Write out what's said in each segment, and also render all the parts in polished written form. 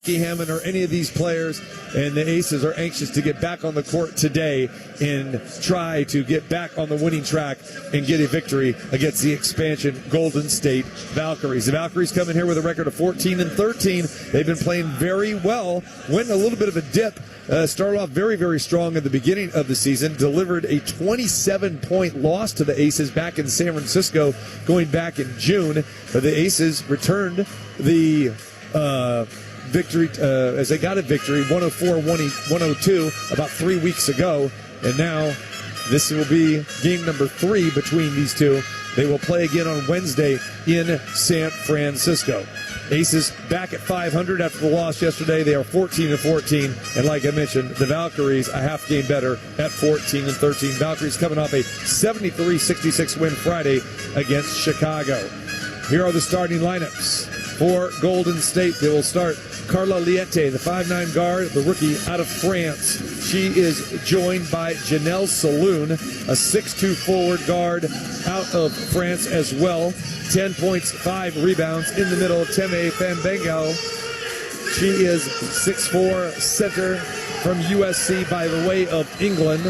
Hammond or any of these players, and the Aces are anxious to get back on the court today and try to get back on the winning track and get a victory against the expansion Golden State Valkyries. The Valkyries come in here with a record of 14-13. They've been playing very well, went a little bit of a dip. Started off very, very strong at the beginning of the season, delivered a 27-point loss to the Aces back in San Francisco going back in June. But the Aces returned the victory as they got a victory 104-102 about 3 weeks ago, and now this will be game number 3 between these two. They will play again on Wednesday in San Francisco. Aces back at 500 after the loss yesterday. They are 14-14, and like I mentioned, the Valkyries a half game better at 14-13. Valkyries coming off a 73-66 win Friday against Chicago. Here are the starting lineups for Golden State. They will start Carla Liete, the 5'9 guard, the rookie out of France. She is joined by Janelle Saloon, a 6'2 forward guard out of France as well. 10 points, 5 rebounds. In the middle, Teme Fambengo. She is 6'4 center from USC by the way of England.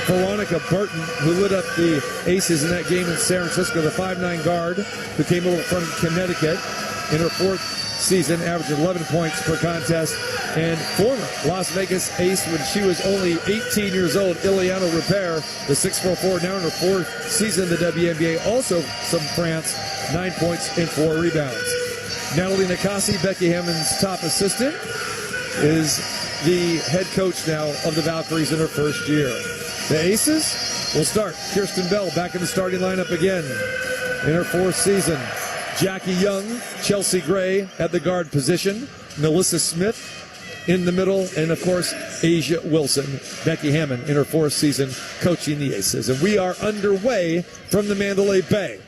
Veronica Burton, who lit up the Aces in that game in San Francisco, the 5'9 guard who came over from Connecticut in her 4th season, averaging 11 points per contest, and former Las Vegas Ace when she was only 18 years old, Ileana Rupert, the 6'4 forward, now in her 4th season in the WNBA, also from France, 9 points and 4 rebounds. Natalie Nakasi, Becky Hammond's top assistant, is the head coach now of the Valkyries in her first year. The Aces will start Kirsten Bell back in the starting lineup again in her 4th season. Jackie Young, Chelsea Gray at the guard position, Melissa Smith in the middle, and of course Asia Wilson, Becky Hammond in her 4th season coaching the Aces. And we are underway from the Mandalay Bay.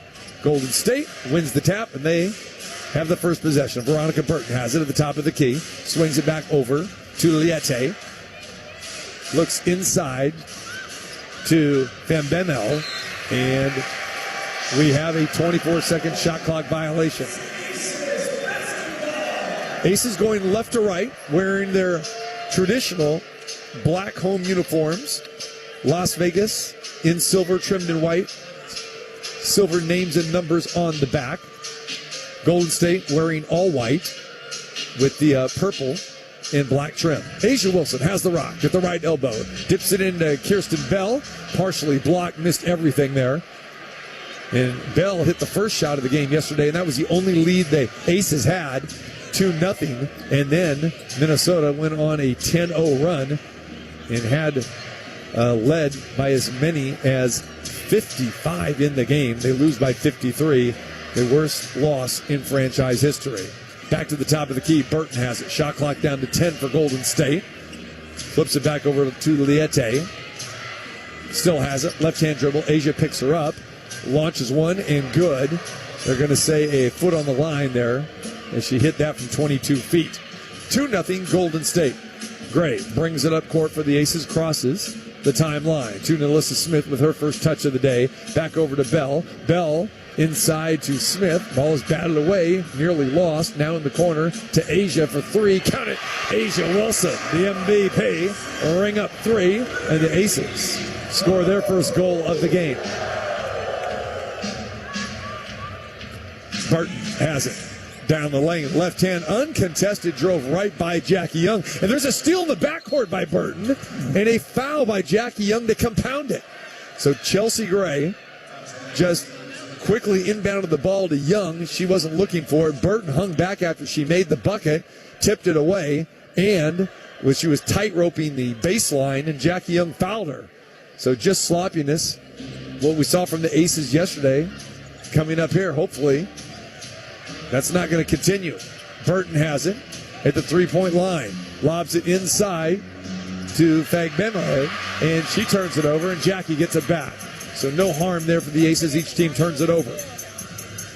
Golden State wins the tap, and they have the first possession. Veronica Burton has it at the top of the key, swings it back over to Liete, looks inside to Fambemel, and we have a 24-second shot clock violation. Aces going left to right, wearing their traditional black home uniforms. Las Vegas in silver, trimmed in white. Silver names and numbers on the back. Golden State wearing all white with the purple and black trim. Asia Wilson has the rock at the right elbow. Dips it into Kirsten Bell. Partially blocked, missed everything there. And Bell hit the first shot of the game yesterday, and that was the only lead the Aces had, 2-0. And then Minnesota went on a 10-0 run and had led by as many as 55 in the game. They lose by 53, the worst loss in franchise history. Back to the top of the key, Burton has it. Shot clock down to 10 for Golden State. Flips it back over to Liete. Still has it. Left-hand dribble. Asia picks her up. Launches one and good. They're going to say a foot on the line there as she hit that from 22 feet. 2-0 Golden State. Gray brings it up court for the Aces, crosses the timeline to Melissa Smith with her first touch of the day. Back over to Bell. Bell inside to Smith. Ball is batted away, nearly lost. Now in the corner to Asia for 3. Count it. Asia Wilson, the MVP, ring up 3, and the Aces score their first goal of the game. Burton has it. Down the lane, left hand, uncontested, drove right by Jackie Young. And there's a steal in the backcourt by Burton, and a foul by Jackie Young to compound it. So Chelsea Gray just quickly inbounded the ball to Young. She wasn't looking for it. Burton hung back after she made the bucket, tipped it away, and she was tight-roping the baseline, and Jackie Young fouled her. So just sloppiness, what we saw from the Aces yesterday, coming up here, hopefully. That's not going to continue. Burton has it at the three-point line. Lobs it inside to Fagbemo, and she turns it over, and Jackie gets it back. So no harm there for the Aces. Each team turns it over.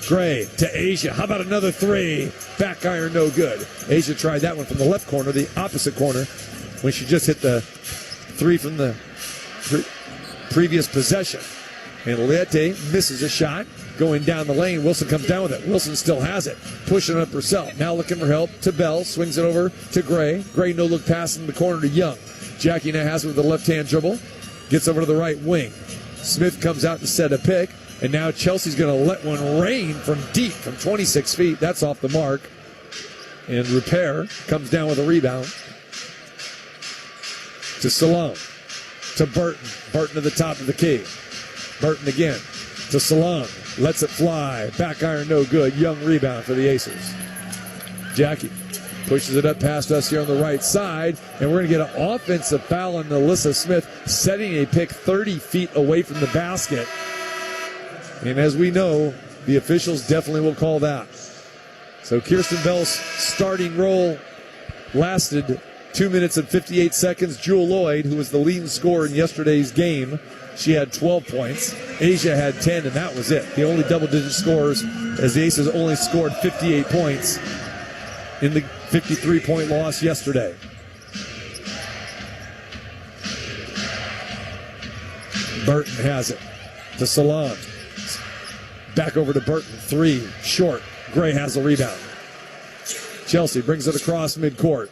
Gray to Asia. How about another 3? Back iron, no good. Asia tried that one from the left corner, the opposite corner, when she just hit the 3 from the previous possession. And Liete misses a shot. Going down the lane, Wilson comes down with it. Wilson still has it. Pushing it up herself. Now looking for help to Bell. Swings it over to Gray. Gray no-look pass in the corner to Young. Jackie now has it with the left-hand dribble. Gets over to the right wing. Smith comes out to set a pick. And now Chelsea's going to let one rain from deep, from 26 feet. That's off the mark. And Repair comes down with a rebound. To Salone. To Burton. Burton to the top of the key. Burton again. To Salone. Lets it fly. Back iron no good. Young rebound for the Aces. Jackie pushes it up past us here on the right side. And we're going to get an offensive foul on Alyssa Smith, setting a pick 30 feet away from the basket. And as we know, the officials definitely will call that. So Kirsten Bell's starting role lasted 2 minutes and 58 seconds. Jewel Lloyd, who was the leading scorer in yesterday's game, she had 12 points. Asia had 10, and that was it. The only double-digit scorers, as the Aces only scored 58 points in the 53-point loss yesterday. Burton has it to Salon. Back over to Burton. 3, short. Gray has a rebound. Chelsea brings it across midcourt.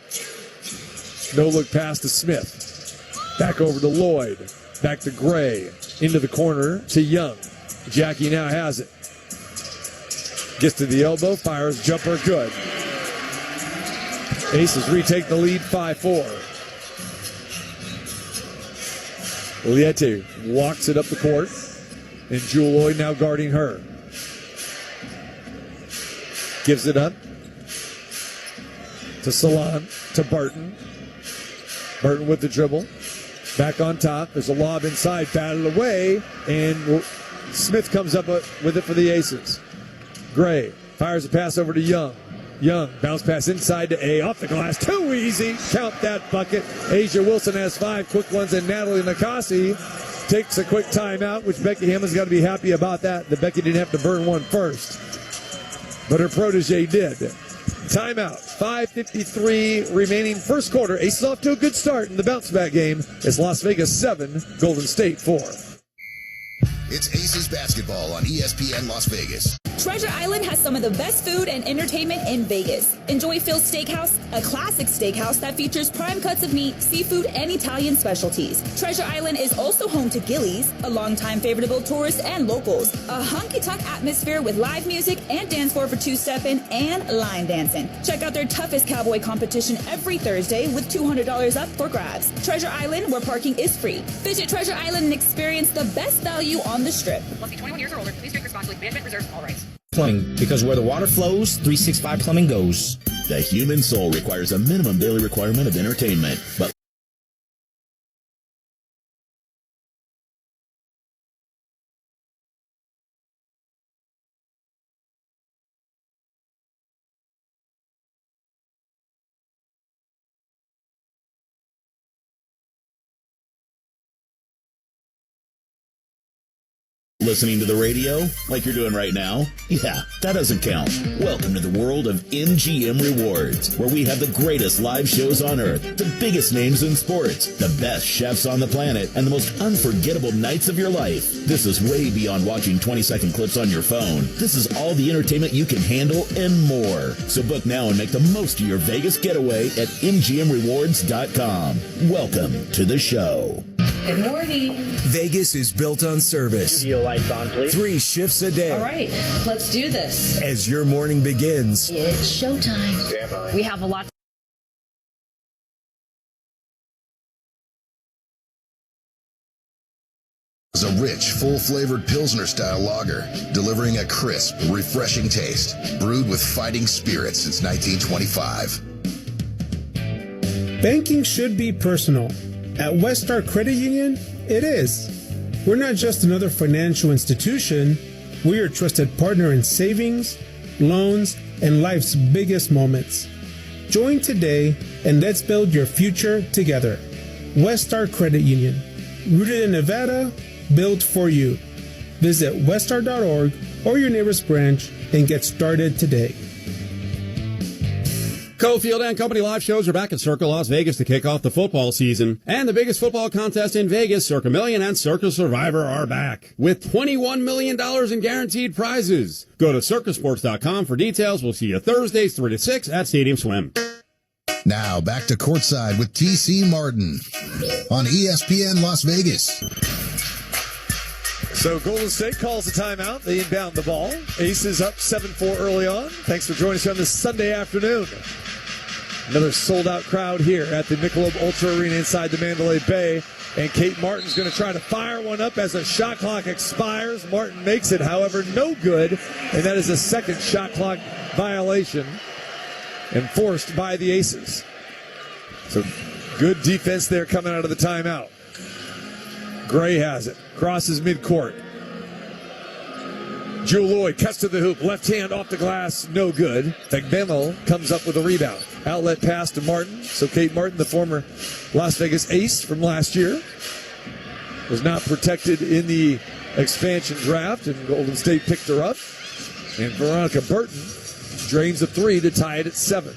No look pass to Smith. Back over to Lloyd. Back to Gray. Into the corner to Young. Jackie now has it. Gets to the elbow. Fires. Jumper good. Aces retake the lead 5-4. Liete walks it up the court. And Jewel Lloyd now guarding her. Gives it up to Salon, to Burton. Burton with the dribble. Back on top. There's a lob inside. Batted away. And Smith comes up with it for the Aces. Gray fires a pass over to Young. Young, bounce pass inside to A. Off the glass. Too easy. Count that bucket. Asia Wilson has 5 quick ones. And Natalie Nakasi takes a quick timeout, which Becky Hammond's got to be happy about that. That Becky didn't have to burn one first. But her protege did. Timeout. 5:53 remaining first quarter. Aces off to a good start in the bounce-back game. It's Las Vegas 7, Golden State 4. It's Aces basketball on ESPN Las Vegas. Treasure Island has some of the best food and entertainment in Vegas. Enjoy Phil's Steakhouse, a classic steakhouse that features prime cuts of meat, seafood, and Italian specialties. Treasure Island is also home to Gillies, a longtime favorite of both tourists and locals. A honky-tonk atmosphere with live music and dance floor for two-stepping and line dancing. Check out their toughest cowboy competition every Thursday with $200 up for grabs. Treasure Island, where parking is free. Visit Treasure Island and experience the best value on the Strip. Must be 21 years or older. Please drink responsibly. Management reserves all rights. Plumbing, because where the water flows, 365 Plumbing goes. The human soul requires a minimum daily requirement of entertainment, but listening to the radio like you're doing right now? Yeah, that doesn't count. Welcome to the world of MGM Rewards, where we have the greatest live shows on earth, the biggest names in sports, the best chefs on the planet, and the most unforgettable nights of your life. This is way beyond watching 20-second clips on your phone. This is all the entertainment you can handle and more. So book now and make the most of your Vegas getaway at MGMRewards.com. Welcome to the show. Good morning. Vegas is built on service. Studio lights on, please. 3 shifts a day. All right, let's do this. As your morning begins, It's showtime. We have a lot. Is a rich, full-flavored Pilsner-style lager, delivering a crisp, refreshing taste, brewed with fighting spirit since 1925. Banking should be personal. At Westar Credit Union, it is. We're not just another financial institution. We're your trusted partner in savings, loans, and life's biggest moments. Join today and let's build your future together. Westar Credit Union. Rooted in Nevada, built for you. Visit westar.org or your nearest branch and get started today. Cofield and Company live shows are back at Circa Las Vegas to kick off the football season. And the biggest football contest in Vegas, Circa Million and Circa Survivor are back with $21 million in guaranteed prizes. Go to circasports.com for details. We'll see you Thursdays 3 to 6 at Stadium Swim. Now back to Courtside with TC Martin on ESPN Las Vegas. So Golden State calls the timeout. They inbound the ball. Aces up 7-4 early on. Thanks for joining us on this Sunday afternoon. Another sold-out crowd here at the Michelob Ultra Arena inside the Mandalay Bay. And Kate Martin's going to try to fire one up as the shot clock expires. Martin makes it, however, no good. And that is a second shot clock violation enforced by the Aces. So good defense there coming out of the timeout. Gray has it. Crosses midcourt. Jewel Lloyd cuts to the hoop. Left hand off the glass. No good. Fagbemo comes up with a rebound. Outlet pass to Martin. So Kate Martin, the former Las Vegas ace from last year, was not protected in the expansion draft, and Golden State picked her up. And Veronica Burton drains a three to tie it at 7.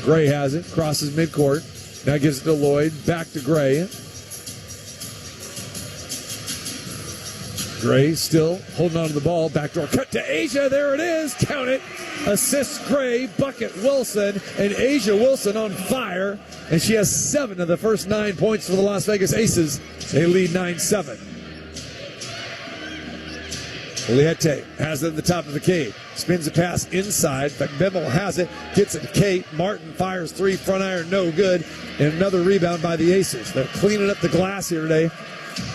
Gray has it. Crosses midcourt. Now gives it to Lloyd. Back to Gray. Gray still holding on to the ball. Backdoor cut to Asia. There it is. Count it. Assists Gray. Bucket Wilson. And Asia Wilson on fire. And she has 7 of the first 9 points for the Las Vegas Aces. They lead 9-7. Oliete has it at the top of the key. Spins a pass inside. Fagbemo has it. Gets it to Kate. Martin fires 3. Front iron. No good. And another rebound by the Aces. They're cleaning up the glass here today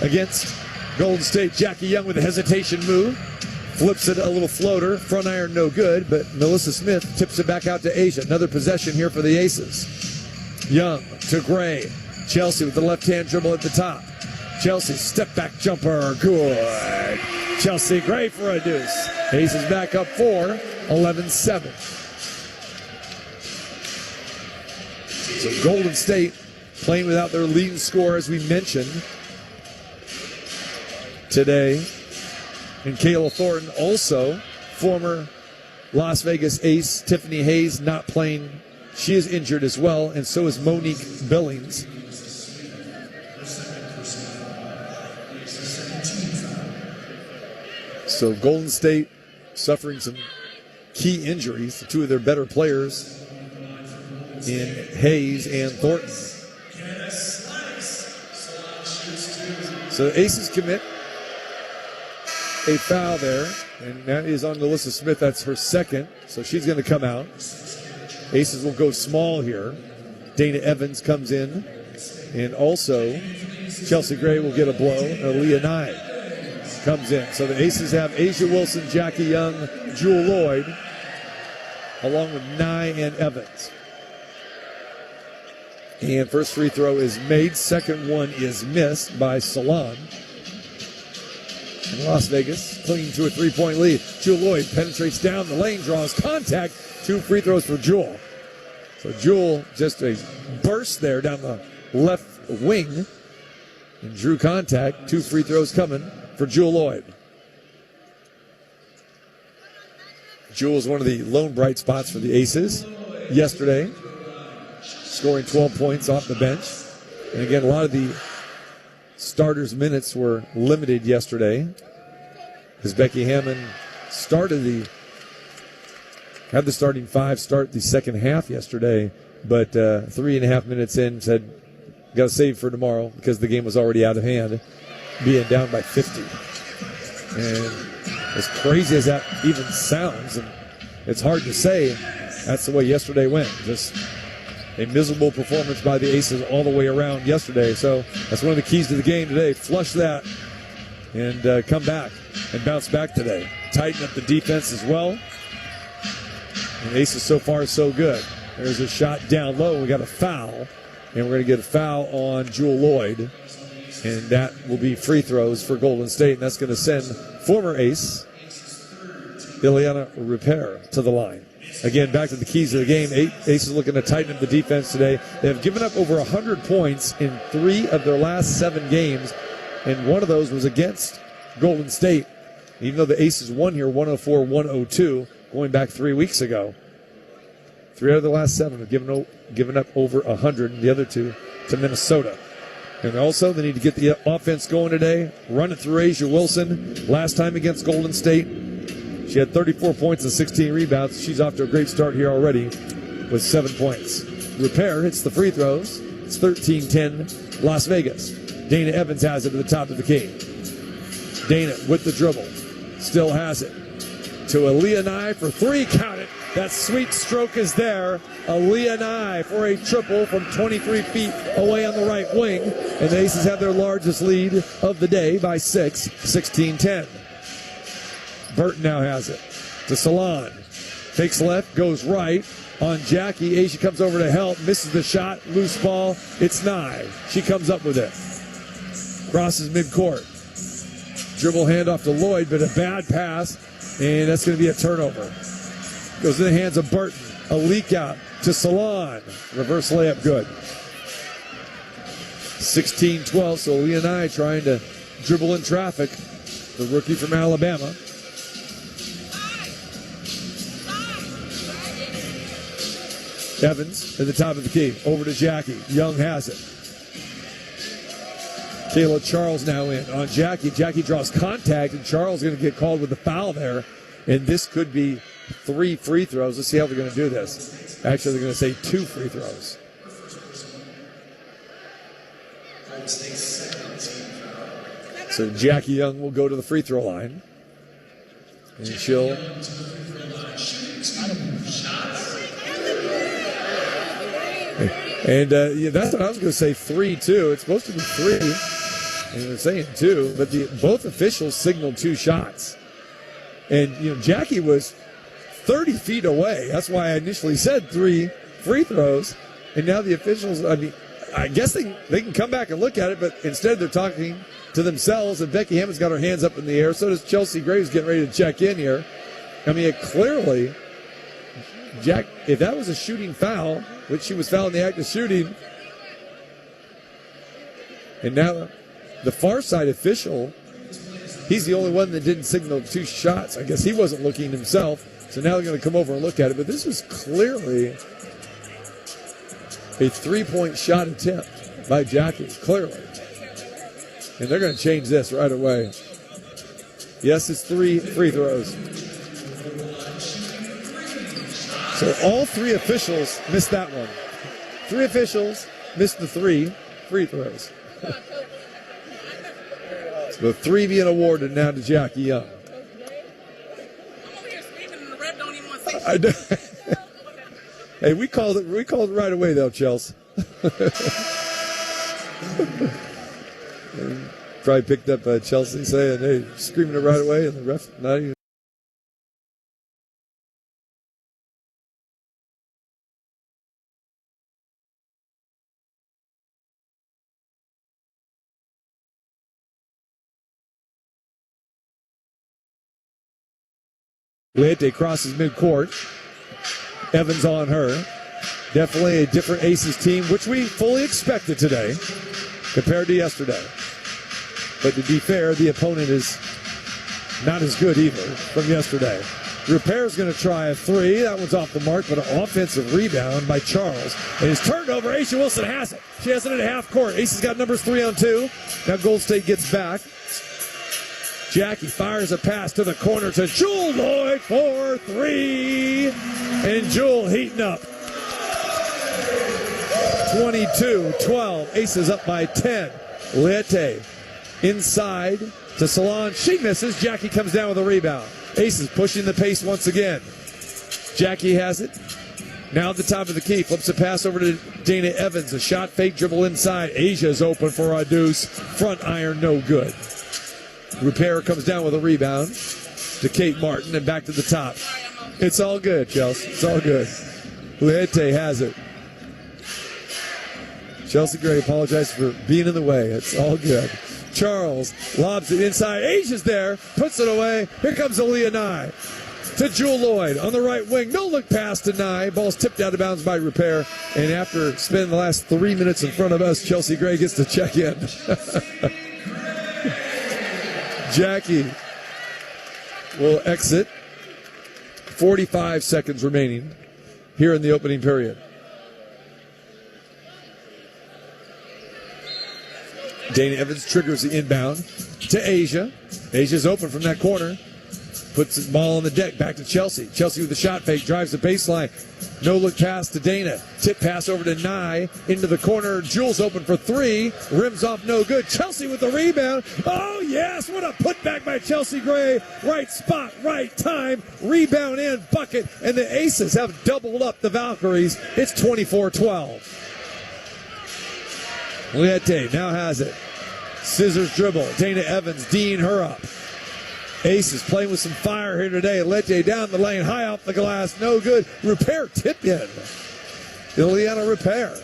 against Golden State. Jackie Young with a hesitation move. Flips it a little floater. Front iron no good, but Melissa Smith tips it back out to Asia. Another possession here for the Aces. Young to Gray. Chelsea with the left-hand dribble at the top. Chelsea step back jumper. Good. Chelsea Gray for a deuce. Aces back up 4, 11-7. So Golden State playing without their leading scorer, as we mentioned today. And Kayla Thornton, also former Las Vegas ace Tiffany Hayes, not playing. She is injured as well, and so is Monique Billings. So Golden State suffering some key injuries to 2 of their better players in Hayes and Thornton. So the Aces commit a foul there, and that is on Melissa Smith. That's her second, so she's going to come out. Aces will go small here. Dana Evans comes in, and also Chelsea Gray will get a blow. Aaliyah Nye comes in. So the Aces have Asia Wilson, Jackie Young, Jewel Lloyd, along with Nye and Evans. And first free throw is made. Second one is missed by Salon. And Las Vegas clinging to a 3-point lead. Jewel Lloyd penetrates down the lane, draws contact. 2 free throws for Jewel. So Jewel just a burst there down the left wing and drew contact. 2 free throws coming for Jewel Lloyd. Jewel is one of the lone bright spots for the Aces yesterday, scoring 12 points off the bench. And again, a lot of the starters' minutes were limited yesterday because Becky Hammond had the starting 5 start the second half yesterday, but 3.5 minutes in said, got to save for tomorrow because the game was already out of hand, being down by 50. And as crazy as that even sounds, and it's hard to say, that's the way yesterday went. Just a miserable performance by the Aces all the way around yesterday. So that's one of the keys to the game today. Flush that and come back and bounce back today. Tighten up the defense as well. And Aces so far so good. There's a shot down low. We got a foul. And we're going to get a foul on Jewel Lloyd. And that will be free throws for Golden State. And that's going to send former ace Ileana Rupert to the line. Again, back to the keys of the game. Aces looking to tighten up the defense today. They have given up over 100 points in 3 of their last 7 games, and one of those was against Golden State. Even though the Aces won here 104-102 going back 3 weeks ago. 3 out of the last 7 have given up over 100, and the other 2 to Minnesota. And also, they need to get the offense going today. Run it through Asia Wilson. Last time against Golden State, she had 34 points and 16 rebounds. She's off to a great start here already with 7 points. Repair hits the free throws. It's 13-10 Las Vegas. Dana Evans has it at the top of the key. Dana with the dribble. Still has it. To Aaliyah Nye for 3. Count it. That sweet stroke is there. Aaliyah Nye for a triple from 23 feet away on the right wing. And the Aces have their largest lead of the day by 6, 16-10. Burton now has it. To Salon. Fakes left, goes right on Jackie. Asia comes over to help. Misses the shot. Loose ball. It's Nye. She comes up with it. Crosses midcourt. Dribble handoff to Lloyd, but a bad pass. And that's going to be a turnover. Goes in the hands of Burton. A leak out to Salon. Reverse layup good. 16-12, so Aaliyah Nye trying to dribble in traffic. The rookie from Alabama. Evans at the top of the key. Over to Jackie. Young has it. Kayla Charles now in on Jackie. Jackie draws contact, and Charles is going to get called with a foul there. And this could be 3 free throws. Let's see how they're going to do this. Actually, they're going to say 2 free throws. So Jackie Young will go to the free throw line. And she'll... And that's what I was going to say, 3, 2. It's supposed to be 3. And they're saying 2. But both officials signaled 2 shots. And, Jackie was 30 feet away. That's why I initially said 3 free throws. And now the officials, I guess they can come back and look at it, but instead they're talking to themselves. And Becky Hammond's got her hands up in the air. So does Chelsea Graves getting ready to check in here. Clearly, if that was a shooting foul, which she was fouled in the act of shooting, and now the far side official, he's the only one that didn't signal 2 shots. I guess he wasn't looking himself. So now they're going to come over and look at it. But this was clearly a 3-point shot attempt by Jackie, clearly. And they're going to change this right away. Yes, it's 3 free throws. So all 3 officials missed that one. 3 officials missed the 3 free throws. So 3 being awarded now to Jackie Young. Hey, we called it right away though, Chelsea. Probably picked up Chelsea saying, hey, screaming it right away, and the ref not even. Leite crosses midcourt. Evans on her. Definitely a different Aces team, which we fully expected today compared to yesterday. But to be fair, the opponent is not as good either from yesterday. Repair's going to try a 3. That one's off the mark, but an offensive rebound by Charles. And his turned over. Asia Wilson has it. She has it at half court. Aces got numbers 3 on 2. Now Gold State gets back. Jackie fires a pass to the corner to Jewel Lloyd for 3. And Jewel heating up. 22-12. Aces up by 10. Leite inside to Salon. She misses. Jackie comes down with a rebound. Aces pushing the pace once again. Jackie has it. Now at the top of the key. Flips a pass over to Dana Evans. A shot fake dribble inside. Asia's open for a deuce. Front iron no good. Repair comes down with a rebound to Kate Martin and back to the top. It's all good, Chelsea. It's all good. Leite has it. Chelsea Gray apologizes for being in the way. It's all good. Charles lobs it inside. Asia's there. Puts it away. Here comes Aaliyah Nye to Jewel Lloyd on the right wing. No look pass to Nye. Ball's tipped out of bounds by Repair. And after spending the last 3 minutes in front of us, Chelsea Gray gets to check in. Jackie will exit. 45 seconds remaining here in the opening period. Dana Evans triggers the inbound to Asia. Asia's open from that corner. Puts the ball on the deck. Back to Chelsea. Chelsea with the shot fake. Drives the baseline. No look pass to Dana. Tip pass over to Nye. Into the corner. Jules open for three. Rims off no good. Chelsea with the rebound. Oh, yes. What a putback by Chelsea Gray. Right spot, right time. Rebound in, bucket. And the Aces have doubled up the Valkyries. It's 24-12. Liete now has it. Scissors dribble. Dana Evans D'ing her up. Aces playing with some fire here today. Liete down the lane, high off the glass, no good. Repair tip in. Ileana Repair.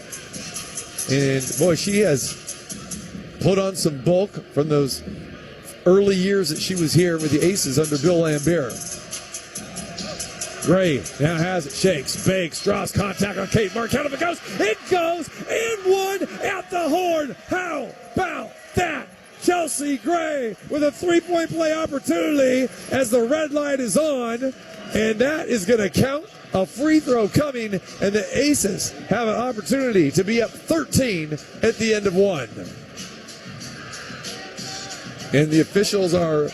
And boy, she has put on some bulk from those early years that she was here with the Aces under Bill Lambier. Gray now has it, shakes, bakes, draws contact on Kate Mark. Out of it goes, and one at the horn. How about that? Chelsea Gray with a three-point play opportunity as the red light is on, and that is going to count. A free throw coming, and the Aces have an opportunity to be up 13 at the end of one. And the officials are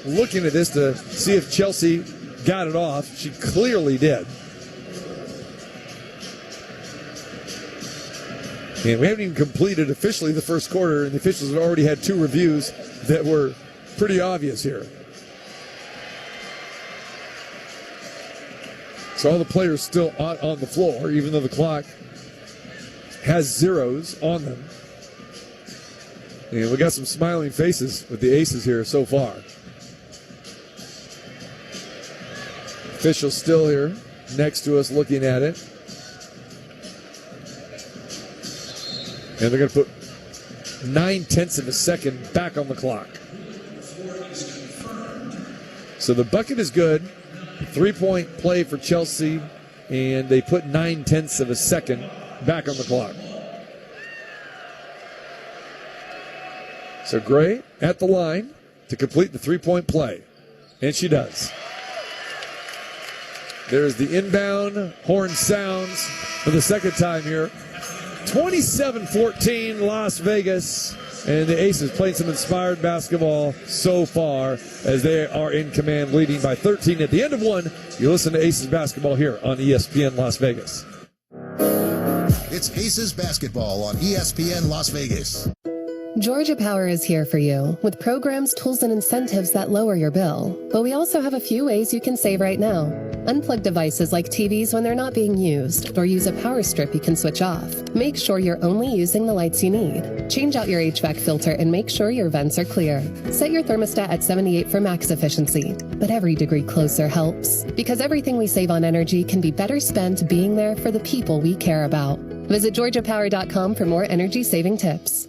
looking at this to see if Chelsea got it off. She clearly did. And we haven't even completed officially the first quarter, and the officials have already had two reviews that were pretty obvious here. So all the players still on the floor, even though the clock has zeros on them. And we got some smiling faces with the Aces here so far. Officials still here next to us looking at it. And they're going to put 9/10 of a second back on the clock. So the bucket is good. 3-point play for Chelsea. And they put 9/10 of a second back on the clock. So Gray at the line to complete the 3-point play. And she does. There's the inbound. Horn sounds for the second time here. 27-14 Las Vegas, and the Aces playing some inspired basketball so far as they are in command, leading by 13 at the end of one. You listen to Aces basketball here on ESPN Las Vegas. It's Aces basketball on ESPN Las Vegas. Georgia Power is here for you with programs, tools, and incentives that lower your bill. But we also have a few ways you can save right now. Unplug devices like TVs when they're not being used, or use a power strip you can switch off. Make sure you're only using the lights you need. Change out your HVAC filter and make sure your vents are clear. Set your thermostat at 78 for max efficiency. But every degree closer helps. Because everything we save on energy can be better spent being there for the people we care about. Visit GeorgiaPower.com for more energy-saving tips.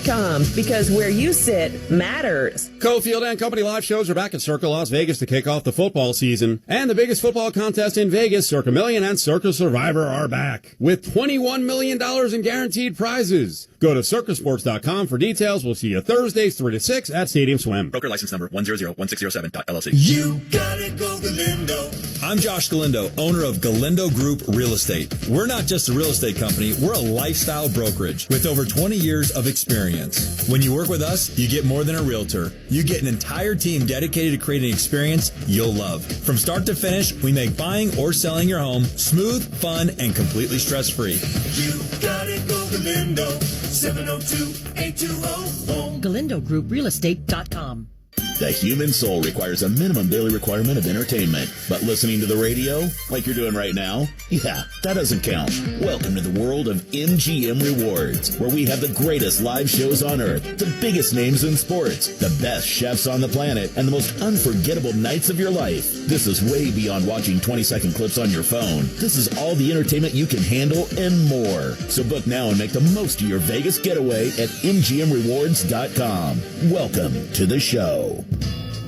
.com, because where you sit matters. Cofield and Company live shows are back at Circa Las Vegas to kick off the football season. And the biggest football contest in Vegas, Circa Million and Circa Survivor are back with $21 million in guaranteed prizes. Go to circasports.com for details. We'll see you Thursdays 3 to 6 at Stadium Swim. Broker license number 1001607.LLC. You gotta go Galindo. I'm Josh Galindo, owner of Galindo Group Real Estate. We're not just a real estate company, we're a lifestyle brokerage with over 20 years of experience. When you work with us, you get more than a realtor. You get an entire team dedicated to creating an experience you'll love. From start to finish, we make buying or selling your home smooth, fun, and completely stress-free. You gotta go Galindo. 702-820-HOME. GalindoGroupRealEstate.com. The human soul requires a minimum daily requirement of entertainment. But listening to the radio, like you're doing right now, yeah, that doesn't count. Welcome to the world of MGM Rewards, where we have the greatest live shows on earth, the biggest names in sports, the best chefs on the planet, and the most unforgettable nights of your life. This is way beyond watching 20-second clips on your phone. This is all the entertainment you can handle and more. So book now and make the most of your Vegas getaway at MGMRewards.com. Welcome to the show.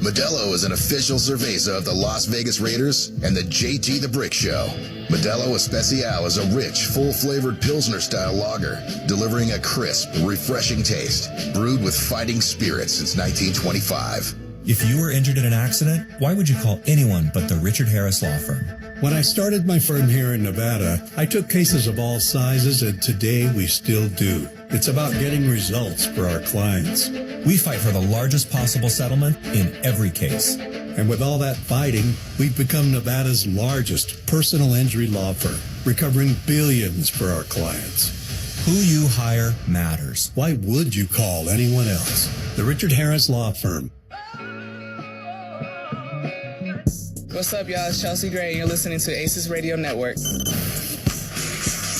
Modelo is an official cerveza of the Las Vegas Raiders and the JT the Brick Show. Modelo Especial is a rich, full-flavored Pilsner-style lager, delivering a crisp, refreshing taste, brewed with fighting spirit since 1925. If you were injured in an accident, why would you call anyone but the Richard Harris Law Firm? When I started my firm here in Nevada, I took cases of all sizes, and today we still do. It's about getting results for our clients. We fight for the largest possible settlement in every case. And with all that fighting, we've become Nevada's largest personal injury law firm, recovering billions for our clients. Who you hire matters. Why would you call anyone else? The Richard Harris Law Firm. What's up, y'all? It's Chelsea Gray, and you're listening to Aces Radio Network.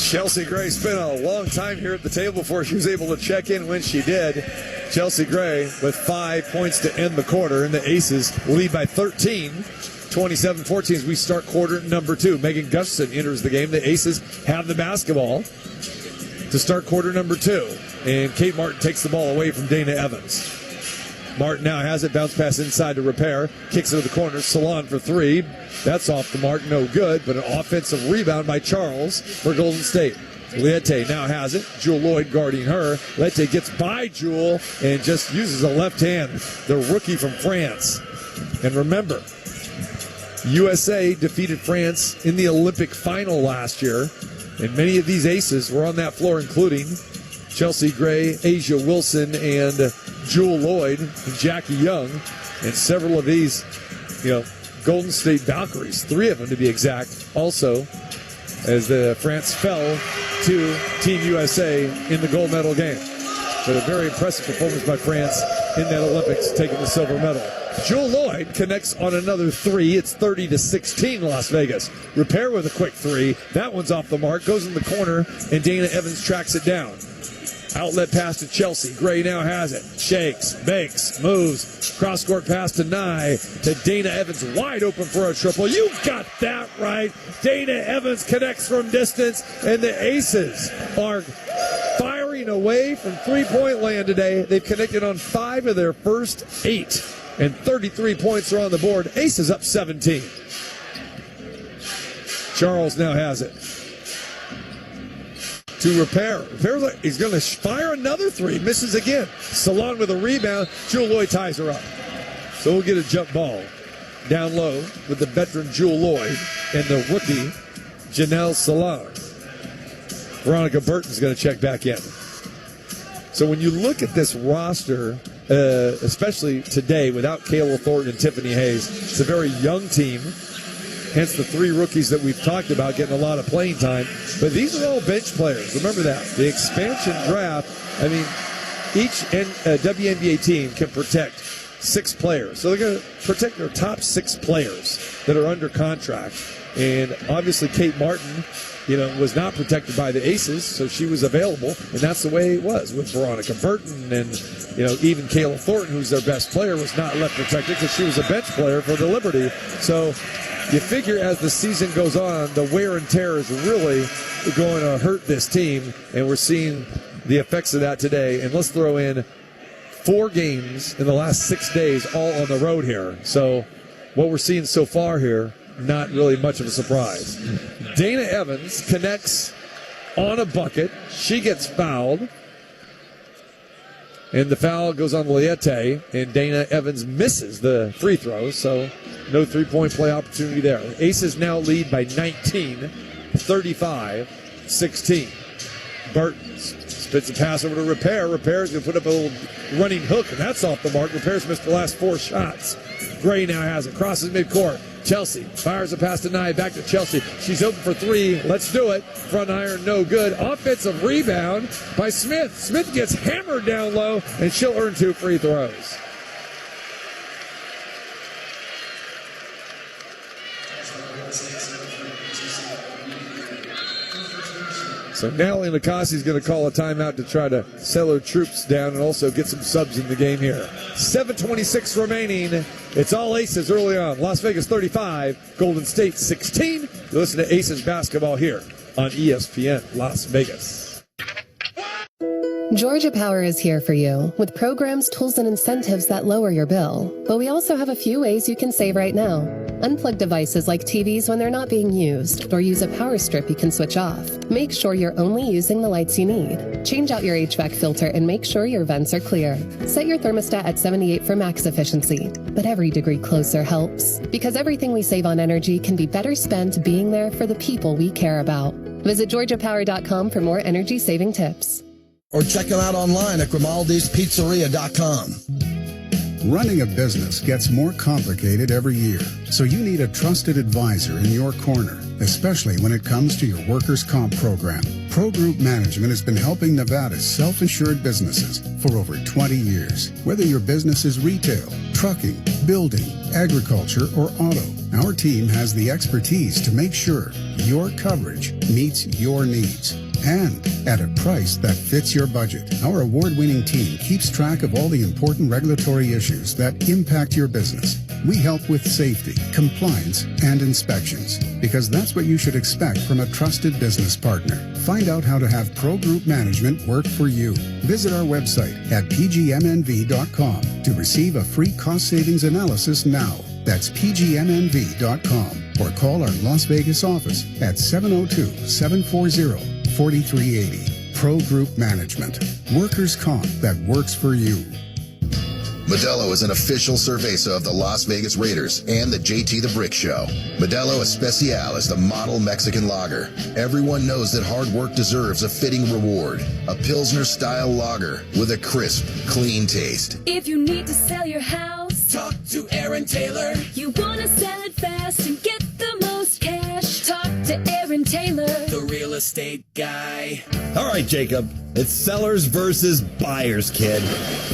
Chelsea Gray spent a long time here at the table before she was able to check in when she did. Chelsea Gray with 5 points to end the quarter, and the Aces lead by 13, 27-14 as we start quarter number 2. Megan Gustafson enters the game. The Aces have the basketball to start quarter number 2, and Kate Martin takes the ball away from Dana Evans. Martin now has it, bounce pass inside to Repair, kicks it to the corner, Salon for 3. That's off the mark, no good, but an offensive rebound by Charles for Golden State. Liette now has it, Jewel Lloyd guarding her. Liette gets by Jewel and just uses a left hand, the rookie from France. And remember, USA defeated France in the Olympic final last year, and many of these Aces were on that floor, including Chelsea Gray, Asia Wilson, and Jewel Lloyd and Jackie Young, and several of these, Golden State Valkyries, 3 of them to be exact, also, as the France fell to Team USA in the gold medal game. But a very impressive performance by France in that Olympics, taking the silver medal. Jewel Lloyd connects on another 3. It's 30-16 Las Vegas. Repair with a quick 3. That one's off the mark, goes in the corner, and Dana Evans tracks it down. Outlet pass to Chelsea. Gray now has it. Shakes, makes, moves. Cross-court pass to Nye. To Dana Evans, wide open for a triple. You got that right. Dana Evans connects from distance, and the Aces are firing away from three-point land today. They've connected on 5 of their first 8, and 33 points are on the board. Aces up 17. Charles now has it. To Repair. He's going to fire another 3. Misses again. Salon with a rebound. Jewel Lloyd ties her up. So we'll get a jump ball down low with the veteran Jewel Lloyd and the rookie Janelle Salon. Veronica Burton's going to check back in. So when you look at this roster, especially today without Kayla Thornton and Tiffany Hayes, it's a very young team. Hence the 3 rookies that we've talked about getting a lot of playing time. But these are all bench players. Remember that. The expansion draft, each WNBA team can protect 6 players. So they're going to protect their top 6 players that are under contract. And obviously Kate Martin, was not protected by the Aces, so she was available. And that's the way it was with Veronica Burton. And, even Kayla Thornton, who's their best player, was not left protected because she was a bench player for the Liberty. So you figure as the season goes on, the wear and tear is really going to hurt this team, and we're seeing the effects of that today. And let's throw in 4 games in the last 6 days, all on the road here. So what we're seeing so far here, not really much of a surprise. Dana Evans connects on a bucket. She gets fouled. And the foul goes on Liette, and Dana Evans misses the free throw, so no three-point play opportunity there. Aces now lead by 19, 35-16. Burton spits a pass over to Repair. Repair's going to put up a little running hook, and that's off the mark. Repair's missed the last 4 shots. Gray now has it, crosses midcourt. Chelsea fires a pass to Nye, back to Chelsea. She's open for 3. Let's do it. Front iron, no good. Offensive rebound by Smith. Smith gets hammered down low, and she'll earn 2 free throws. So Natalie Nakasi is going to call a timeout to try to settle her troops down and also get some subs in the game here. 7:26 remaining. It's all Aces early on. Las Vegas 35, Golden State 16. You listen to Aces basketball here on ESPN Las Vegas. Georgia Power is here for you with programs, tools, and incentives that lower your bill. But we also have a few ways you can save right now. Unplug devices like TVs when they're not being used, or use a power strip you can switch off. Make sure you're only using the lights you need. Change out your HVAC filter and make sure your vents are clear. Set your thermostat at 78 for max efficiency. But every degree closer helps, because everything we save on energy can be better spent being there for the people we care about. Visit GeorgiaPower.com for more energy-saving tips. Or check them out online at Grimaldi'sPizzeria.com. Running a business gets more complicated every year, so you need a trusted advisor in your corner, especially when it comes to your workers' comp program. Pro Group Management has been helping Nevada's self-insured businesses for over 20 years. Whether your business is retail, trucking, building, agriculture, or auto, our team has the expertise to make sure your coverage meets your needs, and at a price that fits your budget. Our award-winning team keeps track of all the important regulatory issues that impact your business. We help with safety, compliance, and inspections, because that's what you should expect from a trusted business partner. Find out how to have Pro Group Management work for you. Visit our website at pgmnv.com to receive a free cost savings analysis now. That's pgmnv.com, or call our Las Vegas office at 702-740-4380. Pro Group Management. Workers' comp that works for you. Modelo is an official cerveza of the Las Vegas Raiders and the JT the Brick Show. Modelo Especial is the model Mexican lager. Everyone knows that hard work deserves a fitting reward. A Pilsner-style lager with a crisp, clean taste. If you need to sell your house, talk to Aaron Taylor. You want to sell it fast and get the most cash, talk to Aaron Taylor, the real estate guy. All right, Jacob. It's sellers versus buyers, kid.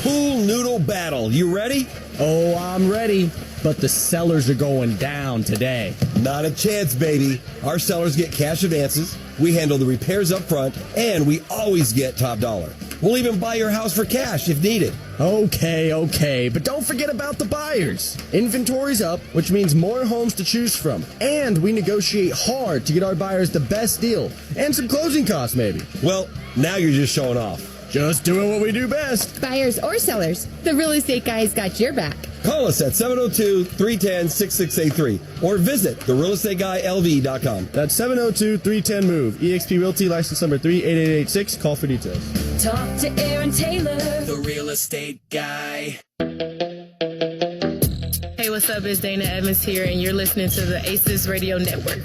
Pool noodle battle. You ready? Oh, I'm ready. But the sellers are going down today. Not a chance, baby. Our sellers get cash advances. We handle the repairs up front, and we always get top dollar. We'll even buy your house for cash if needed. Okay, but don't forget about the buyers. Inventory's up, which means more homes to choose from. And we negotiate hard to get our buyers the best deal. And some closing costs, maybe. Well, now you're just showing off. Just doing what we do best. Buyers or sellers, the real estate guy's got your back. Call us at 702-310-6683 or visit therealestateguyLV.com. That's 702-310-MOVE. eXp Realty license number 38886. Call for details. Talk to Aaron Taylor, the real estate guy. Hey, what's up? It's Dana Evans here, and you're listening to the Aces Radio Network.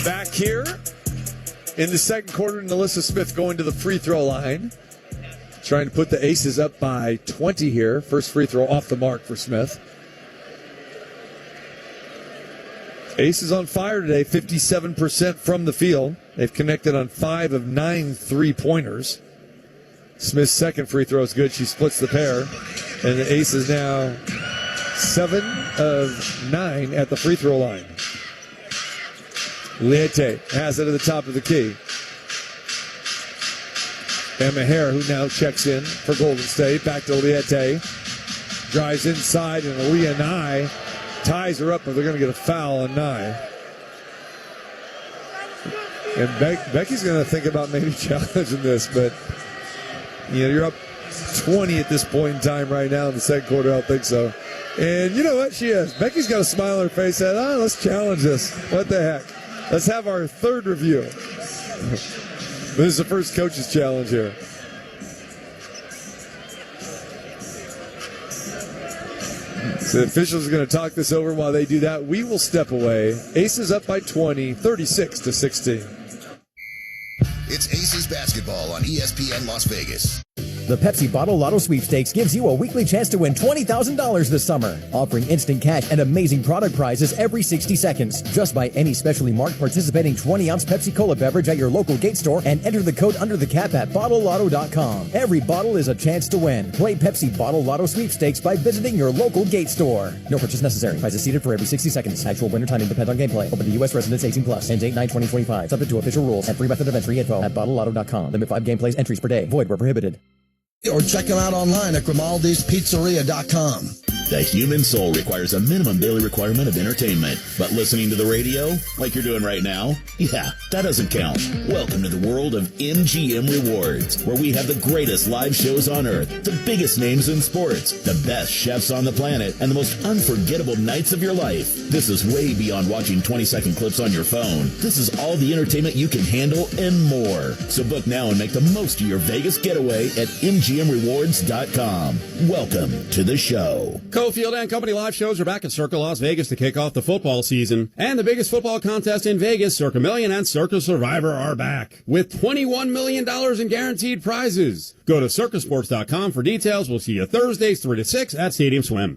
Back here in the second quarter, Nalissa Smith going to the free throw line. Trying to put the Aces up by 20 here. First free throw off the mark for Smith. Aces on fire today, 57% from the field. They've connected on 5 of 9 3-pointers. Smith's second free throw is good. She splits the pair. And the Aces now 7 of 9 at the free throw line. Liete has it at the top of the key. Emma Hare, who now checks in for Golden State. Back to Liete. Drives inside, and Aaliyah Nye ties her up, but they're going to get a foul on Nye. And Becky's going to think about maybe challenging this, but you're up 20 at this point in time right now in the second quarter. I don't think so. And you know what? She is. Becky's got a smile on her face. Said, let's challenge this. What the heck? Let's have our third review. This is the first coach's challenge here. So the officials are going to talk this over. While they do that, we will step away. Aces up by 20, 36-16. It's Aces basketball on ESPN Las Vegas. The Pepsi Bottle Lotto Sweepstakes gives you a weekly chance to win $20,000 this summer, offering instant cash and amazing product prizes every 60 seconds. Just buy any specially marked participating 20-ounce Pepsi Cola beverage at your local gate store and enter the code under the cap at BottleLotto.com. Every bottle is a chance to win. Play Pepsi Bottle Lotto Sweepstakes by visiting your local gate store. No purchase necessary. Prizes seeded for every 60 seconds. Actual winner timing depends on gameplay. Open to U.S. residents 18+. Ends 8/9/2025. Subject to official rules and free method of entry info at BottleLotto.com. Limit 5 gameplays entries per day. Void where prohibited. Or check them out online at Grimaldi'sPizzeria.com. The human soul requires a minimum daily requirement of entertainment. But listening to the radio, like you're doing right now, yeah, that doesn't count. Welcome to the world of MGM Rewards, where we have the greatest live shows on earth, the biggest names in sports, the best chefs on the planet, and the most unforgettable nights of your life. This is way beyond watching 20-second clips on your phone. This is all the entertainment you can handle and more. So book now and make the most of your Vegas getaway at MGMRewards.com. Welcome to the show. Cofield and Company live shows are back at Circa Las Vegas to kick off the football season. And the biggest football contest in Vegas, Circa Million and Circa Survivor, are back with $21 million in guaranteed prizes. Go to circasports.com for details. We'll see you Thursdays 3 to 6 at Stadium Swim.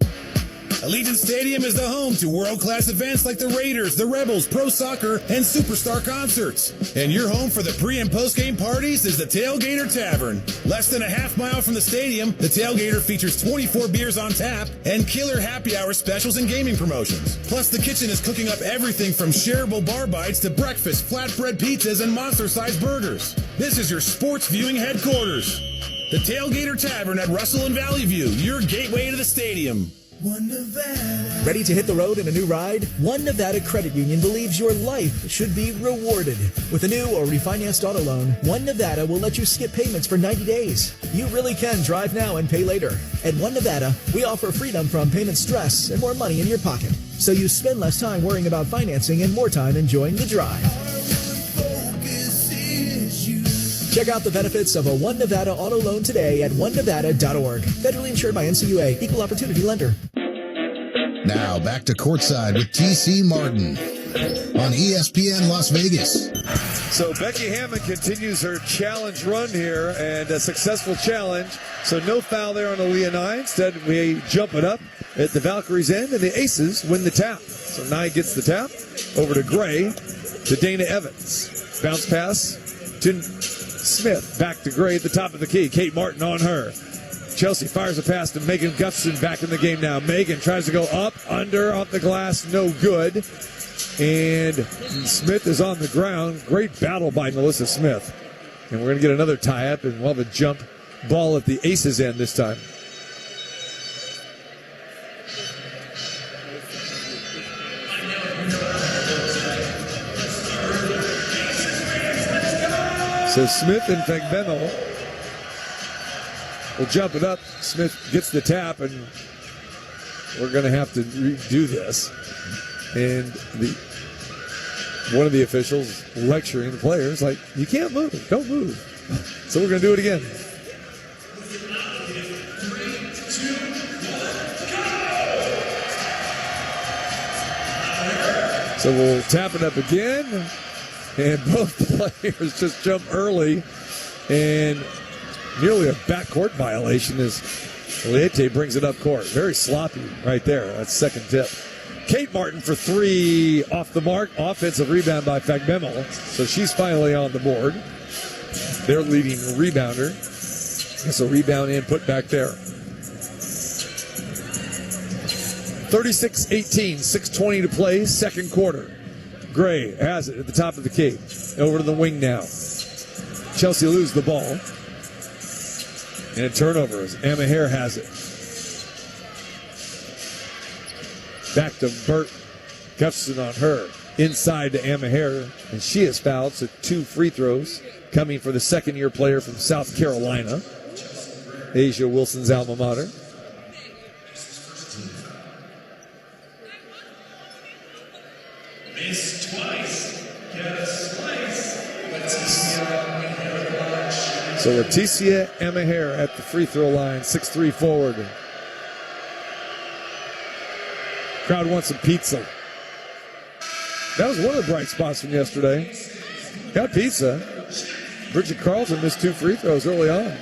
Allegiant Stadium is the home to world-class events like the Raiders, the Rebels, Pro Soccer, and Superstar concerts. And your home for the pre- and post-game parties is the Tailgater Tavern. Less than a half mile from the stadium, the Tailgater features 24 beers on tap and killer happy hour specials and gaming promotions. Plus, the kitchen is cooking up everything from shareable bar bites to breakfast, flatbread pizzas, and monster-sized burgers. This is your sports viewing headquarters. The Tailgater Tavern at Russell and Valley View, your gateway to the stadium. One Nevada. Ready to hit the road in a new ride? One Nevada Credit Union believes your life should be rewarded. With a new or refinanced auto loan, One Nevada will let you skip payments for 90 days. You really can drive now and pay later. At One Nevada, we offer freedom from payment stress and more money in your pocket. So you spend less time worrying about financing and more time enjoying the drive. Check out the benefits of a One Nevada auto loan today at onenevada.org. Federally insured by NCUA. Equal opportunity lender. Now back to Courtside with T.C. Martin on ESPN Las Vegas. So Becky Hammond continues her challenge run here, and a successful challenge. So no foul there on Aaliyah Nye. Instead, we jump it up at the Valkyries' end, and the Aces win the tap. So Nye gets the tap over to Gray, to Dana Evans. Bounce pass to Smith, back to Gray at the top of the key. Kate Martin on her. Chelsea fires a pass to Megan Gustafson, back in the game now. Megan tries to go up, under, off the glass, no good. And Smith is on the ground. Great battle by Melissa Smith. And we're going to get another tie-up, and we'll have a jump ball at the Aces' end this time. So Smith and Fagbeno will jump it up. Smith gets the tap, and we're going to have to redo this. And one of the officials lecturing the players, like, you can't move, don't move. So we're going to do it again. So we'll tap it up again. And both players just jump early, and nearly a backcourt violation as Leite brings it up court. Very sloppy right there. That's second tip. Kate Martin for three off the mark. Offensive rebound by Fagbemel. So she's finally on the board. Their leading rebounder. Gets a rebound and put back there. 36-18, 6:20 to play, second quarter. Gray has it at the top of the key. Over to the wing now. Chelsea loses the ball. And a turnover as Emma Hare has it. Back to Burt Gustafson on her. Inside to Emma Hare. And she is fouled, so 2 free throws coming for the second-year player from South Carolina. Asia Wilson's alma mater. So Leticia Emma-Hare at the free throw line, 6'3" forward. Crowd wants some pizza. That was one of the bright spots from yesterday. Got pizza. Bridget Carlton missed 2 free throws early on.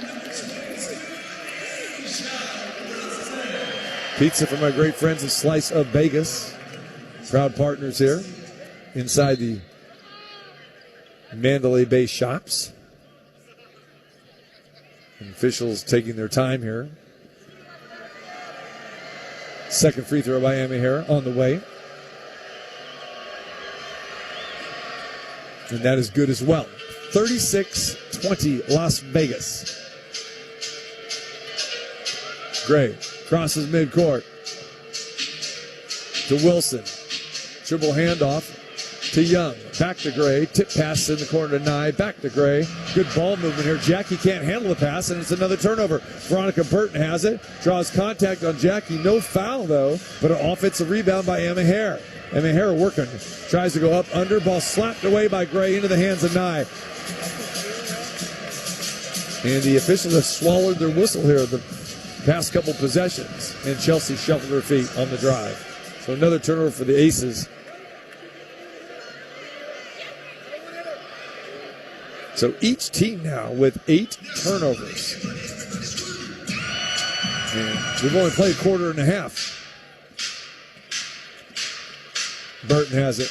Pizza from our great friends at Slice of Vegas. Proud partners here inside the Mandalay Bay shops. And officials taking their time here. Second free throw by Emma Hare on the way. And that is good as well. 36-20 Las Vegas. Gray crosses midcourt to Wilson. Dribble handoff to Young. Back to Gray. Tip pass in the corner to Nye. Back to Gray. Good ball movement here. Jackie can't handle the pass, and it's another turnover. Veronica Burton has it. Draws contact on Jackie. No foul, though, but an offensive rebound by Emma Hare. Emma Hare working. Tries to go up under. Ball slapped away by Gray into the hands of Nye. And the officials have swallowed their whistle here the past couple possessions. And Chelsea shuffled her feet on the drive. So another turnover for the Aces. So each team now with 8 turnovers. And we've only played a quarter and a half. Burton has it.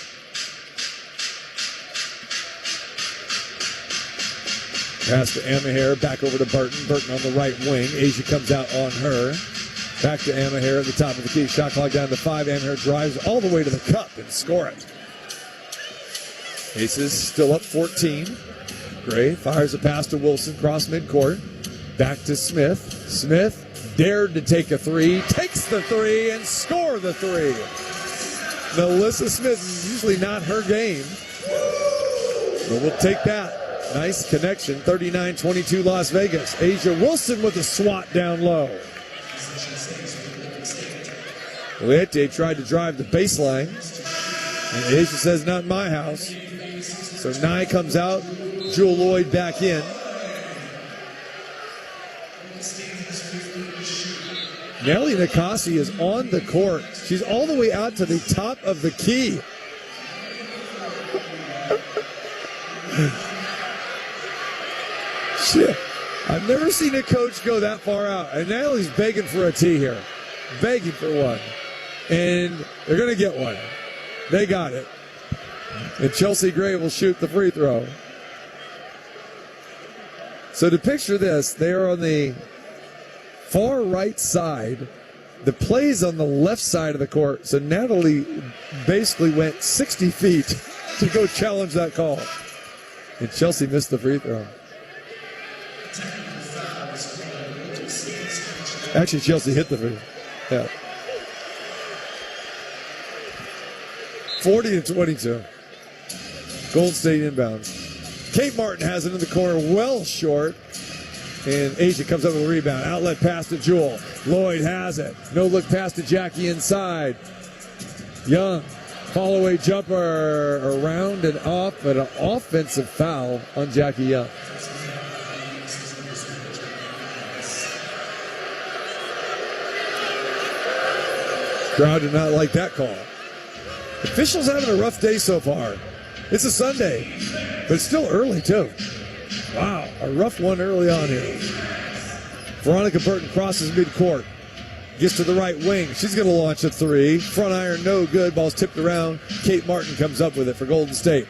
Pass to Emma Hare, back over to Burton. Burton on the right wing. Asia comes out on her. Back to Emma Hare at the top of the key. Shot clock down to 5. Emma Hare drives all the way to the cup and score it. Aces still up 14. Gray fires a pass to Wilson, cross midcourt. Back to Smith. Smith dared to take a 3. Takes the 3 and score the 3. Melissa Smith is usually not her game. But we'll take that. Nice connection. 39-22 Las Vegas. Asia Wilson with a swat down low. Leite tried to drive the baseline. And Asia says, not in my house. So Nye comes out. Jewel Lloyd back in. Nelly Nakasi is on the court. She's all the way out to the top of the key. Shit. I've never seen a coach go that far out. And Nelly's begging for a tee here. Begging for one. And they're going to get one. They got it. And Chelsea Gray will shoot the free throw. So to picture this, they are on the far right side. The play's on the left side of the court. So Natalie basically went 60 feet to go challenge that call. And Chelsea missed the free throw. Actually, Chelsea hit the free throw. Yeah. 40-22. Golden State inbounds. Kate Martin has it in the corner, well short. And Asia comes up with a rebound. Outlet pass to Jewel. Lloyd has it. No look pass to Jackie inside. Young. Fall away jumper around and off, but an offensive foul on Jackie Young. Crowd did not like that call. Officials having a rough day so far. It's a Sunday, but it's still early too. Wow, a rough one early on here. Veronica Burton crosses midcourt. Gets to the right wing. She's going to launch a 3. Front iron, no good. Ball's tipped around. Kate Martin comes up with it for Golden State.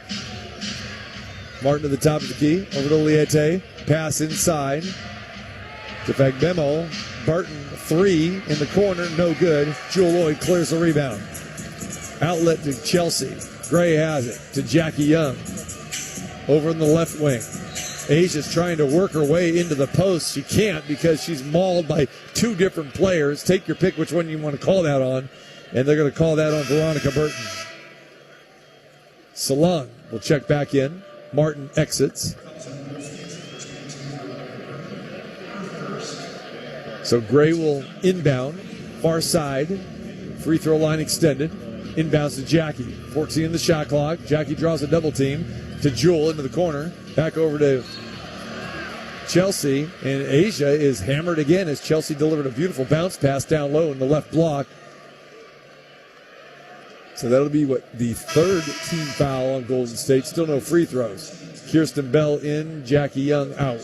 Martin to the top of the key. Over to Liete. Pass inside to Fagbemo. Burton, 3 in the corner, no good. Jewel Lloyd clears the rebound. Outlet to Chelsea. Gray has it to Jackie Young. Over in the left wing. Asia's trying to work her way into the post. She can't because she's mauled by 2 different players. Take your pick which one you want to call that on. And they're going to call that on Veronica Burton. Salon will check back in. Martin exits. So Gray will inbound. Far side. Free throw line extended. Inbounds to Jackie. 14 in the shot clock. Jackie draws a double team to Jewel into the corner. Back over to Chelsea. And Asia is hammered again as Chelsea delivered a beautiful bounce pass down low in the left block. So that'll be the 3rd team foul on Golden State. Still no free throws. Kirsten Bell in, Jackie Young out.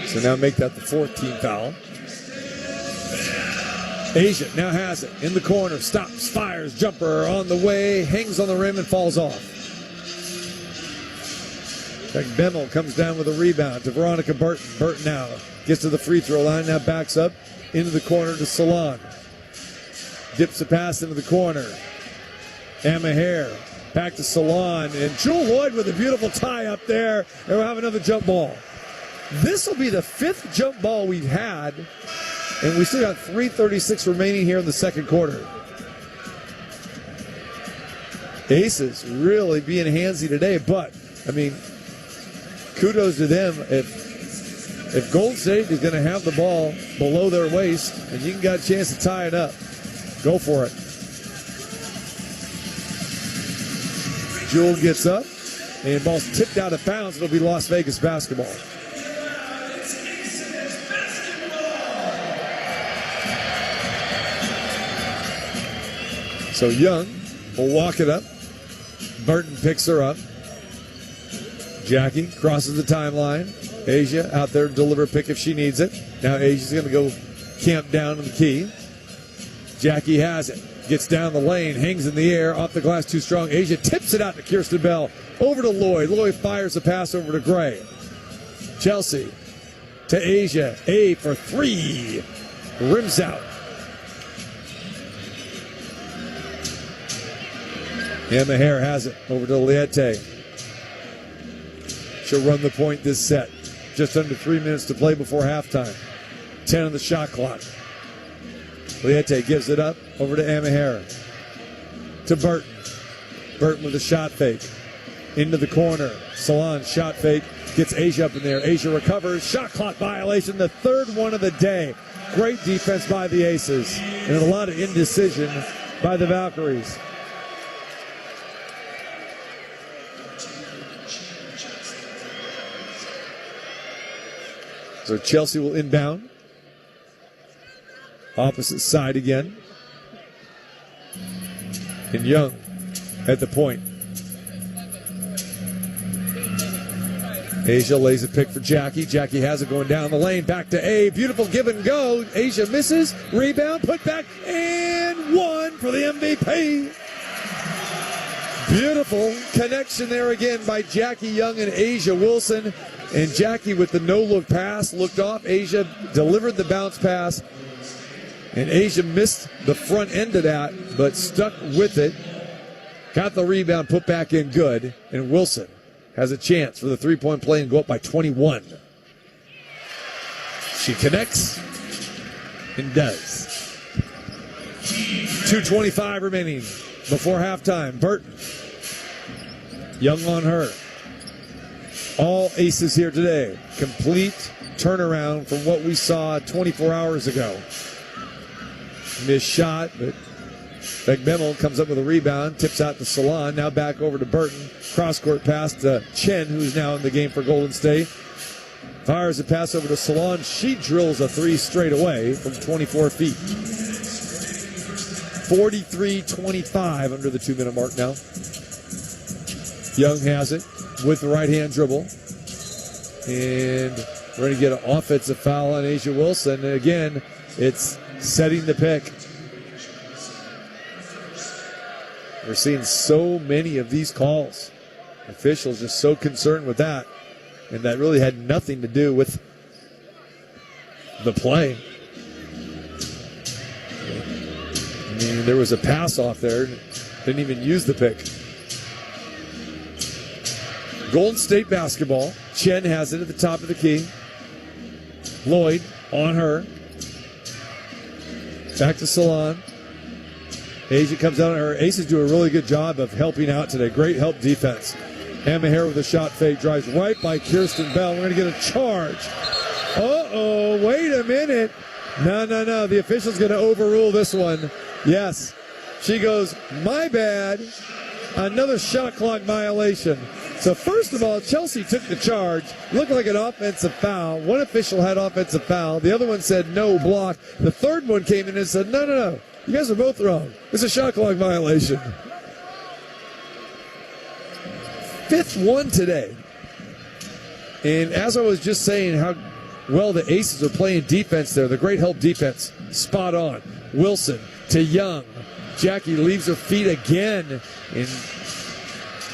So now make that the 4th team foul. Asia now has it in the corner. Stops, fires, jumper on the way. Hangs on the rim and falls off. Bemmel comes down with a rebound to Veronica Burton. Burton now gets to the free throw line. Now backs up into the corner to Salon. Dips the pass into the corner. Emma Hare back to Salon. And Jewel Lloyd with a beautiful tie up there. And we'll have another jump ball. This will be the 5th jump ball we've had, and we still got 3:36 remaining here in the second quarter. Aces really being handsy today, but, I mean, kudos to them. If Golden State is going to have the ball below their waist and you got a chance to tie it up, go for it. Jewel gets up, and ball's tipped out of bounds. It'll be Las Vegas basketball. So Young will walk it up. Burton picks her up. Jackie crosses the timeline. Asia out there to deliver a pick if she needs it. Now Asia's going to go camp down in the key. Jackie has it. Gets down the lane, hangs in the air, off the glass too strong. Asia tips it out to Kirsten Bell. Over to Lloyd. Lloyd fires the pass over to Gray. Chelsea to Asia. A for 3. Rims out. Emma Hare has it over to Liete. She'll run the point this set. Just under 3 minutes to play before halftime. 10 on the shot clock. Liete gives it up over to Emma Hare. To Burton. Burton with a shot fake. Into the corner. Salon shot fake. Gets Asia up in there. Asia recovers. Shot clock violation. The third one of the day. Great defense by the Aces. And a lot of indecision by the Valkyries. So Chelsea will inbound. Opposite side again. And Young at the point. Asia lays a pick for Jackie. Jackie has it going down the lane. Back to A. Beautiful give and go. Asia misses. Rebound. Put back. And 1 for the MVP. Beautiful connection there again by Jackie Young and Asia Wilson. And Jackie with the no-look pass looked off. Asia delivered the bounce pass. And Asia missed the front end of that, but stuck with it. Got the rebound, put back in good. And Wilson has a chance for the three-point play and go up by 21. She connects and does. 2:25 remaining before halftime. Burton. Young on her. All Aces here today. Complete turnaround from what we saw 24 hours ago. Missed shot, but McMinnell comes up with a rebound, tips out to Salon, now back over to Burton. Cross-court pass to Chen, who's now in the game for Golden State. Fires a pass over to Salon. She drills a 3 straight away from 24 feet. 43-25 under the 2-minute mark now. Young has it with the right-hand dribble. And we're going to get an offensive foul on Asia Wilson. And again, it's setting the pick. We're seeing so many of these calls. Officials just so concerned with that. And that really had nothing to do with the play. I mean, there was a pass off there. Didn't even use the pick. Golden State basketball. Chen has it at the top of the key. Lloyd on her. Back to Salon. Asia comes out on her. Aces do a really good job of helping out today. Great help defense. Emma Hare with a shot fake. Drives right by Kirsten Bell. We're going to get a charge. Uh-oh. Wait a minute. No. The official's going to overrule this one. Yes. She goes, my bad. Another shot clock violation. So first of all, Chelsea took the charge. Looked like an offensive foul. One official had offensive foul. The other one said no block. The third one came in and said, no. You guys are both wrong. It's a shot clock violation. 5th one today. And as I was just saying how well the Aces are playing defense there, the great help defense, spot on. Wilson to Young. Jackie leaves her feet again in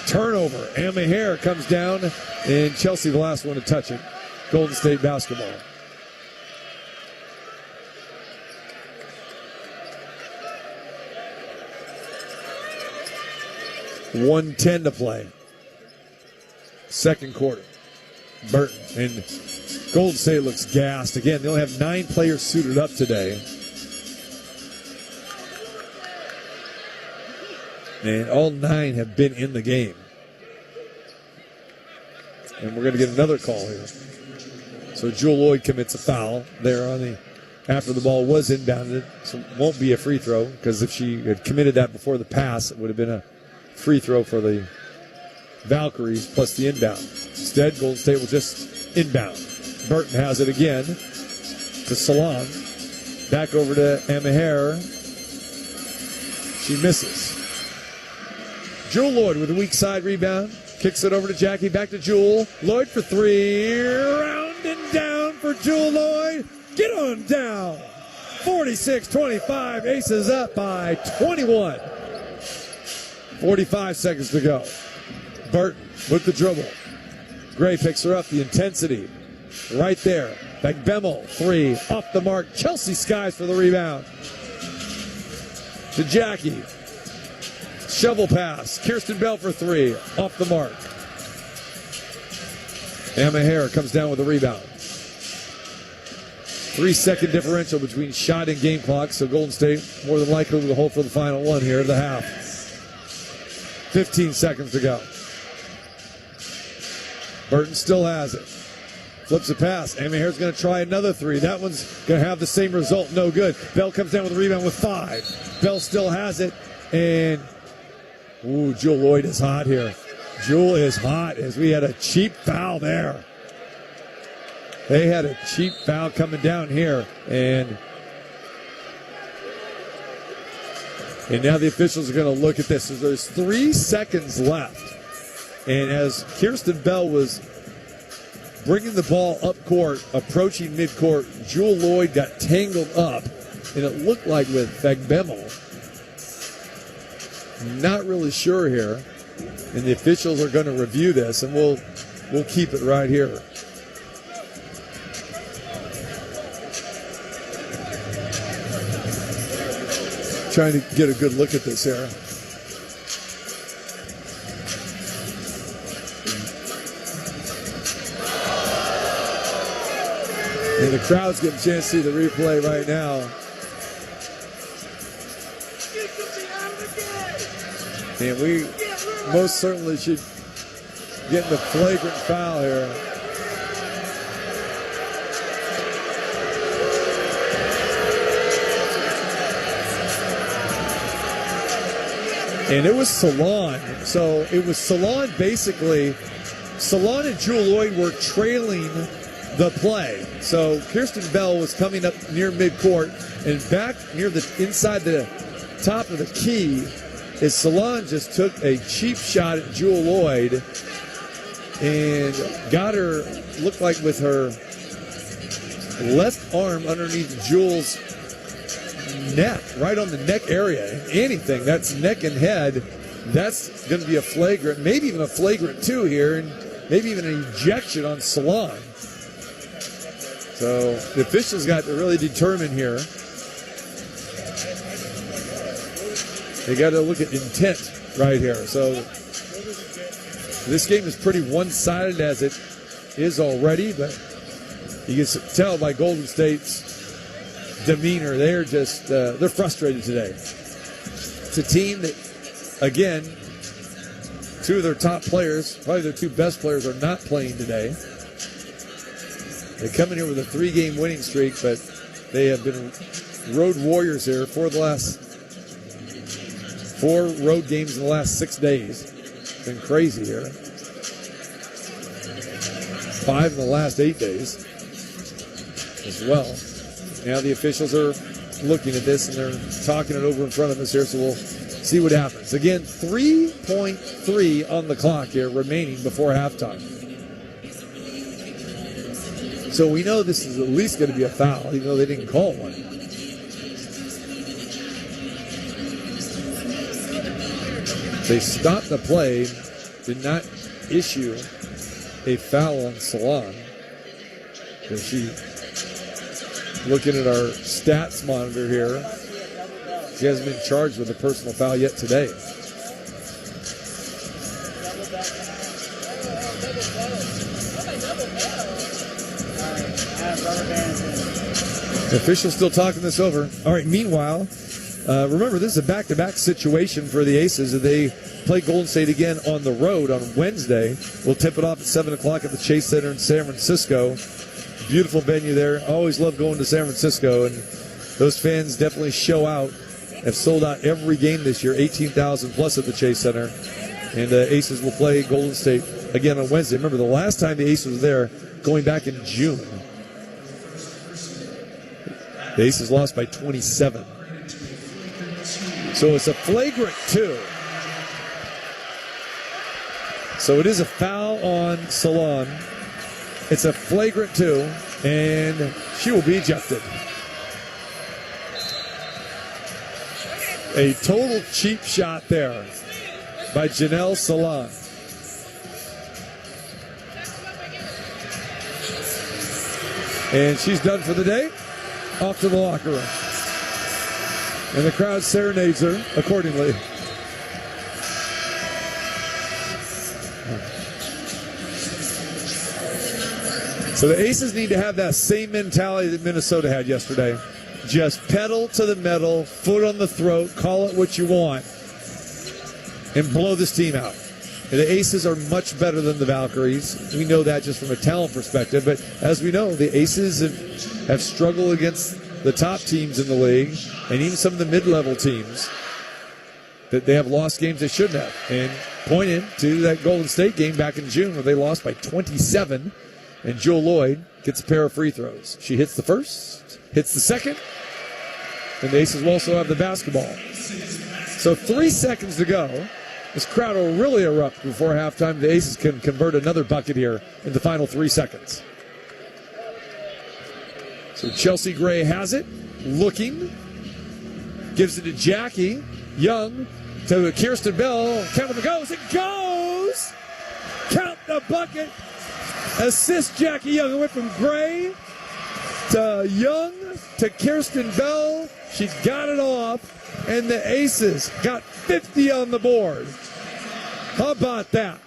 turnover. Emma Hare comes down, and Chelsea the last one to touch it. Golden State basketball. .110 to play. Second quarter. Burton and Golden State looks gassed. Again, they only have 9 players suited up today. And all 9 have been in the game. And we're going to get another call here. So Jewell Loyd commits a foul there after the ball was inbounded. So it won't be a free throw, because if she had committed that before the pass, it would have been a free throw for the Valkyries plus the inbound. Instead, Golden State will just inbound. Burton has it again to Salon. Back over to Amaher. She misses. Jewell Loyd with a weak side rebound. Kicks it over to Jackie. Back to Jewell. Loyd for 3. Round and down for Jewell Loyd. Get on down. 46-25. Aces up by 21. 45 seconds to go. Burton with the dribble. Gray picks her up. The intensity right there. Bemmel, 3. Off the mark. Chelsea Skies for the rebound. To Jackie. Shovel pass. Kirsten Bell for 3. Off the mark. Amaher comes down with the rebound. 3-second differential between shot and game clock, so Golden State more than likely will hold for the final one here at the half. 15 seconds to go. Burton still has it. Flips a pass. Amaher's going to try another 3. That one's going to have the same result. No good. Bell comes down with a rebound with 5. Bell still has it. And, Jewell Loyd is hot here. Jewell is hot as we had a cheap foul there. They had a cheap foul coming down here. And now the officials are going to look at this. So there's 3 seconds left. And as Kirsten Bell was bringing the ball up court, approaching midcourt, Jewell Loyd got tangled up. And it looked like with Bemmel. Not really sure here. And the officials are going to review this, and we'll keep it right here. Trying to get a good look at this here. And the crowd's getting a chance to see the replay right now. And we most certainly should get the flagrant foul here. And it was Salon. So it was Salon basically. Salon and Jewell Loyd were trailing the play. So Kirsten Bell was coming up near midcourt, and back near the inside the top of the key is Salon just took a cheap shot at Jewell Loyd and got her, looked like with her left arm underneath Jewell's neck, right on the neck area. Anything that's neck and head, that's going to be a flagrant, maybe even a flagrant 2 here, and maybe even an ejection on Salon. So the officials got to really determine here. They got to look at intent right here. So this game is pretty one-sided as it is already, but you can tell by Golden State's demeanor, they're just they're frustrated today. It's a team that, again, 2 of their top players, probably their 2 best players, are not playing today. They come in here with a 3-game winning streak, but they have been road warriors here for the last 4 road games in the last 6 days. It's been crazy here. 5 in the last 8 days as well. Now the officials are looking at this and they're talking it over in front of us here, so we'll see what happens. Again, 3.3 on the clock here remaining before halftime. So we know this is at least going to be a foul, even though they didn't call one. They stopped the play, did not issue a foul on Salon. And she, looking at our stats monitor here, she hasn't been charged with a personal foul yet today. The official's still talking this over. All right, meanwhile, remember, this is a back-to-back situation for the Aces. They play Golden State again on the road on Wednesday. We'll tip it off at 7 o'clock at the Chase Center in San Francisco. Beautiful venue there. Always love going to San Francisco, and those fans definitely show out. Have sold out every game this year, 18,000 plus at the Chase Center. And the Aces will play Golden State again on Wednesday. Remember, the last time the Aces was there, going back in June, the Aces lost by 27. So it's a flagrant 2. So it is a foul on Salon. It's a flagrant 2, and she will be ejected. A total cheap shot there by Janelle Salon. And she's done for the day. Off to the locker room. And the crowd serenades her accordingly. So the Aces need to have that same mentality that Minnesota had yesterday. Just pedal to the metal, foot on the throat, call it what you want, and blow this team out. And the Aces are much better than the Valkyries. We know that just from a talent perspective. But as we know, the Aces have struggled against the top teams in the league and even some of the mid-level teams that they have lost games they shouldn't have. And pointed to that Golden State game back in June where they lost by 27. And Jewel Lloyd gets a pair of free throws. She hits the first, hits the second, and the Aces will also have the basketball. So 3 seconds to go. This crowd will really erupt before halftime. The Aces can convert another bucket here in the final 3 seconds. So Chelsea Gray has it, looking, gives it to Jackie Young, to Kirsten Bell. Count it goes. It goes! Count the bucket. Assist Jackie Young. It went from Gray to Young to Kirsten Bell. She got it off. And the Aces got 50 on the board. How about that?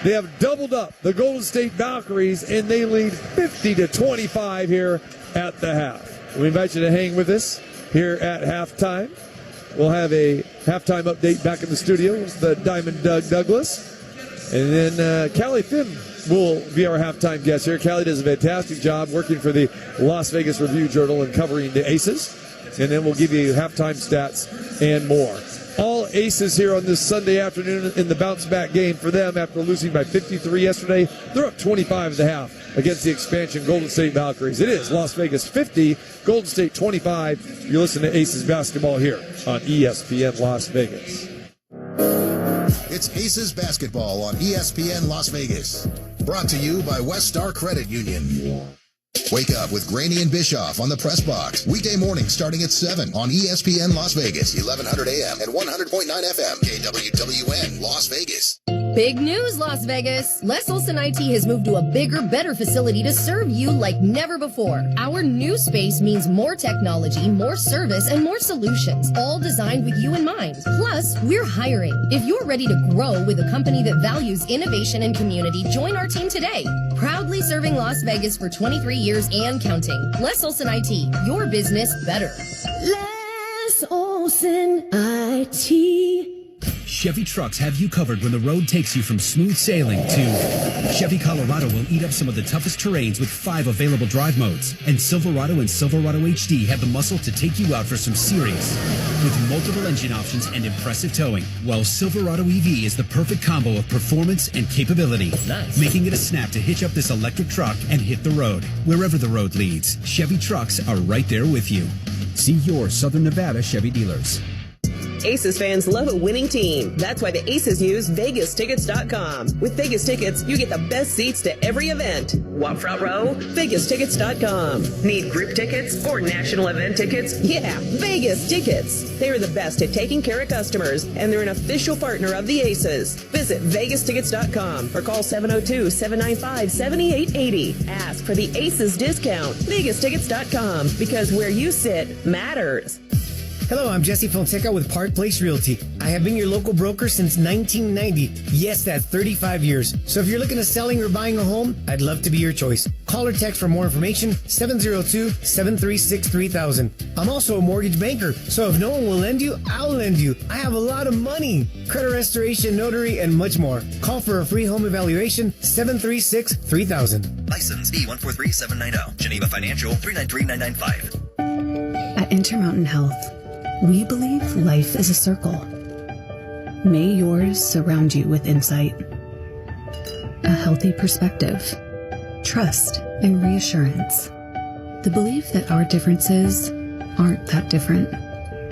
They have doubled up the Golden State Valkyries, and they lead 50-25 here at the half. We invite you to hang with us here at halftime. We'll have a halftime update back in the studio with the Diamond Doug Douglas. And then Callie Finn will be our halftime guest here. Callie does a fantastic job working for the Las Vegas Review-Journal and covering the Aces. And then we'll give you halftime stats and more. All Aces here on this Sunday afternoon in the bounce-back game for them after losing by 53 yesterday. They're up 25 at the half against the expansion Golden State Valkyries. It is Las Vegas 50, Golden State 25. You listen to Aces basketball here on ESPN Las Vegas. It's Aces basketball on ESPN Las Vegas. Brought to you by West Star Credit Union. Wake up with Graney and Bischoff on the Press Box. Weekday morning starting at 7 on ESPN Las Vegas, 1100 AM and 100.9 FM, KWWN Las Vegas. Big news, Las Vegas! Les Olson IT has moved to a bigger, better facility to serve you like never before. Our new space means more technology, more service, and more solutions, all designed with you in mind. Plus, we're hiring. If you're ready to grow with a company that values innovation and community, join our team today. Proudly serving Las Vegas for 23 years and counting. Les Olson IT, your business better. Les Olson IT. Chevy trucks have you covered when the road takes you from smooth sailing to Chevy Colorado will eat up some of the toughest terrains with 5 available drive modes. And Silverado and Silverado HD have the muscle to take you out for some serious. With multiple engine options and impressive towing, while Silverado EV is the perfect combo of performance and capability. Nice. Making it a snap to hitch up this electric truck and hit the road. Wherever the road leads, Chevy trucks are right there with you. See your Southern Nevada Chevy dealers. Aces fans love a winning team. That's why the Aces use VegasTickets.com. With Vegas Tickets, you get the best seats to every event. Want front row? VegasTickets.com. Need group tickets or national event tickets? Yeah, Vegas Tickets. They're the best at taking care of customers, and they're an official partner of the Aces. Visit VegasTickets.com or call 702-795-7880. Ask for the Aces discount. VegasTickets.com, because where you sit matters. Hello, I'm Jesse Fonseca with Park Place Realty. I have been your local broker since 1990. Yes, that's 35 years. So if you're looking at selling or buying a home, I'd love to be your choice. Call or text for more information, 702-736-3000. I'm also a mortgage banker, so if no one will lend you, I'll lend you. I have a lot of money. Credit restoration, notary, and much more. Call for a free home evaluation, 736-3000. License E143790. Geneva Financial 393995. At Intermountain Health, we believe life is a circle. May yours surround you with insight, a healthy perspective, trust, and reassurance. The belief that our differences aren't that different,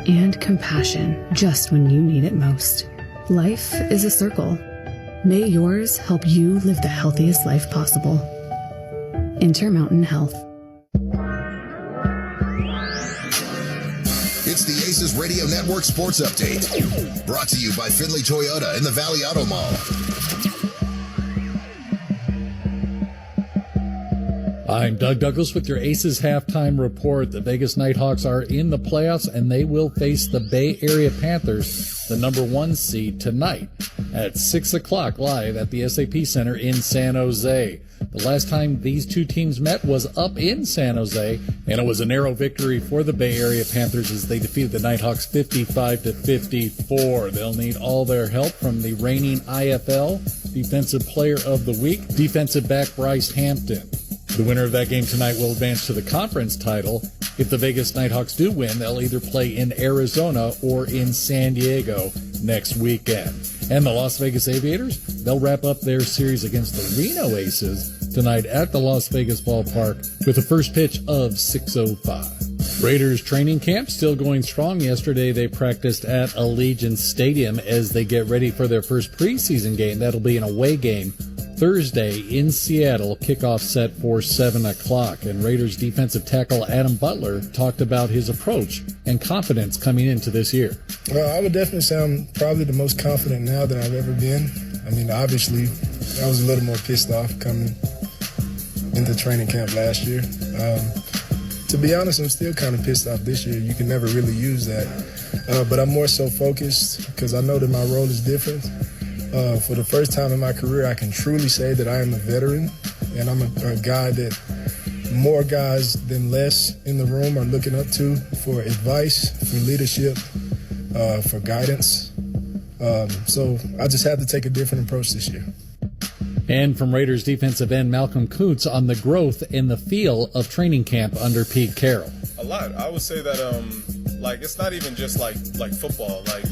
and compassion just when you need it most. Life is a circle. May yours help you live the healthiest life possible. Intermountain Health. It's the Aces Radio Network Sports Update. Brought to you by Findlay Toyota in the Valley Auto Mall. I'm Doug Douglas with your Aces halftime report. The Vegas Nighthawks are in the playoffs, and they will face the Bay Area Panthers, the number 1 seed, tonight at 6 o'clock live at the SAP Center in San Jose. The last time these two teams met was up in San Jose, and it was a narrow victory for the Bay Area Panthers as they defeated the Nighthawks 55-54. They'll need all their help from the reigning IFL Defensive Player of the Week, defensive back Bryce Hampton. The winner of that game tonight will advance to the conference title. If the Vegas Nighthawks do win, they'll either play in Arizona or in San Diego next weekend. And the Las Vegas Aviators, they'll wrap up their series against the Reno Aces tonight at the Las Vegas Ballpark with a first pitch of 6:05. Raiders training camp still going strong. Yesterday they practiced at Allegiant Stadium as they get ready for their first preseason game. That'll be an away game Thursday in Seattle, kickoff set for 7 o'clock. And Raiders defensive tackle Adam Butler talked about his approach and confidence coming into this year. Well, I would definitely say I'm probably the most confident now that I've ever been. I mean, obviously, I was a little more pissed off coming into training camp last year. To be honest, I'm still kind of pissed off this year. You can never really use that. But I'm more so focused because I know that my role is different. For the first time in my career, I can truly say that I am a veteran, and I'm a guy that more guys than less in the room are looking up to for advice, for leadership, for guidance. So I just had to take a different approach this year. And from Raiders defensive end Malcolm Kuntz on the growth in the feel of training camp under Pete Carroll. A lot. I would say that it's not even just like football. Like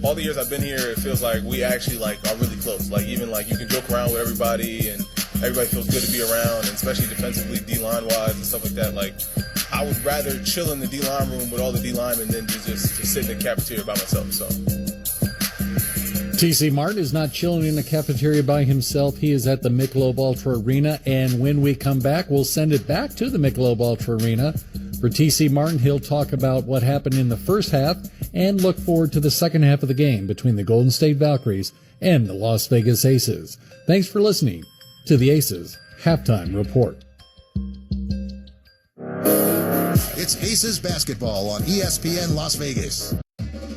all the years I've been here, it feels like we actually are really close. Like even you can joke around with everybody and everybody feels good to be around, and especially defensively, D-line wise and stuff like that. Like I would rather chill in the D-line room with all the D-linemen than just sit in the cafeteria by myself. So TC Martin is not chilling in the cafeteria by himself. He is at the Michelob Ultra Arena, and when we come back, we'll send it back to the Michelob Ultra Arena. For TC Martin, he'll talk about what happened in the first half and look forward to the second half of the game between the Golden State Valkyries and the Las Vegas Aces. Thanks for listening to the Aces Halftime Report. It's Aces Basketball on ESPN Las Vegas.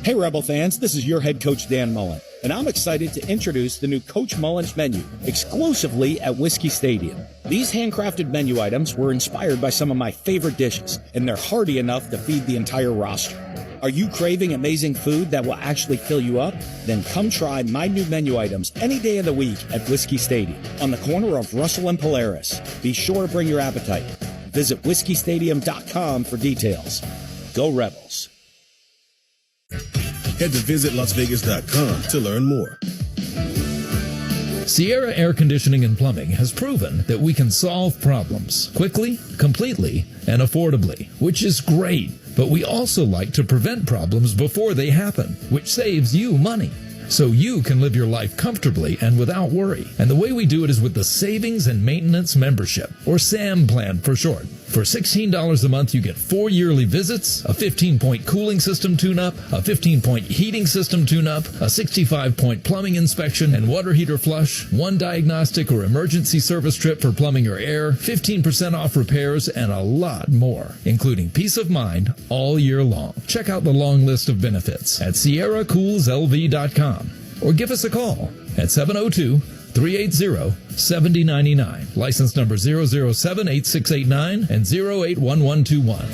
Hey Rebel fans, this is your head coach Dan Mullen, and I'm excited to introduce the new Coach Mullen's menu exclusively at Whiskey Stadium. These handcrafted menu items were inspired by some of my favorite dishes, and they're hearty enough to feed the entire roster. Are you craving amazing food that will actually fill you up? Then come try my new menu items any day of the week at Whiskey Stadium on the corner of Russell and Polaris. Be sure to bring your appetite. Visit whiskeystadium.com for details. Go Rebels. Head to visitlasvegas.com to learn more. Sierra Air Conditioning and Plumbing has proven that we can solve problems quickly, completely, and affordably, which is great. But we also like to prevent problems before they happen, which saves you money. So you can live your life comfortably and without worry. And the way we do it is with the Savings and Maintenance Membership, or SAM plan for short. For $16 a month, you get 4 yearly visits, a 15-point cooling system tune-up, a 15-point heating system tune-up, a 65-point plumbing inspection and water heater flush, 1 diagnostic or emergency service trip for plumbing or air, 15% off repairs, and a lot more, including peace of mind all year long. Check out the long list of benefits at SierraCoolsLV.com or give us a call at 702-380-7099. License number 0078689 and 081121.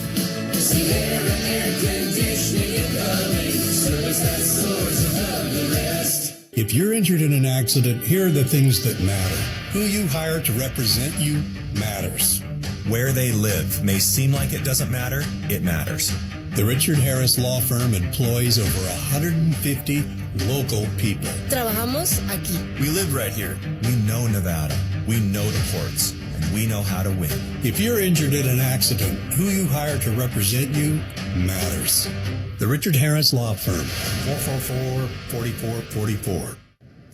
Sierra Air Conditioning and Plumbing, service that soars above the rest. If you're injured in an accident, here are the things that matter. Who you hire to represent you matters. Where they live may seem like it doesn't matter. It matters. The Richard Harris Law Firm employs over 150 local people. Trabajamos aquí. We live right here. We know Nevada. We know the courts. And we know how to win. If you're injured in an accident, who you hire to represent you matters. The Richard Harris Law Firm. 444-4444.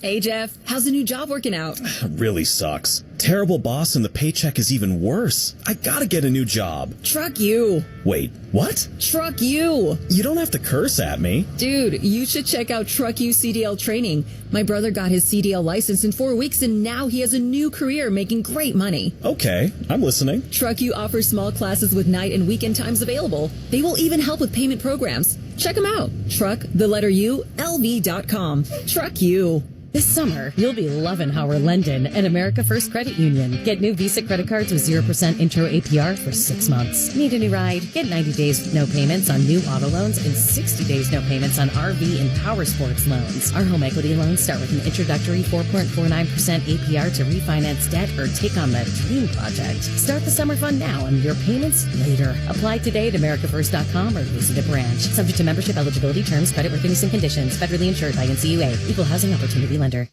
Hey, Jeff, how's the new job working out? Really sucks. Terrible boss and the paycheck is even worse. I gotta get a new job. Truck you. Wait, what? Truck you. You don't have to curse at me. Dude, you should check out Truck You CDL training. My brother got his CDL license in 4 weeks and now he has a new career making great money. Okay, I'm listening. Truck You offers small classes with night and weekend times available. They will even help with payment programs. Check them out. Truck, the letter U, LV.com. Truck You. This summer, you'll be loving how we're lending at America First Credit Union. Get new Visa credit cards with 0% intro APR for 6 months. Need a new ride? Get 90 days with no payments on new auto loans and 60 days no payments on RV and power sports loans. Our home equity loans start with an introductory 4.49% APR to refinance debt or take on that dream project. Start the summer fun now and your payments later. Apply today at AmericaFirst.com or visit a branch. Subject to membership, eligibility, terms, creditworthiness, and conditions. Federally insured by NCUA. Equal housing opportunity lender.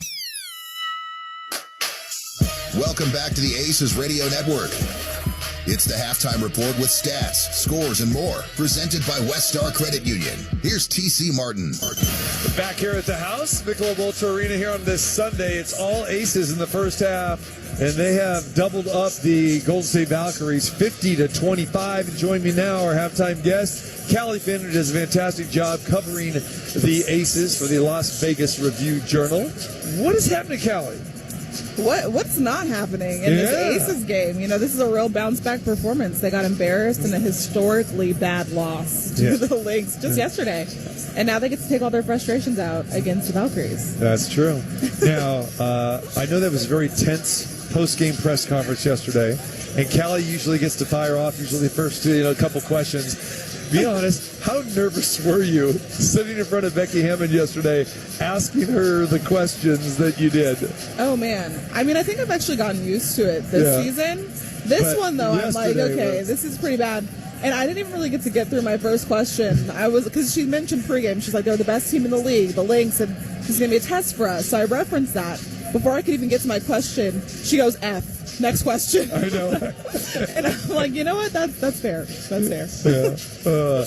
Welcome back to the Aces Radio Network. It's the halftime report with stats, scores, and more, presented by Westar Credit Union. Here's TC Martin. Back here at the house, Michelob Ultra Arena here on this Sunday. It's all Aces in the first half, and they have doubled up the Golden State Valkyries 50-25. And join me now, our halftime guest, Callie Finn, who does a fantastic job covering the Aces for the Las Vegas Review-Journal. What is happening, Callie? What's not happening in this Aces game? You know, this is a real bounce-back performance. They got embarrassed in a historically bad loss to the Lynx just yesterday. And now they get to take all their frustrations out against the Valkyries. That's true. Now, I know that was a very tense post-game press conference yesterday, and Callie usually gets to fire off, usually the first couple questions. Be honest, how nervous were you sitting in front of Becky Hammond yesterday asking her the questions that you did? Oh, man. I mean, I think I've actually gotten used to it this season. This one, though, I'm like, okay, this is pretty bad. And I didn't even really get through my first question. Because she mentioned pregame. She's like, they're the best team in the league, the Lynx, and this is going to be a test for us. So I referenced that. Before I could even get to my question, she goes, F. Next question. I know. And I'm like, you know what? That's fair. That's fair. Yeah.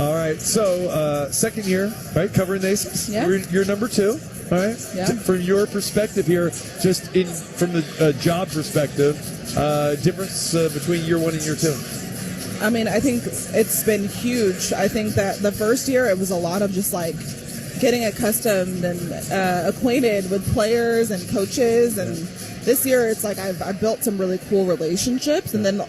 All right. So, second year, right, covering the Aces. Yeah. You're number 2. All right. Yeah. From your perspective here, just from the job perspective, difference between year 1 and year 2. I mean, I think it's been huge. I think that the first year it was a lot of just like getting accustomed and acquainted with players and coaches, and this year it's like I've built some really cool relationships, and then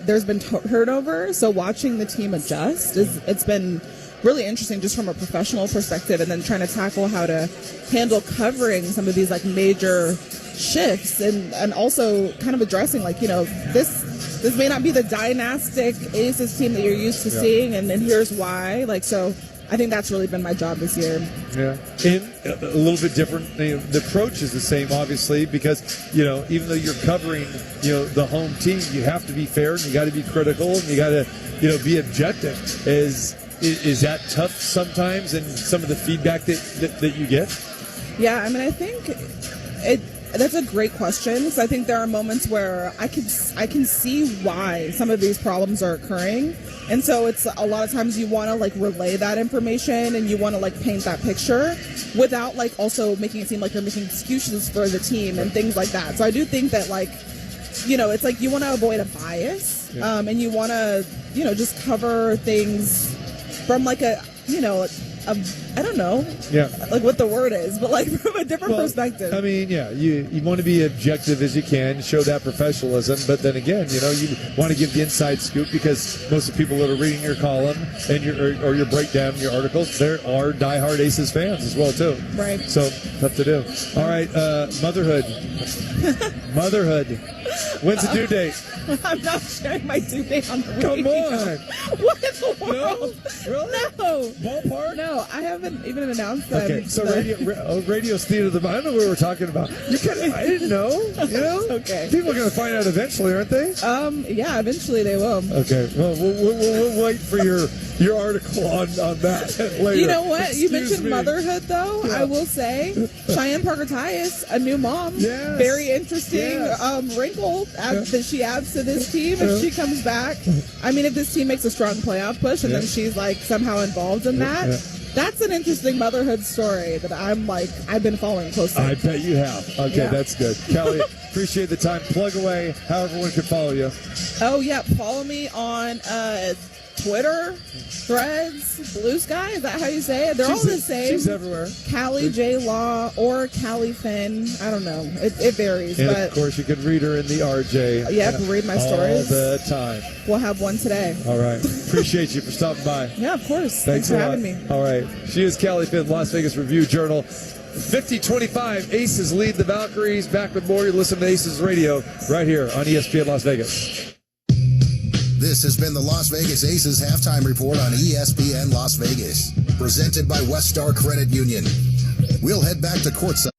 there's been turnover, so watching the team adjust it's been really interesting just from a professional perspective, and then trying to tackle how to handle covering some of these like major shifts, and also kind of addressing this may not be the dynastic Aces team that you're used to seeing, and here's why. So I think that's really been my job this year. Yeah, and a little bit different. The approach is the same, obviously, because even though you're covering the home team, you have to be fair and you got to be critical and you got to be objective. Is that tough sometimes, and some of the feedback that you get? Yeah, I mean, I think that's a great question, because I think there are moments where I can see why some of these problems are occurring, and so it's a lot of times you want to relay that information and you want to paint that picture without also making it seem like you're making excuses for the team and things like that. So I do think that it's you want to avoid a bias. and you want to, just cover things from like a I don't know, like what the word is, but like from a different perspective. I mean, you want to be objective as you can, show that professionalism, but then again, you want to give the inside scoop because most of the people that are reading your column and your breakdown, your articles, there are diehard Aces fans as well too. Right. So tough to do. All right, motherhood. When's the due date? I'm not sharing my due date on the radio. Come on. What in the world? No? Really? No. Ballpark? No, I haven't even announced that. Okay, so radio's theater of the mind. I don't know what we were talking about. I didn't know. Okay. People are going to find out eventually, aren't they? Yeah, eventually they will. Okay. Well, we'll wait for your article on that later. You know what? Excuse you mentioned me. motherhood, though. Yeah. I will say, Cheyenne Parker Tyus, a new mom. Yes. Very interesting Yes. wrinkle that she adds to this team if she comes back. I mean, if this team makes a strong playoff push and then she's like somehow involved in that. That's an interesting motherhood story that I've been following closely. I bet you have. Okay, that's good. Kelly, appreciate the time. Plug away how everyone can follow you. Oh, yeah. Follow me on Twitter, Threads, Blue Sky. Is that how you say it? They're all the same. She's everywhere. Callie J. Law or Callie Finn. I don't know. It varies. And, but of course, you can read her in the RJ. Yeah, read my stories. All the time. We'll have one today. All right. Appreciate you for stopping by. Yeah, of course. Thanks for a lot. having me. All right. She is Callie Finn, Las Vegas Review-Journal. 50-25, Aces lead the Valkyries. Back with more. You listen to Aces Radio right here on ESPN Las Vegas. This has been the Las Vegas Aces halftime report on ESPN Las Vegas, presented by West Star Credit Union. We'll head back to courtside.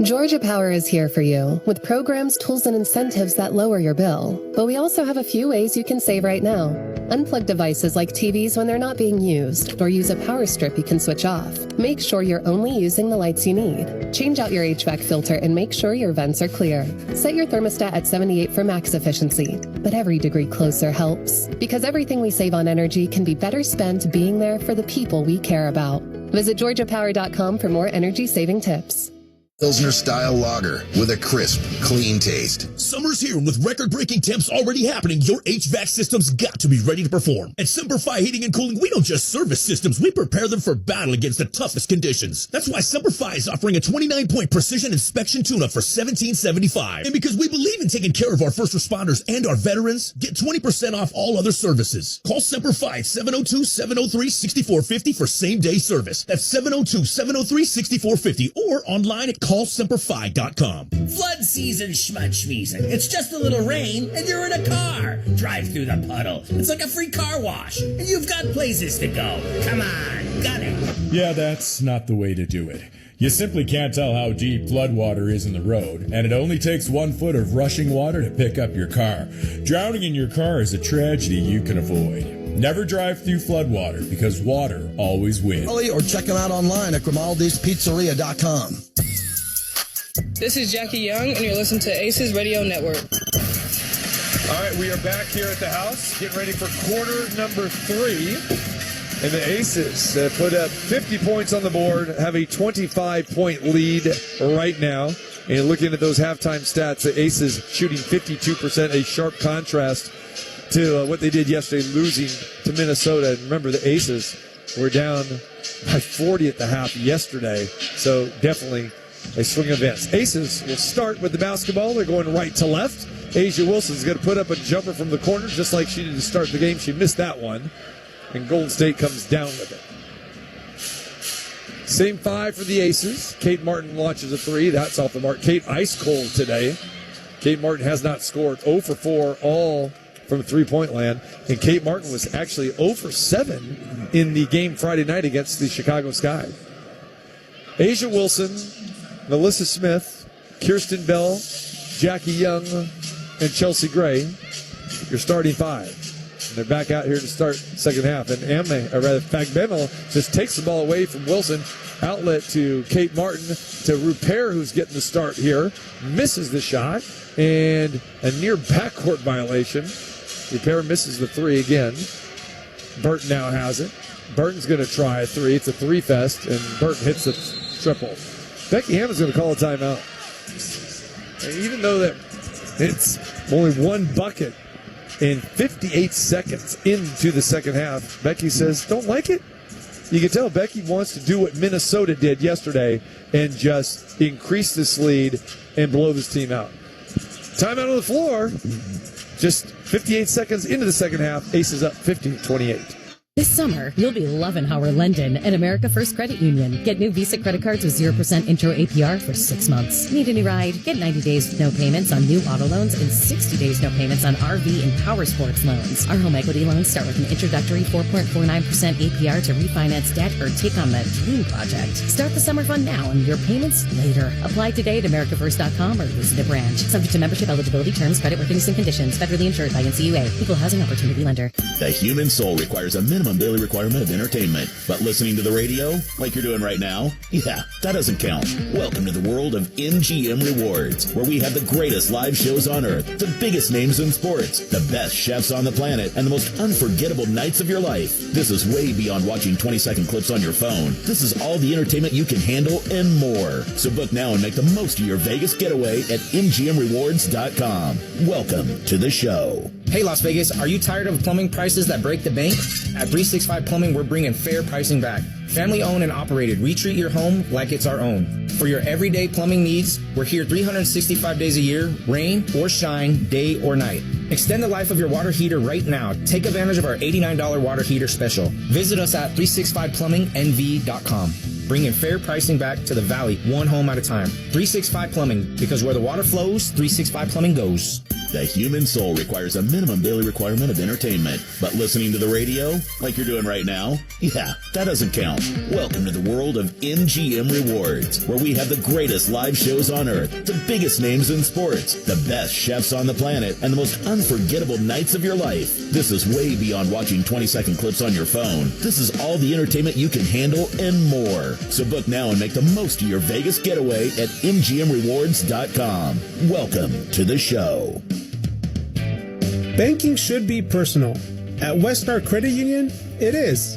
Georgia Power is here for you with programs, tools, and incentives that lower your bill. But we also have a few ways you can save right now. Unplug devices like TVs when they're not being used, or use a power strip you can switch off. Make sure you're only using the lights you need. Change out your HVAC filter and make sure your vents are clear. Set your thermostat at 78 for max efficiency. But every degree closer helps. Because everything we save on energy can be better spent being there for the people we care about. Visit GeorgiaPower.com for more energy-saving tips. Pilsner style lager with a crisp, clean taste. Summer's here, and with record-breaking temps already happening, your HVAC system's got to be ready to perform. At Semperfi Heating and Cooling, we don't just service systems, we prepare them for battle against the toughest conditions. That's why Semperfi is offering a 29-point precision inspection tune-up for $17.75. And because we believe in taking care of our first responders and our veterans, get 20% off all other services. Call Semperfi at 702-703-6450 for same-day service. That's 702-703-6450 or online at callsemperfi.com. Flood season schmudschmeezing. It's just a little rain and you're in a car. Drive through the puddle. It's like a free car wash. And you've got places to go. Come on, gun it. Yeah, that's not the way to do it. You simply can't tell how deep floodwater is in the road, and it only takes 1 foot of rushing water to pick up your car. Drowning in your car is a tragedy you can avoid. Never drive through floodwater because water always wins. Or check them out online at Grimaldi'sPizzeria.com. This is Jackie Young, and you're listening to Aces Radio Network. All right, we are back here at the house, getting ready for quarter number 3. And the Aces put up 50 points on the board, have a 25-point lead right now. And looking at those halftime stats, the Aces shooting 52%, a sharp contrast to what they did yesterday, losing to Minnesota. And remember, the Aces were down by 40 at the half yesterday. So definitely a swing of events. Aces will start with the basketball. They're going right to left. A'ja Wilson's going to put up a jumper from the corner, just like she did to start the game. She missed that one. And Golden State comes down with it. Same 5 for the Aces. Kate Martin launches a 3. That's off the mark. Kate ice cold today. Kate Martin has not scored. 0 for 4, all from three-point land. And Kate Martin was actually 0 for 7 in the game Friday night against the Chicago Sky. A'ja Wilson, Melissa Smith, Kirsten Bell, Jackie Young, and Chelsea Gray, your starting 5. And they're back out here to start second half. And Fagbemel just takes the ball away from Wilson. Outlet to Kate Martin to Rupert, who's getting the start here. Misses the shot. And a near backcourt violation. Rupert misses the 3 again. Burton now has it. Burton's going to try a 3. It's a 3-fest. And Burton hits the triple. Becky Hammond's going to call a timeout. And even though that it's only 1 bucket And 58 seconds into the second half, Becky says, don't like it? You can tell Becky wants to do what Minnesota did yesterday and just increase this lead and blow this team out. Timeout on the floor. Just 58 seconds into the second half, Aces up 50-28. This summer, you'll be loving Howard Lendon and America First Credit Union. Get new Visa credit cards with 0% intro APR for 6 months. Need a new ride? Get 90 days no payments on new auto loans and 60 days no payments on RV and power sports loans. Our home equity loans start with an introductory 4.49% APR to refinance debt or take on that dream project. Start the summer fun now and your payments later. Apply today at AmericaFirst.com or visit a branch. Subject to membership, eligibility, terms, creditworthiness, and conditions. Federally insured by NCUA. Equal Housing Opportunity Lender. The human soul requires a minimum daily requirement of entertainment. But listening to the radio, like you're doing right now, yeah, that doesn't count. Welcome to the world of MGM Rewards, where we have the greatest live shows on earth, the biggest names in sports, the best chefs on the planet, and the most unforgettable nights of your life. This is way beyond watching 20-second clips on your phone. This is all the entertainment you can handle and more. So book now and make the most of your Vegas getaway at MGMRewards.com. Welcome to the show. Hey Las Vegas, are you tired of plumbing prices that break the bank? At 365 Plumbing, we're bringing fair pricing back. Family owned and operated, we treat your home like it's our own. For your everyday plumbing needs, we're here 365 days a year, rain or shine, day or night. Extend the life of your water heater right now. Take advantage of our $89 water heater special. Visit us at 365plumbingnv.com. Bringing fair pricing back to the Valley, one home at a time. 365 Plumbing, because where the water flows, 365 Plumbing goes. The human soul requires a minimum daily requirement of entertainment. But listening to the radio, like you're doing right now, yeah, that doesn't count. Welcome to the world of MGM Rewards, where we have the greatest live shows on earth, the biggest names in sports, the best chefs on the planet, and the most unforgettable nights of your life. This is way beyond watching 20-second clips on your phone. This is all the entertainment you can handle and more. So book now and make the most of your Vegas getaway at MGMRewards.com. Welcome to the show. Banking should be personal. At Westar Credit Union, it is.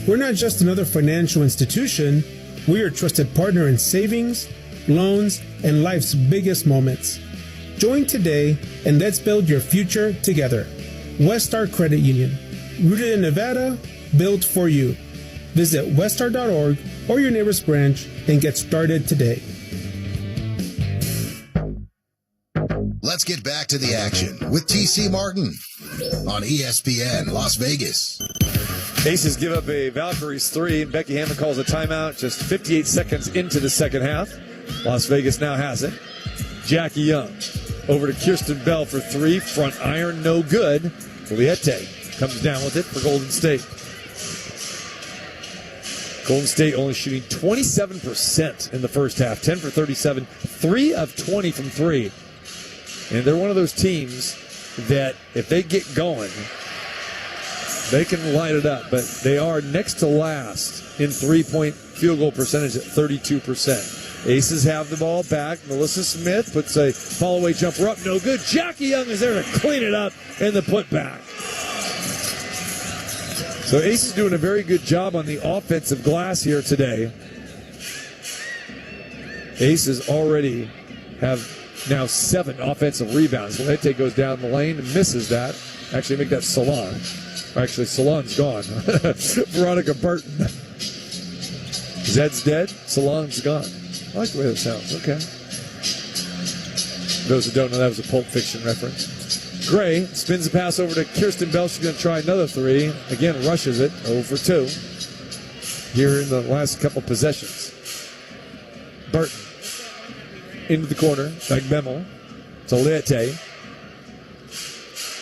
We're not just another financial institution. We are a trusted partner in savings, loans, and life's biggest moments. Join today and let's build your future together. Westar Credit Union. Rooted in Nevada, built for you. Visit westar.org or your nearest branch and get started today. Let's get back to the action with TC Martin on ESPN Las Vegas. Aces give up a Valkyries 3, and Becky Hammond calls a timeout just 58 seconds into the second half. Las Vegas now has it. Jackie Young over to Kirsten Bell for 3. Front iron, no good. Liette comes down with it for Golden State. Golden State only shooting 27% in the first half. 10 for 37. 3 of 20 from 3. And they're one of those teams that if they get going, they can light it up. But they are next to last in three-point field goal percentage at 32%. Aces have the ball back. Melissa Smith puts a fall-away jumper up. No good. Jackie Young is there to clean it up and the putback. So Aces doing a very good job on the offensive glass here today. Aces already have now 7 offensive rebounds. Liette goes down the lane and misses that. Actually, make that Salon. Actually, Salon's gone. Veronica Burton. Zed's dead. Salon's gone. I like the way that sounds. Okay. Those who don't know, that was a Pulp Fiction reference. Gray spins the pass over to Kirsten Bell. She's going to try another 3. Again, rushes it. 0 for 2 here in the last couple possessions. Burton into the corner. Back Bemmel to Liette.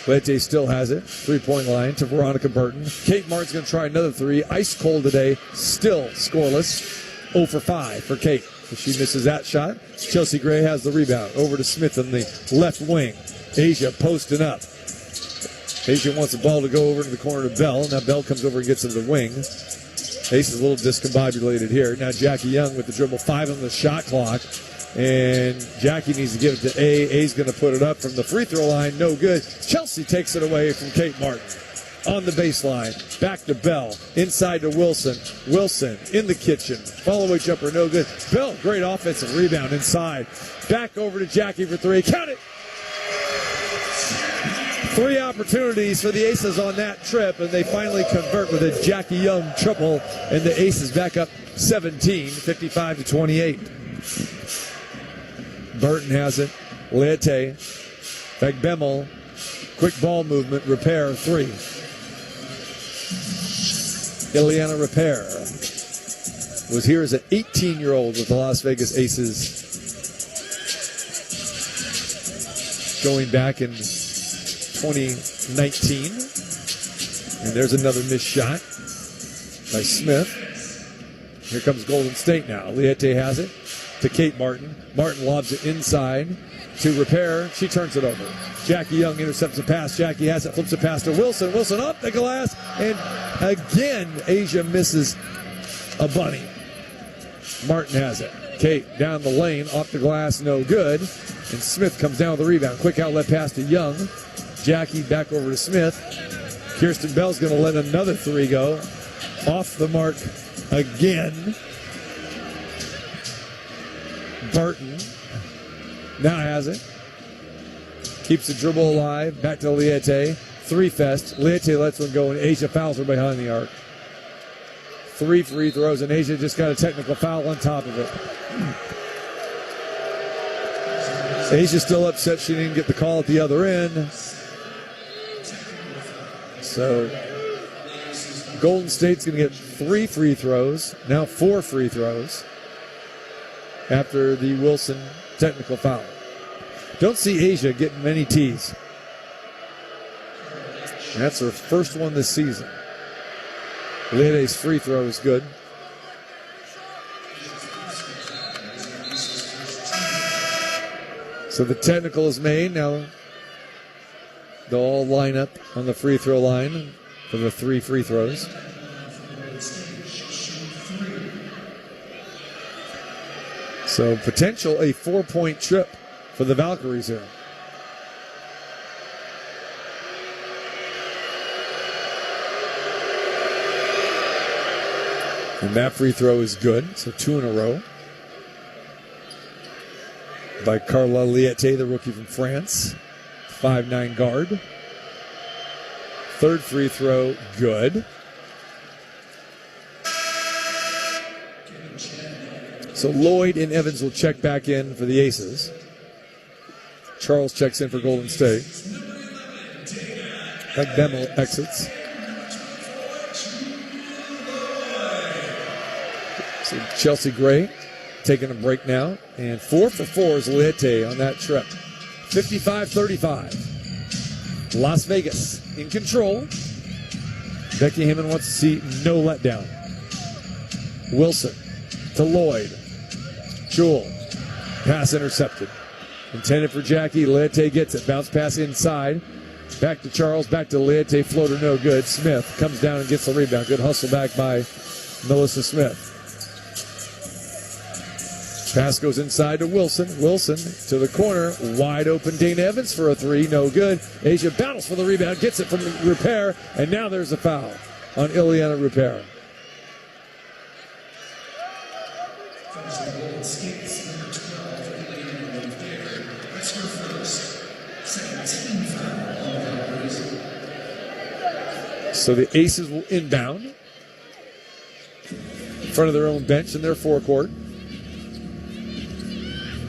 Liette still has it. 3-point line to Veronica Burton. Kate Martin's going to try another 3. Ice cold today. Still scoreless. 0 for 5 for Kate. If she misses that shot, Chelsea Gray has the rebound. Over to Smith in the left wing. Asia posting up. Asia wants the ball to go over to the corner to Bell. Now Bell comes over and gets into the wing. Ace is a little discombobulated here. Now Jackie Young with the dribble. 5 on the shot clock. And Jackie needs to give it to A. A's going to put it up from the free throw line. No good. Chelsea takes it away from Kate Martin. On the baseline. Back to Bell. Inside to Wilson. Wilson in the kitchen. Follow-away jumper. No good. Bell, great offensive rebound inside. Back over to Jackie for 3. Count it. 3 opportunities for the Aces on that trip, and they finally convert with a Jackie Young triple, and the Aces back up 17, 55-28. Burton has it. Leite. Begbemmel. Quick ball movement. Repair 3. Ileana Repair was here as an 18-year-old with the Las Vegas Aces, going back in 2019. And there's another missed shot by Smith. Here comes Golden State now. Leite has it to Kate Martin. Martin lobs it inside to Repair. She turns it over. Jackie Young intercepts the pass. Jackie has it, flips it past to Wilson. Wilson up the glass, and again, Asia misses a bunny. Martin has it. Kate down the lane, off the glass, no good. And Smith comes down with the rebound. Quick outlet pass to Young. Jackie back over to Smith. Kirsten Bell's going to let another 3 go. Off the mark again. Burton now has it. Keeps the dribble alive. Back to Leite. 3 fest. Leite lets one go, and Asia fouls her behind the arc. 3 free throws, and Asia just got a technical foul on top of it. Asia's still upset she didn't get the call at the other end. So Golden State's going to get 3 free throws, now 4 free throws after the Wilson technical foul. Don't see Asia getting many tees. That's her first one this season. Leite's free throw is good. So the technical is made. Now they'll all line up on the free throw line for the 3 free throws. So potential a 4-point trip for the Valkyries here. And that free throw is good, so 2 in a row by Carla Leite, the rookie from France, 5'9" guard. 3rd free throw, good. So Lloyd and Evans will check back in for the Aces. Charles checks in for Golden State. Begbemmel exits. So Chelsea Gray taking a break now. And 4 for 4 is Leite on that trip. 55-35. Las Vegas in control. Becky Hammond wants to see no letdown. Wilson to Lloyd. Jewel. Pass intercepted. Intended for Jackie. Leite gets it. Bounce pass inside. Back to Charles. Back to Leite. Floater no good. Smith comes down and gets the rebound. Good hustle back by Melissa Smith. Pass goes inside to Wilson. Wilson to the corner. Wide open Dane Evans for a 3. No good. Asia battles for the rebound. Gets it from Repair. And now there's a foul on Ileana Repair. So the Aces will inbound in front of their own bench in their forecourt.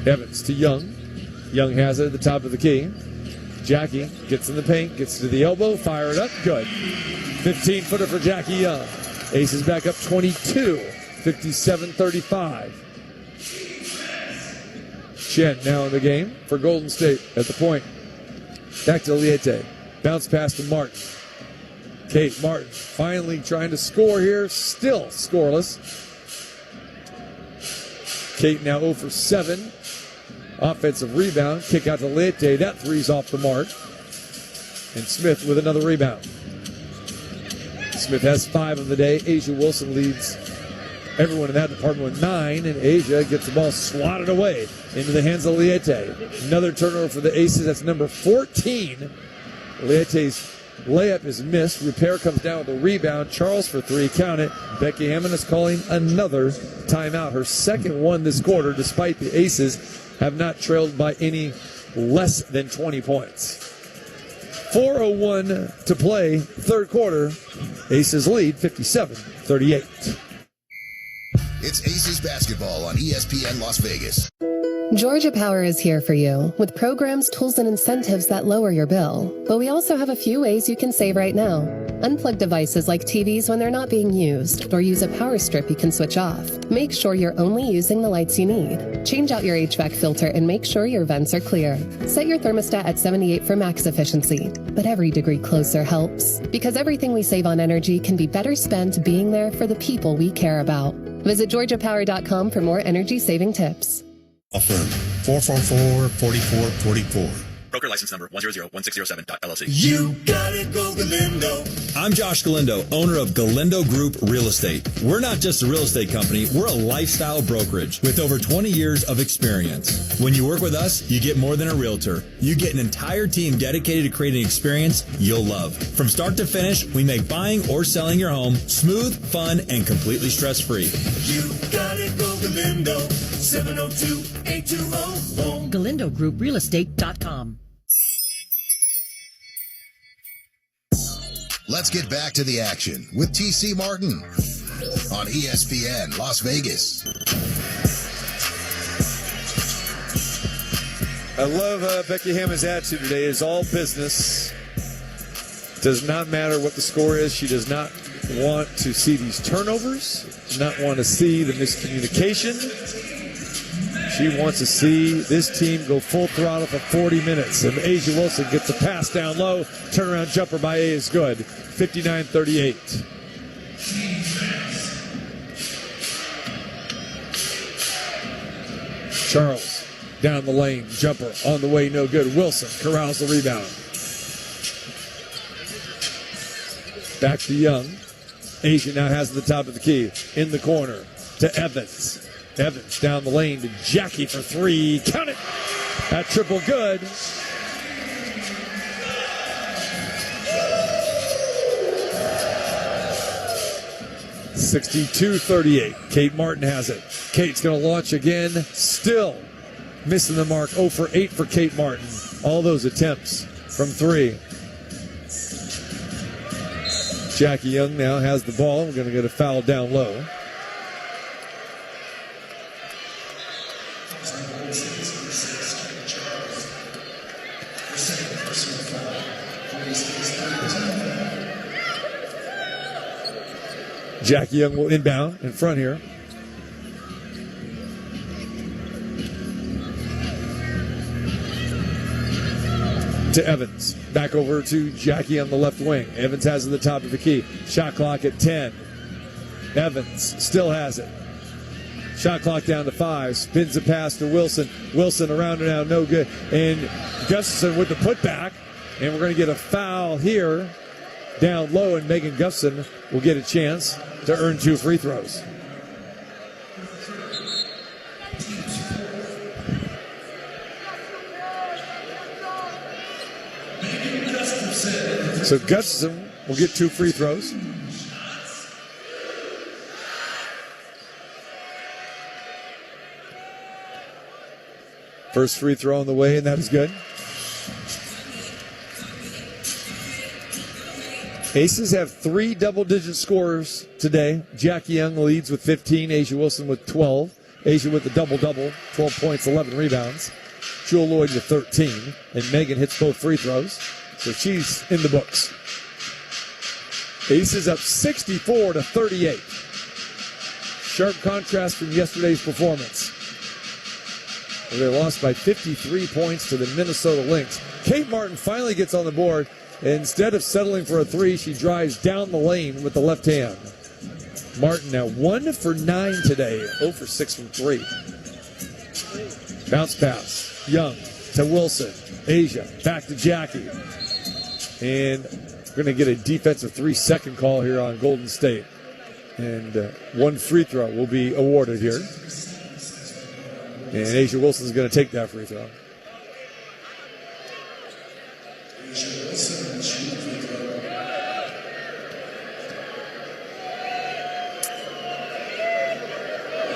Evans to Young. Young has it at the top of the key. Jackie gets in the paint, gets to the elbow, fire it up, good. 15-footer for Jackie Young. Aces back up 22, 57-35. Chen now in the game for Golden State at the point. Back to Leite. Bounce pass to Martin. Kate Martin finally trying to score here, still scoreless. Kate now 0 for 7. Offensive rebound, kick out to Leite. That 3's off the mark. And Smith with another rebound. Smith has 5 of the day. Asia Wilson leads everyone in that department with 9, and Asia gets the ball swatted away into the hands of Leite. Another turnover for the Aces. That's number 14. Leite's layup is missed. Repair comes down with a rebound. Charles for 3. Count it. Becky Hammond is calling another timeout. Her second one this quarter, despite the Aces have not trailed by any less than 20 points. 4:01 to play, third quarter. Aces lead 57-38. It's Aces basketball on ESPN Las Vegas. Georgia Power is here for you with programs, tools, and incentives that lower your bill. But we also have a few ways you can save right now. Unplug devices like TVs when they're not being used, or use a power strip you can switch off. Make sure you're only using the lights you need. Change out your HVAC filter and make sure your vents are clear. Set your thermostat at 78 for max efficiency. But every degree closer helps, because everything we save on energy can be better spent being there for the people we care about. Visit georgiapower.com for more energy-saving tips. Offer 444-4444. Broker license number 1001607.LLC. You gotta go Galindo. I'm Josh Galindo, owner of Galindo Group Real Estate. We're not just a real estate company, we're a lifestyle brokerage with over 20 years of experience. When you work with us, you get more than a realtor. You get an entire team dedicated to creating an experience you'll love. From start to finish, we make buying or selling your home smooth, fun, and completely stress-free. You gotta go Galindo. 702-820-HOME. GalindoGroupRealestate.com. Let's get back to the action with TC Martin on ESPN Las Vegas. I love Becky Hammond's attitude today. It's all business. Does not matter what the score is. She does not want to see these turnovers. Does not want to see the miscommunication. She wants to see this team go full throttle for 40 minutes. And A'ja Wilson gets the pass down low. Turnaround jumper by A is good. 59-38. Charles down the lane. Jumper on the way, no good. Wilson corrals the rebound. Back to Young. A'ja now has the top of the key. In the corner to Evans. Evans down the lane to Jackie for three. Count it. That triple good. (62-38). Kate Martin has it. Kate's going to launch again. Still missing the mark. 0 for 8 for Kate Martin. All those attempts from three. Jackie Young now has the ball. We're going to get a foul down low. Jackie Young will inbound in front here. To Evans. Back over to Jackie on the left wing. Evans has it at the top of the key. Shot clock at 10. Evans still has it. Shot clock down to 5. Spins the pass to Wilson. Wilson around and out, no good. And Gustafson with the putback. And we're going to get a foul here down low, and Megan Gustafson will get a chance to earn 2 free throws. So Gustafson will get 2 free throws. First free throw on the way, and that is good. Aces have 3 double-digit scorers today. Jackie Young leads with 15. A'ja Wilson with 12. A'ja with the double-double, 12 points, 11 rebounds. Jewel Lloyd with 13. And Megan hits both free throws. So she's in the books. Aces up 64-38. Sharp contrast from yesterday's performance. They lost by 53 points to the Minnesota Lynx. Kate Martin finally gets on the board. Instead of settling for a 3, she drives down the lane with the left hand. Martin now 1 for 9 today, 0 for 6 from 3. Bounce pass. Young to Wilson. A'ja back to Jackie. And we're going to get a defensive 3-second call here on Golden State. And 1 free throw will be awarded here. And A'ja Wilson is going to take that free throw.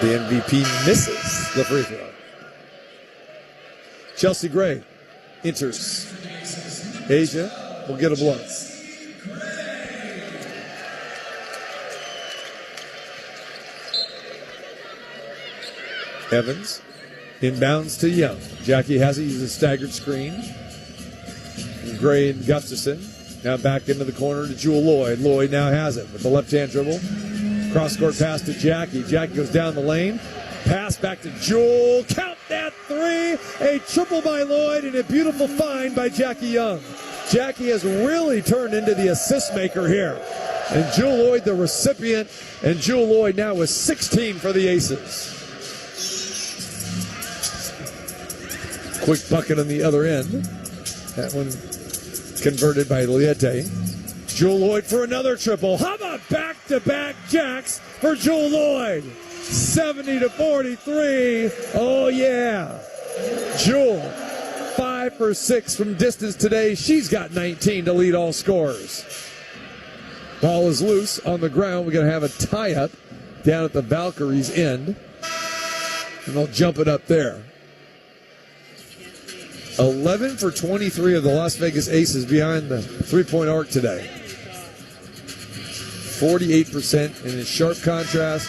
The MVP misses the free throw. Chelsea Gray enters. A'ja will get a blow. Evans inbounds to Young. Jackie has it. Uses a staggered screen. Gray and Gustafson. Now back into the corner to Jewel Lloyd. Lloyd now has it with the left-hand dribble. Cross-court pass to Jackie. Jackie goes down the lane. Pass back to Jewel. Count that three. A triple by Lloyd and a beautiful find by Jackie Young. Jackie has really turned into the assist maker here. And Jewel Lloyd the recipient. And Jewel Lloyd now with 16 for the Aces. Quick bucket on the other end. That one converted by Liete. Jewel Lloyd for another triple. How about back-to-back jacks for Jewel Lloyd? 70-43. Oh, yeah. Jewel, 5 for 6 from distance today. She's got 19 to lead all scorers. Ball is loose on the ground. We're going to have a tie-up down at the Valkyries' end. And they'll jump it up there. 11 for 23 of the Las Vegas Aces behind the three-point arc today. 48%. And in sharp contrast,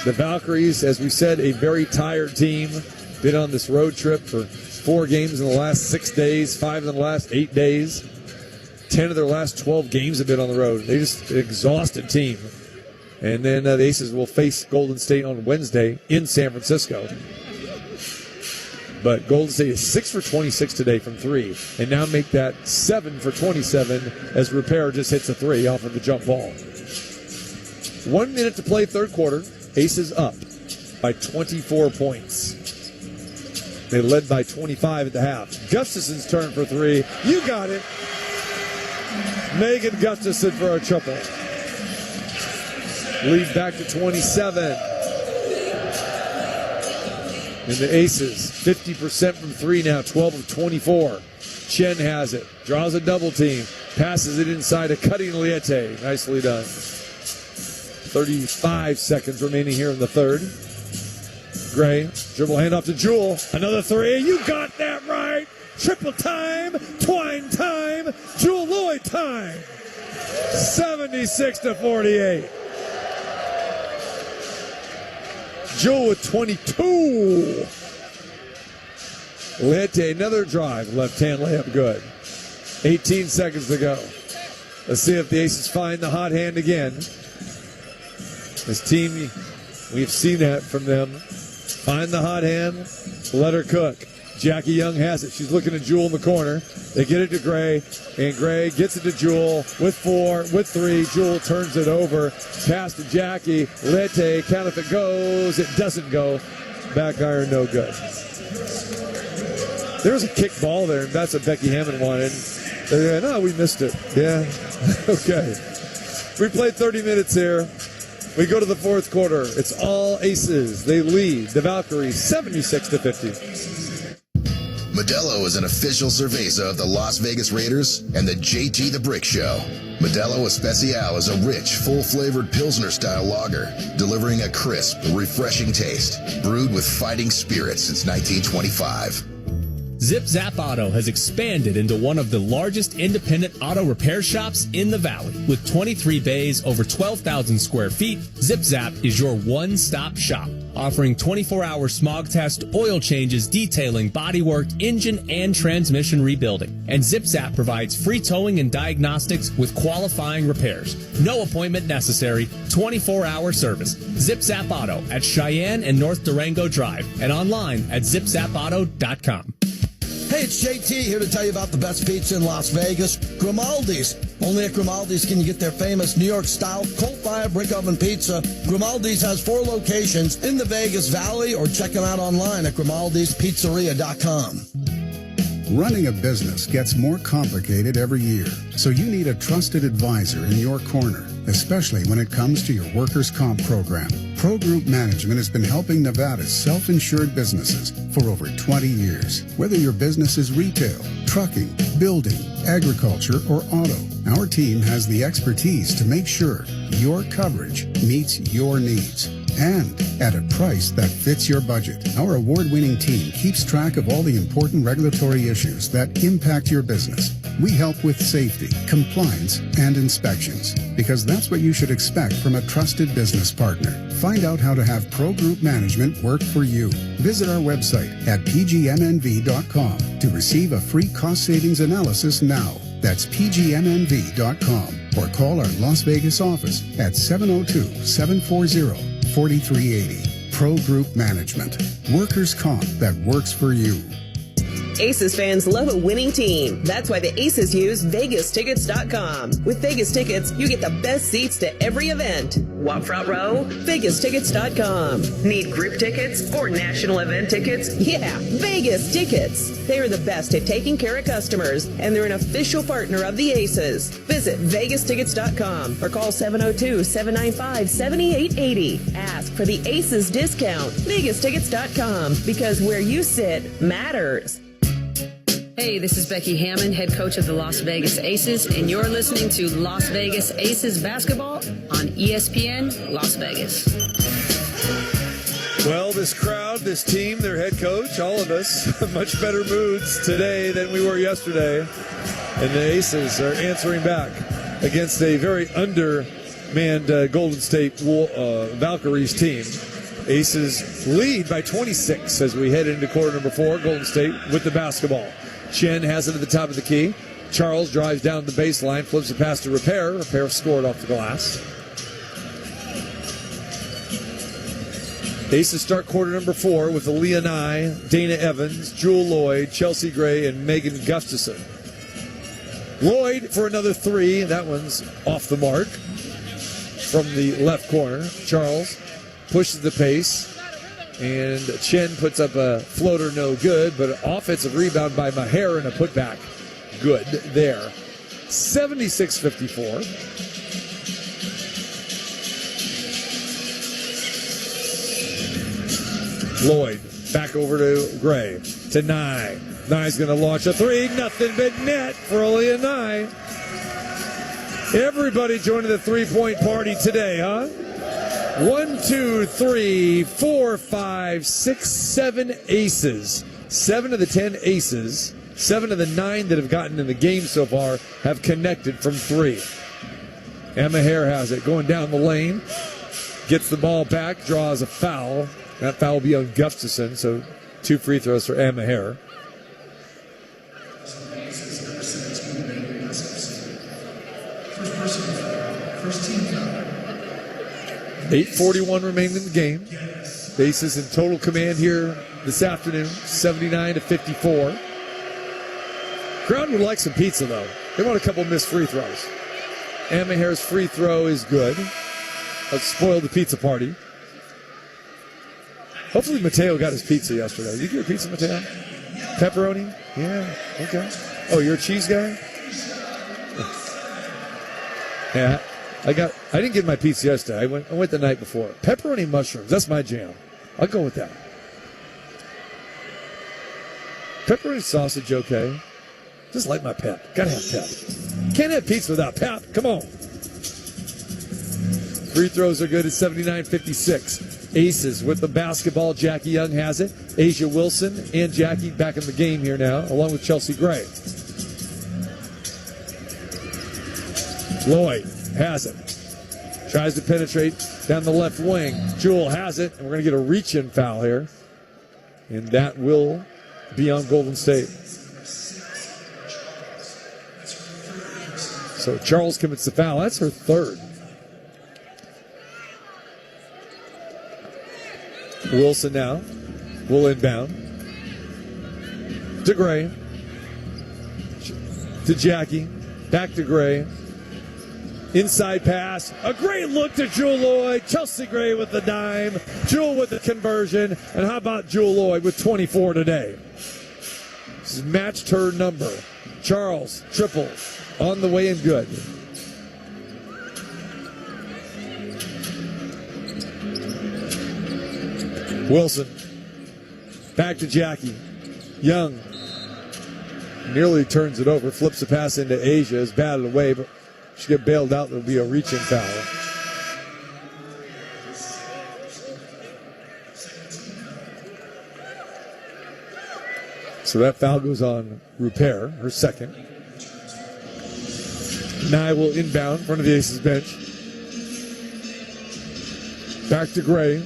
the Valkyries, as we said, a very tired team. Been on this road trip for 4 games in the last 6 days, 5 in the last 8 days. 10 of their last 12 games have been on the road. They're just an exhausted team. And then the Aces will face Golden State on Wednesday in San Francisco. But Golden State is 6 for 26 today from 3. And now make that 7 for 27 as Repair just hits a 3 off of the jump ball. 1 minute to play third quarter. Aces up by 24 points. They led by 25 at the half. Gustafson's turn for 3. You got it. Megan Gustafson for a triple. Lead back to 27. And the Aces, 50% from 3 now, 12 of 24. Chen has it, draws a double team, passes it inside to Cutting Liete. Nicely done. 35 seconds remaining here in the third. Gray, dribble handoff to Jewel. Another 3. You got that right. Triple time, Twine time, Jewel Lloyd time. 76-48. Jewel with 22. Liete, another drive. Left-hand layup good. 18 seconds to go. Let's see if the Aces find the hot hand again. This team, we've seen that from them. Find the hot hand, let her cook. Jackie Young has it. She's looking at Jewel in the corner. They get it to Gray, and Gray gets it to Jewel with 4, with 3. Jewel turns it over. Pass to Jackie. Liete, count if it goes. It doesn't go. Back iron, no good. There was a kick ball there, and that's what Becky Hammond wanted. No, we missed it. Yeah, okay. We played 30 minutes here. We go to the fourth quarter. It's all Aces. They lead the Valkyries 76-50. Modelo is an official cerveza of the Las Vegas Raiders and the JT the Brick Show. Modelo Especial is a rich, full-flavored Pilsner-style lager, delivering a crisp, refreshing taste, brewed with fighting spirit since 1925. Zip Zap Auto has expanded into one of the largest independent auto repair shops in the valley. With 23 bays, over 12,000 square feet, Zip Zap is your one-stop shop, offering 24-hour smog test, oil changes, detailing, bodywork, engine, and transmission rebuilding. And Zip Zap provides free towing and diagnostics with qualifying repairs. No appointment necessary, 24-hour service. Zip Zap Auto at Cheyenne and North Durango Drive, and online at zipzapauto.com. Hey, it's JT here to tell you about the best pizza in Las Vegas, Grimaldi's. Only at Grimaldi's can you get their famous New York-style coal-fired brick oven pizza. Grimaldi's has 4 locations in the Vegas Valley, or check them out online at grimaldispizzeria.com. Running a business gets more complicated every year, so you need a trusted advisor in your corner, especially when it comes to your workers' comp program. Pro Group Management has been helping Nevada's self-insured businesses for over 20 years. Whether your business is retail, trucking, building, agriculture, or auto, our team has the expertise to make sure your coverage meets your needs. and at a price that fits your budget. Our award-winning team keeps track of all the important regulatory issues that impact your business. We help with safety, compliance, and inspections, because that's what you should expect from a trusted business partner. Find out how to have Pro Group Management work for you. Visit our website at pgmnv.com to receive a free cost savings analysis now. That's pgmnv.com, or call our Las Vegas office at 702-740-4380. Pro Group Management. Workers' comp that works for you. Aces fans love a winning team. That's why the Aces use VegasTickets.com. With Vegas Tickets, you get the best seats to every event. Want front row? VegasTickets.com. Need group tickets or national event tickets? Yeah, Vegas Tickets. They are the best at taking care of customers, and they're an official partner of the Aces. Visit VegasTickets.com or call 702-795-7880. Ask for the Aces discount. VegasTickets.com, because where you sit matters. Hey, this is Becky Hammond, head coach of the Las Vegas Aces, and you're listening to Las Vegas Aces basketball on ESPN Las Vegas. Well, this crowd, this team, their head coach, all of us, much better moods today than we were yesterday. And the Aces are answering back against a very undermanned Golden State Valkyries team. Aces lead by 26 as we head into quarter number 4. Golden State with the basketball. Chen has it at the top of the key. Charles drives down the baseline, flips a pass to Repair. Repair scored off the glass. Aces start quarter number 4 with Aaliyah Nye, Dana Evans, Jewel Lloyd, Chelsea Gray, and Megan Gustafson. Lloyd for another 3. That one's off the mark from the left corner. Charles pushes the pace, and Chen puts up a floater, no good, but an offensive rebound by Maher and a putback. Good there. 76-54. Lloyd back over to Gray, to Nye. Nye's going to launch a 3. Nothing but net for Aaliyah Nye. Everybody joining the three-point party today, huh? 1, 2, 3, 4, 5, 6, 7 aces. 7 of the 10 aces, 7 of the 9 that have gotten in the game so far have connected from 3. Emma Hare has it, going down the lane, gets the ball back, draws a foul. That foul will be on Gustafson, so 2 free throws for Emma Hare. First team foul. 8:41 remaining in the game. The Aces in total command here this afternoon, 79-54. Crowd would like some pizza, though. They want a couple missed free throws. Emma Hare's free throw is good. Let's spoil the pizza party. Hopefully Mateo got his pizza yesterday. Did you get your pizza, Mateo? Pepperoni? Yeah, okay. Oh, you're a cheese guy? Yeah. I didn't get my pizza yesterday. I went the night before. Pepperoni mushrooms, that's my jam. I'll go with that. Pepperoni sausage, okay. Just like my pep. Gotta have pep. Can't have pizza without pep. Come on. Free throws are good at 79-56. Aces with the basketball. Jackie Young has it. Asia Wilson and Jackie back in the game here now, along with Chelsea Gray. Lloyd has it. Tries to penetrate down the left wing. Jewel has it, and we're going to get a reach-in foul here. And that will be on Golden State. So Charles commits the foul. That's her third. Wilson now will inbound. To Gray. To Jackie. Back to Gray. Inside pass. A great look to Jewel Lloyd. Chelsea Gray with the dime. Jewel with the conversion. And how about Jewel Lloyd with 24 today? This has matched her number. Charles, triple. On the way and good. Wilson. Back to Jackie. Young. Nearly turns it over. Flips the pass into Asia. Is batted away, but she get bailed out. There'll be a reach-in foul. So that foul goes on Rupert, her second. Nye will inbound in front of the Aces bench. Back to Gray.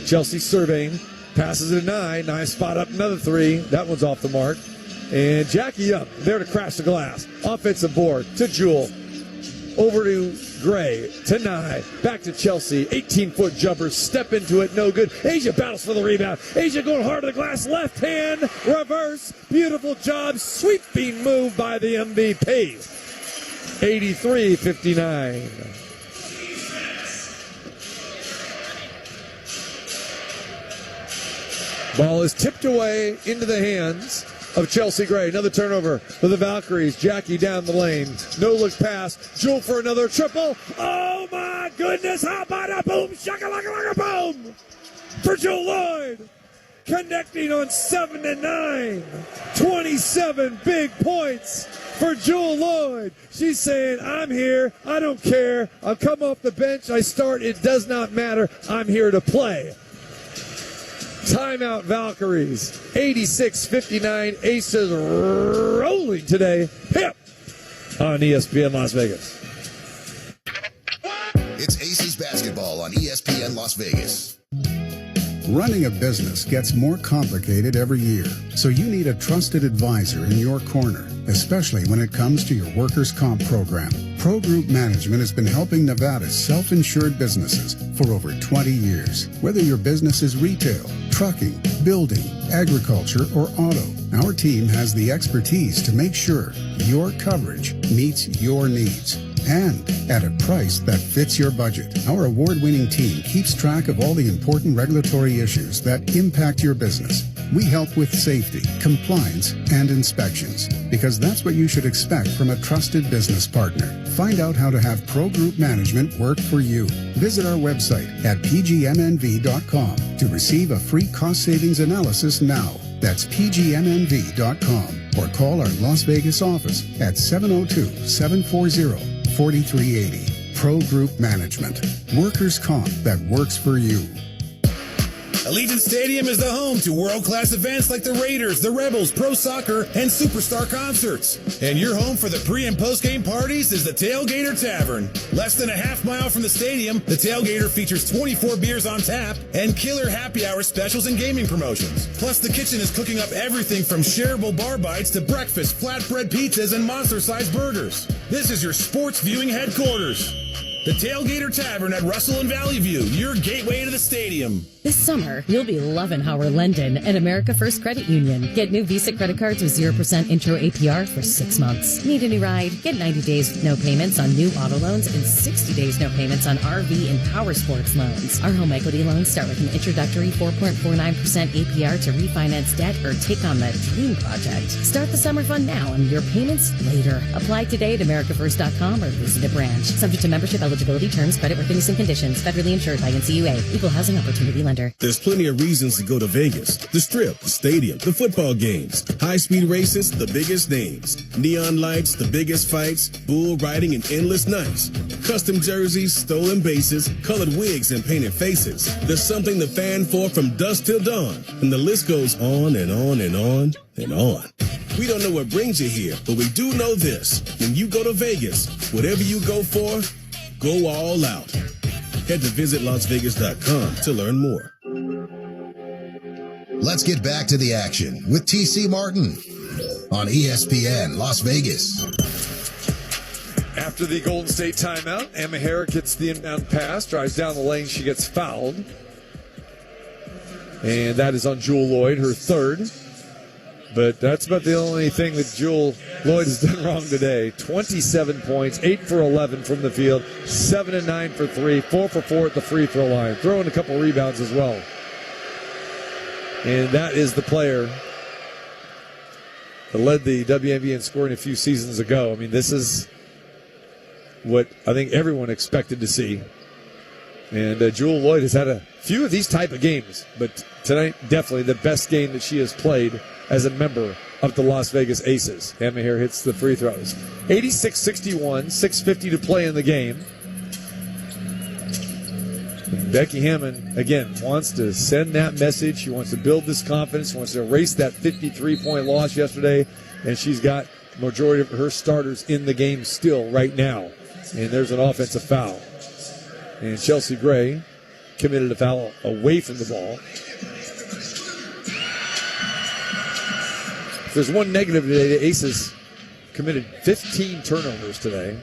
Chelsea surveying. Passes it to Nye. Nye spot up another three. That one's off the mark. And Jackie Young there to crash the glass. Offensive board to Jewel. Over to Gray, to Nye, back to Chelsea. 18-foot jumper, step into it, no good. Asia battles for the rebound. Asia going hard to the glass, left hand, reverse. Beautiful job, sweeping move by the MVP. 83-59. Ball is tipped away into the hands of Chelsea Gray. Another turnover for the Valkyries. Jackie down the lane. No look pass. Jewel for another triple. Oh my goodness. How about a boom? Shakalaka boom for Jewel Lloyd. Connecting on 7 and 9. 27 big points for Jewel Lloyd. She's saying, I'm here. I don't care. I'll come off the bench. I start. It does not matter. I'm here to play. Timeout Valkyries. 86-59. Aces rolling today. Hip on ESPN Las Vegas. It's Aces basketball on ESPN Las Vegas. Running a business gets more complicated every year, so you need a trusted advisor in your corner, especially when it comes to your workers' comp program. Pro Group Management has been helping Nevada's self-insured businesses for over 20 years. Whether your business is retail, trucking, building, agriculture, or auto, our team has the expertise to make sure your coverage meets your needs. And at a price that fits your budget. Our award-winning team keeps track of all the important regulatory issues that impact your business. We help with safety, compliance, and inspections, because that's what you should expect from a trusted business partner. Find out how to have Pro Group Management work for you. Visit our website at pgmnv.com to receive a free cost savings analysis now. That's pgmnv.com, or call our Las Vegas office at 702-740-4380. Pro Group Management. Workers' comp that works for you. Allegiant Stadium is the home to world-class events like the Raiders, the Rebels, Pro Soccer, and Superstar concerts. And your home for the pre- and post-game parties is the Tailgater Tavern. Less than a half mile from the stadium, the Tailgater features 24 beers on tap and killer happy hour specials and gaming promotions. Plus, the kitchen is cooking up everything from shareable bar bites to breakfast, flatbread pizzas, and monster-sized burgers. This is your sports viewing headquarters. The Tailgater Tavern at Russell and Valley View, your gateway to the stadium. This summer, you'll be loving Howard London and America First Credit Union. Get new Visa credit cards with 0% intro APR for 6 months. Need a new ride? Get 90 days no payments on new auto loans and 60 days no payments on RV and power sports loans. Our home equity loans start with an introductory 4.49% APR to refinance debt or take on that dream project. Start the summer fun now and your payments later. Apply today at americafirst.com or visit a branch. Subject to membership, eligibility, terms, creditworthiness, and conditions. Federally insured by NCUA. Equal housing opportunity lender. There's plenty of reasons to go to Vegas. The Strip, the stadium, the football games, high-speed races, the biggest names, neon lights, the biggest fights, bull riding, and endless nights. Custom jerseys, stolen bases, colored wigs, and painted faces. There's something to fan for from dusk till dawn. And the list goes on and on and on and on. We don't know what brings you here, but we do know this. When you go to Vegas, whatever you go for, go all out. Head to visitlasvegas.com to learn more. Let's get back to the action with TC Martin on ESPN Las Vegas. After the Golden State timeout, Emma Herrick gets the inbound pass, drives down the lane, she gets fouled. And that is on Jewel Lloyd, her third. But that's about the only thing that Jewel Lloyd has done wrong today. 27 points, 8 for 11 from the field, 7 and 9 for 3, 4 for 4 at the free throw line. Throwing a couple rebounds as well. And that is the player that led the WNBA in scoring a few seasons ago. I mean, this is what I think everyone expected to see. And Jewel Lloyd has had a few of these type of games, but tonight definitely the best game that she has played as a member of the Las Vegas Aces. Emma here hits the free throws. 86-61, 6:50 to play in the game. Becky Hammond, again, wants to send that message. She wants to build this confidence. She wants to erase that 53-point loss yesterday. And she's got majority of her starters in the game still right now. And there's an offensive foul. And Chelsea Gray committed a foul away from the ball. If there's one negative today, the Aces committed 15 turnovers today.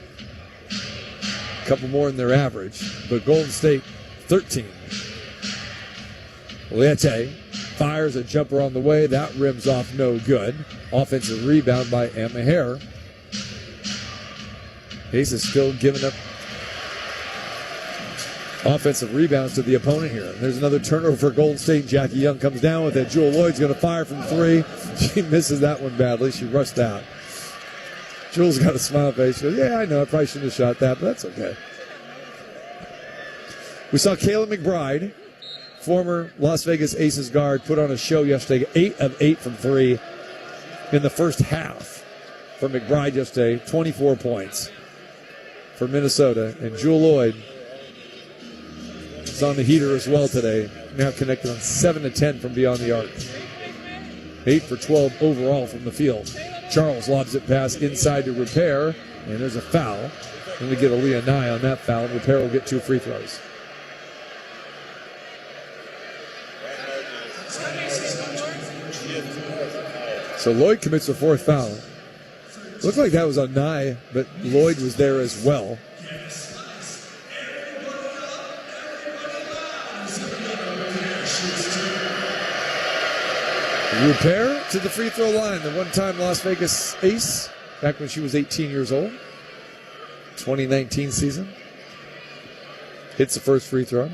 A couple more than their average. But Golden State, 13. Leite fires a jumper on the way. That rims off no good. Offensive rebound by Emma Hare. Aces still giving up offensive rebounds to the opponent here. There's another turnover for Golden State. Jackie Young comes down with it. Jewel Lloyd's going to fire from three. She misses that one badly. She rushed out. Jewel's got a smile face. She goes, yeah, I know. I probably shouldn't have shot that, but that's okay. We saw Kayla McBride, former Las Vegas Aces guard, put on a show yesterday. 8 of 8 from three in the first half for McBride yesterday. 24 points for Minnesota. And Jewel Lloyd is on the heater as well today. Now connected on 7 of 10 from beyond the arc. 8 for 12 overall from the field. Charles lobs it past inside to Repair, and there's a foul. And we get Aaliyah Nye on that foul. Repair will get 2 free throws. So Lloyd commits a 4th foul. Looked like that was on Nye, but Lloyd was there as well. Repair to the free throw line. The one-time Las Vegas ace back when she was 18 years old. 2019 season. Hits the first free throw.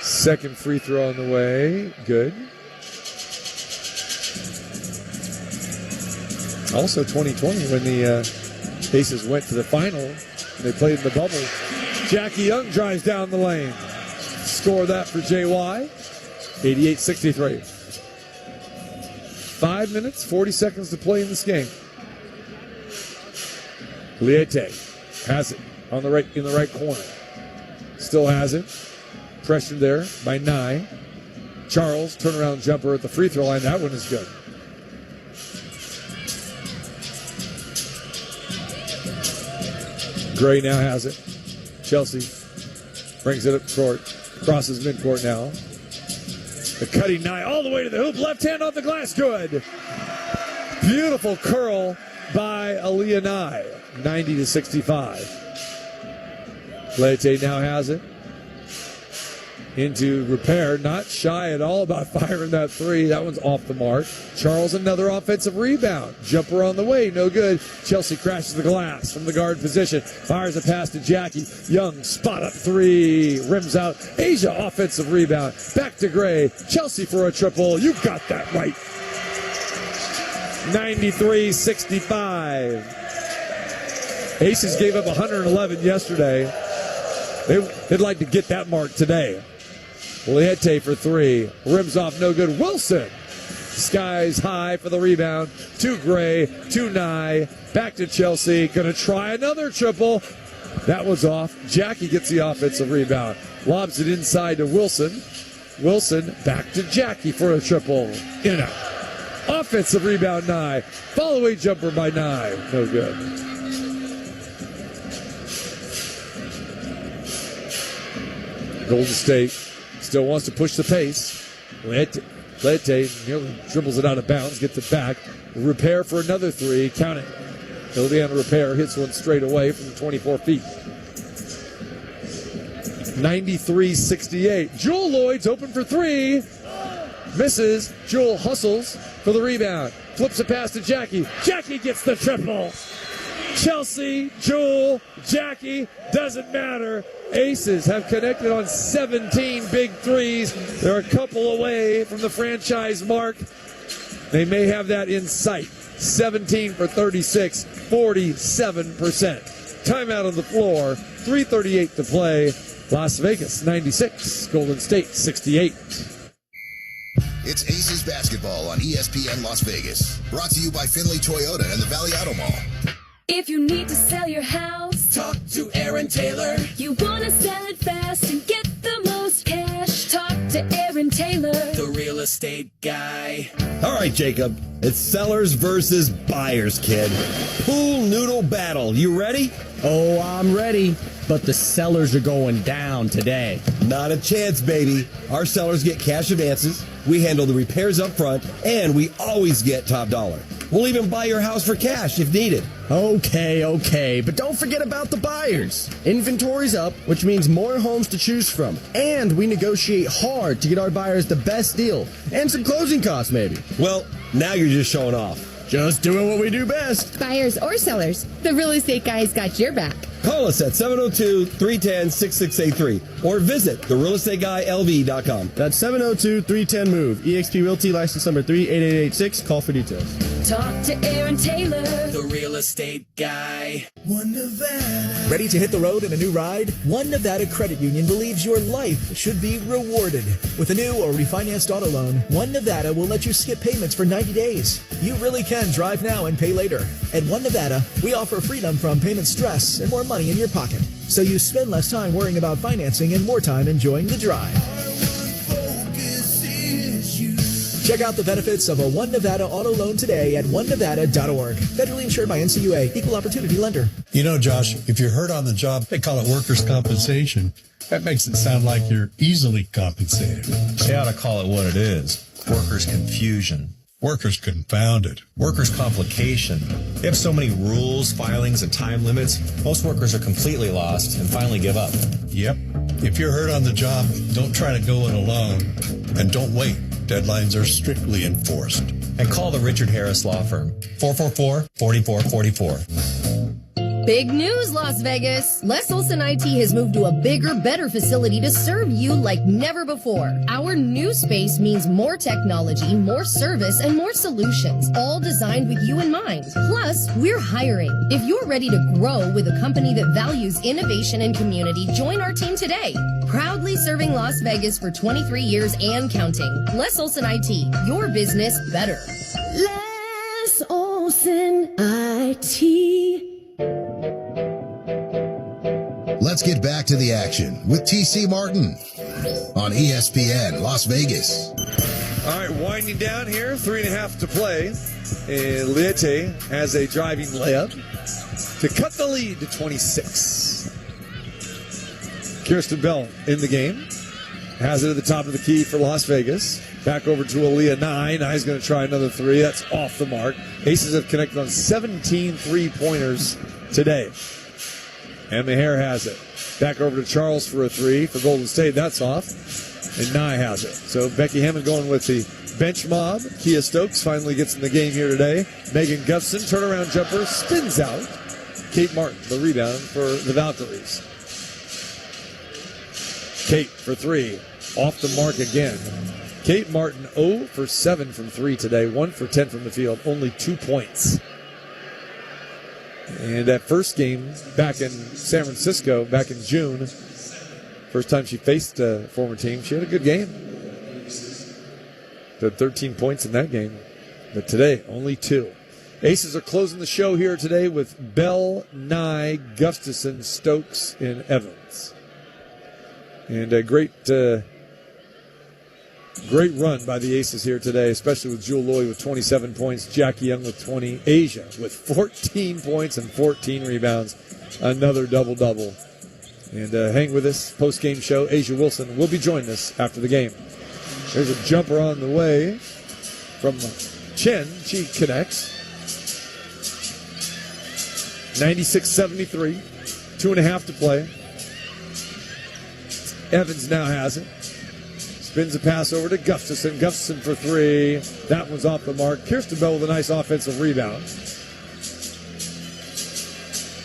Second free throw on the way. Good. Also 2020 when the Aces went to the final. They played in the bubble. Jackie Young drives down the lane. Score that for JY. 88-63. 5 minutes, 40 seconds to play in this game. Leite has it on the right in the right corner. Still has it. Pressure there by Nye. Charles, turnaround jumper at the free throw line. That one is good. Gray now has it. Chelsea brings it up court. Crosses midcourt now. The cutting Nye all the way to the hoop. Left hand off the glass. Good. Beautiful curl by Aaliyah Nye. 90-65. Leite now has it. Into Repair. Not shy at all about firing that three. That one's off the mark. Charles, another offensive rebound. Jumper on the way. No good. Chelsea crashes the glass from the guard position. Fires a pass to Jackie. Young spot up three. Rims out. Asia offensive rebound. Back to Gray. Chelsea for a triple. You got that right. 93-65. Aces gave up 111 yesterday. They'd like to get that mark today. Leite for three. Rims off, no good. Wilson. Skies high for the rebound. To Gray, to Nye. Back to Chelsea. Going to try another triple. That was off. Jackie gets the offensive rebound. Lobs it inside to Wilson. Wilson back to Jackie for a triple. In and out. Offensive rebound, Nye. Follow-away jumper by Nye. No good. Golden State still wants to push the pace. Leite nearly dribbles it out of bounds, gets it back. Repair for another three. Count it. Liliana Repair hits one straight away from 24 feet. 93-68. Jewel Lloyd's open for three. Misses. Jewel hustles for the rebound. Flips a pass to Jackie. Jackie gets the triple. Chelsea, Jewel, Jackie, doesn't matter. Aces have connected on 17 big threes. They're a couple away from the franchise mark. They may have that in sight. 17 for 36, 47%. Timeout on the floor, 3:38 to play. Las Vegas 96, Golden State 68. It's Aces basketball on ESPN Las Vegas. Brought to you by Finley Toyota and the Valley Auto Mall. If you need to sell your house, Talk to Aaron Taylor. You wanna sell it fast and get the most cash. Talk to Aaron Taylor, The real estate guy. All right, Jacob. It's sellers versus buyers, kid. Pool noodle battle. You ready? Oh, I'm ready. But the sellers are going down today. Not a chance, baby. Our sellers get cash advances. We handle the repairs up front, and we always get top dollar. We'll even buy your house for cash if needed. Okay, but don't forget about the buyers. Inventory's up, which means more homes to choose from. And we negotiate hard to get our buyers the best deal. And some closing costs, maybe. Well, now you're just showing off. Just doing what we do best. Buyers or sellers, the real estate guy's got your back. Call us at 702-310-6683 or visit therealestateguylv.com. That's 702-310-MOVE. eXp Realty license number 38886. Call for details. talk to Aaron Taylor. The real estate guy. One Nevada. Ready to hit the road in a new ride? One Nevada Credit Union believes your life should be rewarded. With a new or refinanced auto loan, One Nevada will let you skip payments for 90 days. You really can drive now and pay later. At One Nevada, we offer freedom from payment stress and more money in your pocket. So you spend less time worrying about financing and more time enjoying the drive. Check out the benefits of a One Nevada auto loan today at onenevada.org. Federally insured by NCUA, Equal Opportunity Lender. You know, Josh, if you're hurt on the job, they call it workers' compensation. That makes it sound like you're easily compensated. They ought to call it what it is. Workers' confusion. Workers confounded. Workers' complication. They have so many rules, filings, and time limits, most workers are completely lost and finally give up. Yep. If you're hurt on the job, don't try to go it alone. And don't wait. Deadlines are strictly enforced. And call the Richard Harris Law Firm. 444-4444. Big news, Las Vegas! Les Olson IT has moved to a bigger, better facility to serve you like never before. Our new space means more technology, more service, and more solutions, all designed with you in mind. Plus, we're hiring. If you're ready to grow with a company that values innovation and community, join our team today. Proudly serving Las Vegas for 23 years and counting. Les Olson IT, your business better. Les Olson IT. Let's get back to the action with TC Martin on ESPN Las Vegas. All right, winding down here, 3.5 to play. And Leite has a driving layup to cut the lead to 26. Kirsten Bell in the game. Has it at the top of the key for Las Vegas. Back over to Aaliyah Nye. Nye's going to try another three. That's off the mark. Aces have connected on 17 three-pointers today. And Maher has it. Back over to Charles for a three for Golden State. That's off. And Nye has it. So Becky Hammond going with the bench mob. Kia Stokes finally gets in the game here today. Megan Gustafson, turnaround jumper, spins out. Kate Martin, the rebound for the Valkyries. Kate for three. Off the mark again. Kate Martin 0 for 7 from 3 today. 1 for 10 from the field. Only 2 points. And that first game back in San Francisco, back in June, first time she faced a former team, she had a good game. Had 13 points in that game. But today, only 2. Aces are closing the show here today with Bell, Nye, Gustafson, Stokes, and Evans. And a great run by the Aces here today, especially with Jewel Loy with 27 points, Jackie Young with 20, Asia with 14 points and 14 rebounds. Another double-double. And hang with us, post-game show. Asia Wilson will be joining us after the game. There's a jumper on the way from Chen. She connects. 96-73. 2.5 to play. Evans now has it. Spins a pass over to Gustafson. Gustafson for three. That one's off the mark. Kirsten Bell with a nice offensive rebound.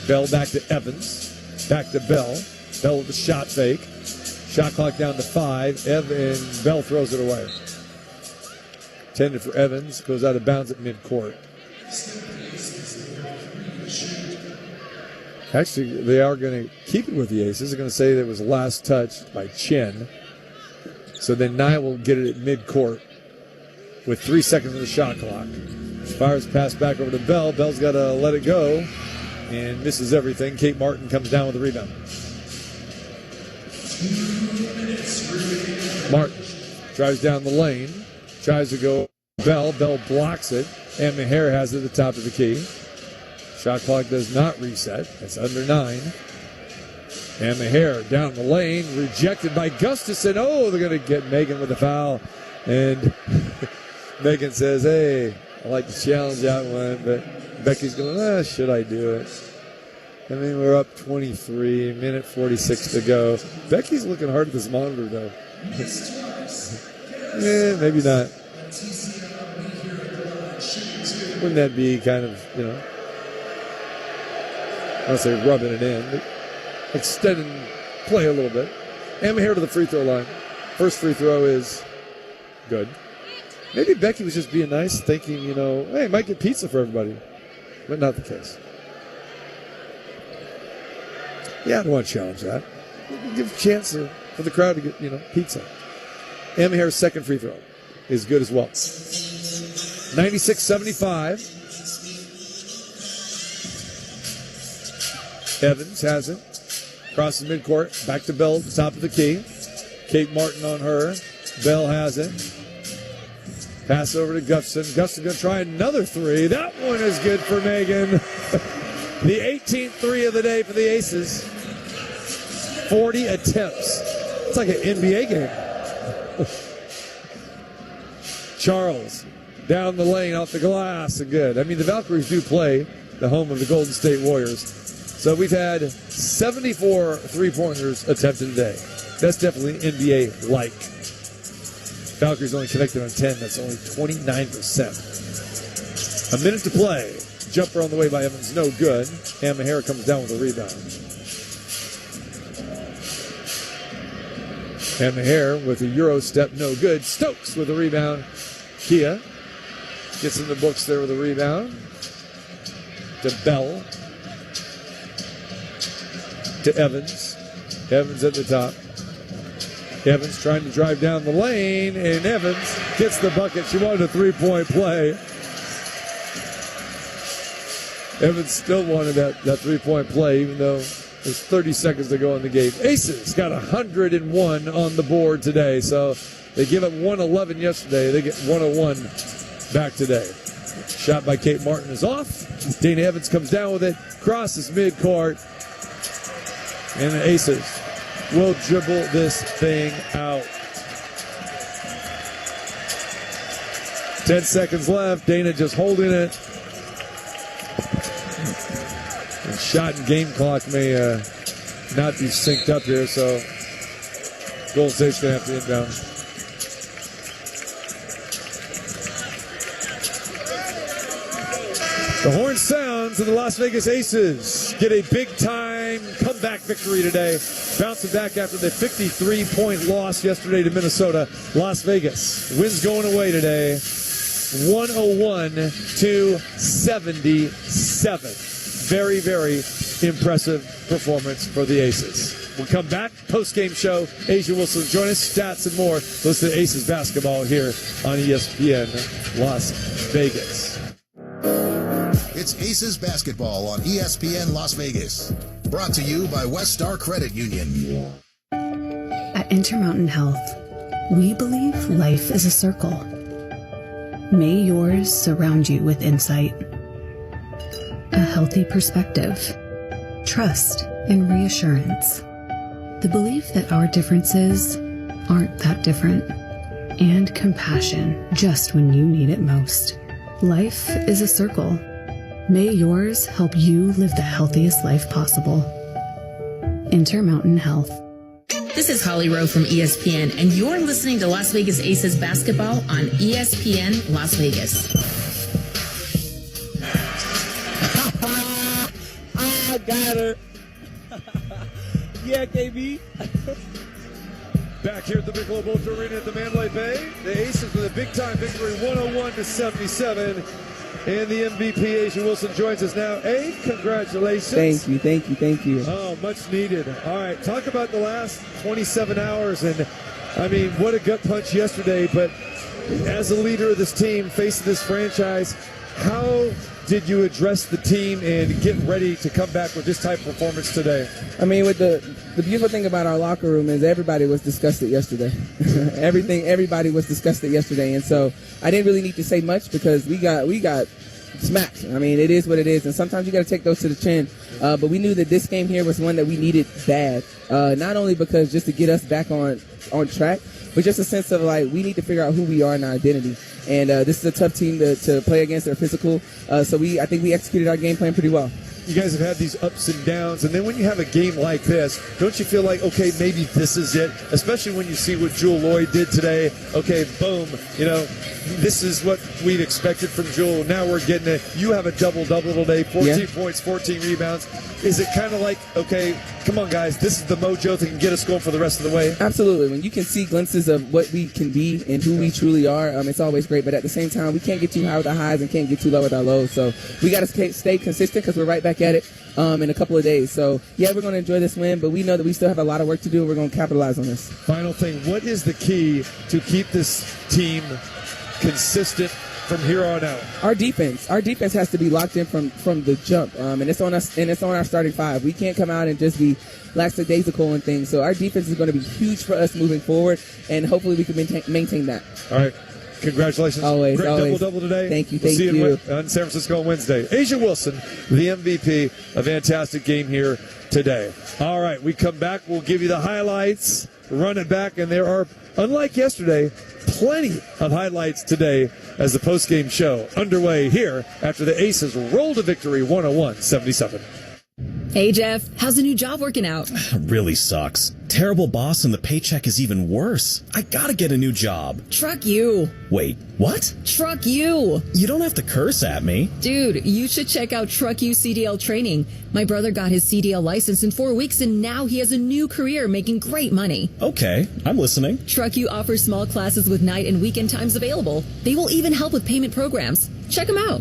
Bell back to Evans. Back to Bell. Bell with the shot fake. Shot clock down to 5. And Bell throws it away. Intended for Evans. Goes out of bounds at midcourt. Actually, they are going to keep it with the Aces. They're going to say that it was last touched by Chen. So then Nye will get it at midcourt with 3 seconds of the shot clock. Fires pass back over to Bell. Bell's got to let it go. and misses everything. Kate Martin comes down with the rebound. Martin drives down the lane, tries to go Bell. Bell blocks it, and Maher has it at the top of the key. Shot clock does not reset. It's under 9. And Maher down the lane, rejected by Gustafson. Oh, they're going to get Megan with a foul. And Megan says, hey, I like to challenge that one, but Becky's going, should I do it? I mean, we're up 23, minute 46 to go. Becky's looking hard at this monitor, though. Maybe not. Wouldn't that be kind of, I don't want to say rubbing it in, but extending play a little bit. And Maher to the free throw line. First free throw is good. Maybe Becky was just being nice, thinking, hey, might get pizza for everybody. But not the case. Yeah, I don't want to challenge that. Give a chance for the crowd to get, pizza. And Maher's second free throw is good as well. 96-75. Evans has it. Crosses midcourt. Back to Bell, top of the key. Kate Martin on her. Bell has it. Pass over to Gustafson. Gustafson going to try another three. That one is good for Megan. The 18th three of the day for the Aces. 40 attempts. It's like an NBA game. Charles down the lane off the glass and good. I mean, the Valkyries do play the home of the Golden State Warriors. So we've had 74 three-pointers attempted today. That's definitely NBA-like. Valkyries only connected on 10. That's only 29%. A minute to play. Jumper on the way by Evans, no good. And Maher comes down with a rebound. And Maher with a Euro step, no good. Stokes with a rebound. Kia gets in the books there with a rebound. To Bell. To Evans. Evans at the top. Evans trying to drive down the lane, and Evans gets the bucket. She wanted a three-point play. Evans still wanted that three-point play, even though there's 30 seconds to go in the game. Aces got 101 on the board today, so they give up 111 yesterday. They get 101 back today. Shot by Kate Martin is off. Dana Evans comes down with it, crosses midcourt, and the Aces will dribble this thing out. 10 seconds left. Dana just holding it. And shot and game clock may not be synced up here, so Golden State's going to have to inbound. The horn sounds and the Las Vegas Aces get a big-time comeback victory today. Bouncing back after the 53-point loss yesterday to Minnesota. Las Vegas wins going away today, 101-77. Very, very impressive performance for the Aces. We'll come back, post-game show. Asia Wilson join us, stats and more. Listen to Aces basketball here on ESPN Las Vegas. It's Aces basketball on ESPN Las Vegas. Brought to you by West Star Credit Union. At Intermountain Health, we believe life is a circle. May yours surround you with insight, a healthy perspective, trust, and reassurance. The belief that our differences aren't that different, and compassion just when you need it most. Life is a circle. May yours help you live the healthiest life possible. Intermountain Health. This is Holly Rowe from ESPN, and you're listening to Las Vegas Aces basketball on ESPN Las Vegas. I got her. Yeah, KB. Back here at the Michelob Ultra Arena at the Mandalay Bay, the Aces with a big-time victory, 101-77. And the MVP, Asia Wilson, joins us now. Hey, congratulations. Thank you. Oh, much needed. All right, talk about the last 27 hours. And, I mean, what a gut punch yesterday. But as a leader of this team, facing this franchise, how did you address the team and get ready to come back with this type of performance today? I mean, with the beautiful thing about our locker room is everybody was disgusted yesterday. Everybody was disgusted yesterday, and so I didn't really need to say much because we got smacked. I mean, it is what it is, and sometimes you got to take those to the chin. But we knew that this game here was one that we needed bad, not only because just to get us back on track, but just a sense of like we need to figure out who we are and our identity. And this is a tough team to play against. They're physical, so I think we executed our game plan pretty well. You guys have had these ups and downs, and then when you have a game like this, don't you feel like, okay, maybe this is it? Especially when you see what Jewell Loyd did today. Okay, boom, this is what we'd expected from Jewell. Now we're getting it. You have a double-double today, 14 points, 14 rebounds. Is it kind of like, okay, come on, guys, this is the mojo that can get us going for the rest of the way? Absolutely. When you can see glimpses of what we can be and who we truly are, it's always great. But at the same time, we can't get too high with our highs and can't get too low with our lows. So we got to stay consistent because we're right back at it in a couple of days. So, yeah, we're going to enjoy this win, but we know that we still have a lot of work to do, and we're going to capitalize on this. Final thing, what is the key to keep this team consistent from here on out? Our defense has to be locked in from the jump, and it's on us, and it's on our starting five. We can't come out and just be lackadaisical and things. So our defense is going to be huge for us moving forward, and hopefully we can maintain that. All right. Congratulations. Always. Great double-double today. Thank you. We'll see you. in San Francisco on Wednesday. A'ja Wilson, the MVP. A fantastic game here today. All right, we come back. We'll give you the highlights, run it back, and there are, unlike yesterday, plenty of highlights today as the post-game show underway here after the Aces roll to victory 101-77. Hey, Jeff, how's the new job working out? Really sucks. Terrible boss and the paycheck is even worse. I gotta get a new job. Truck you. Wait, what? Truck you. You don't have to curse at me. Dude, you should check out Truck You CDL training. My brother got his CDL license in 4 weeks and now he has a new career making great money. Okay, I'm listening. Truck You offers small classes with night and weekend times available. They will even help with payment programs. Check them out.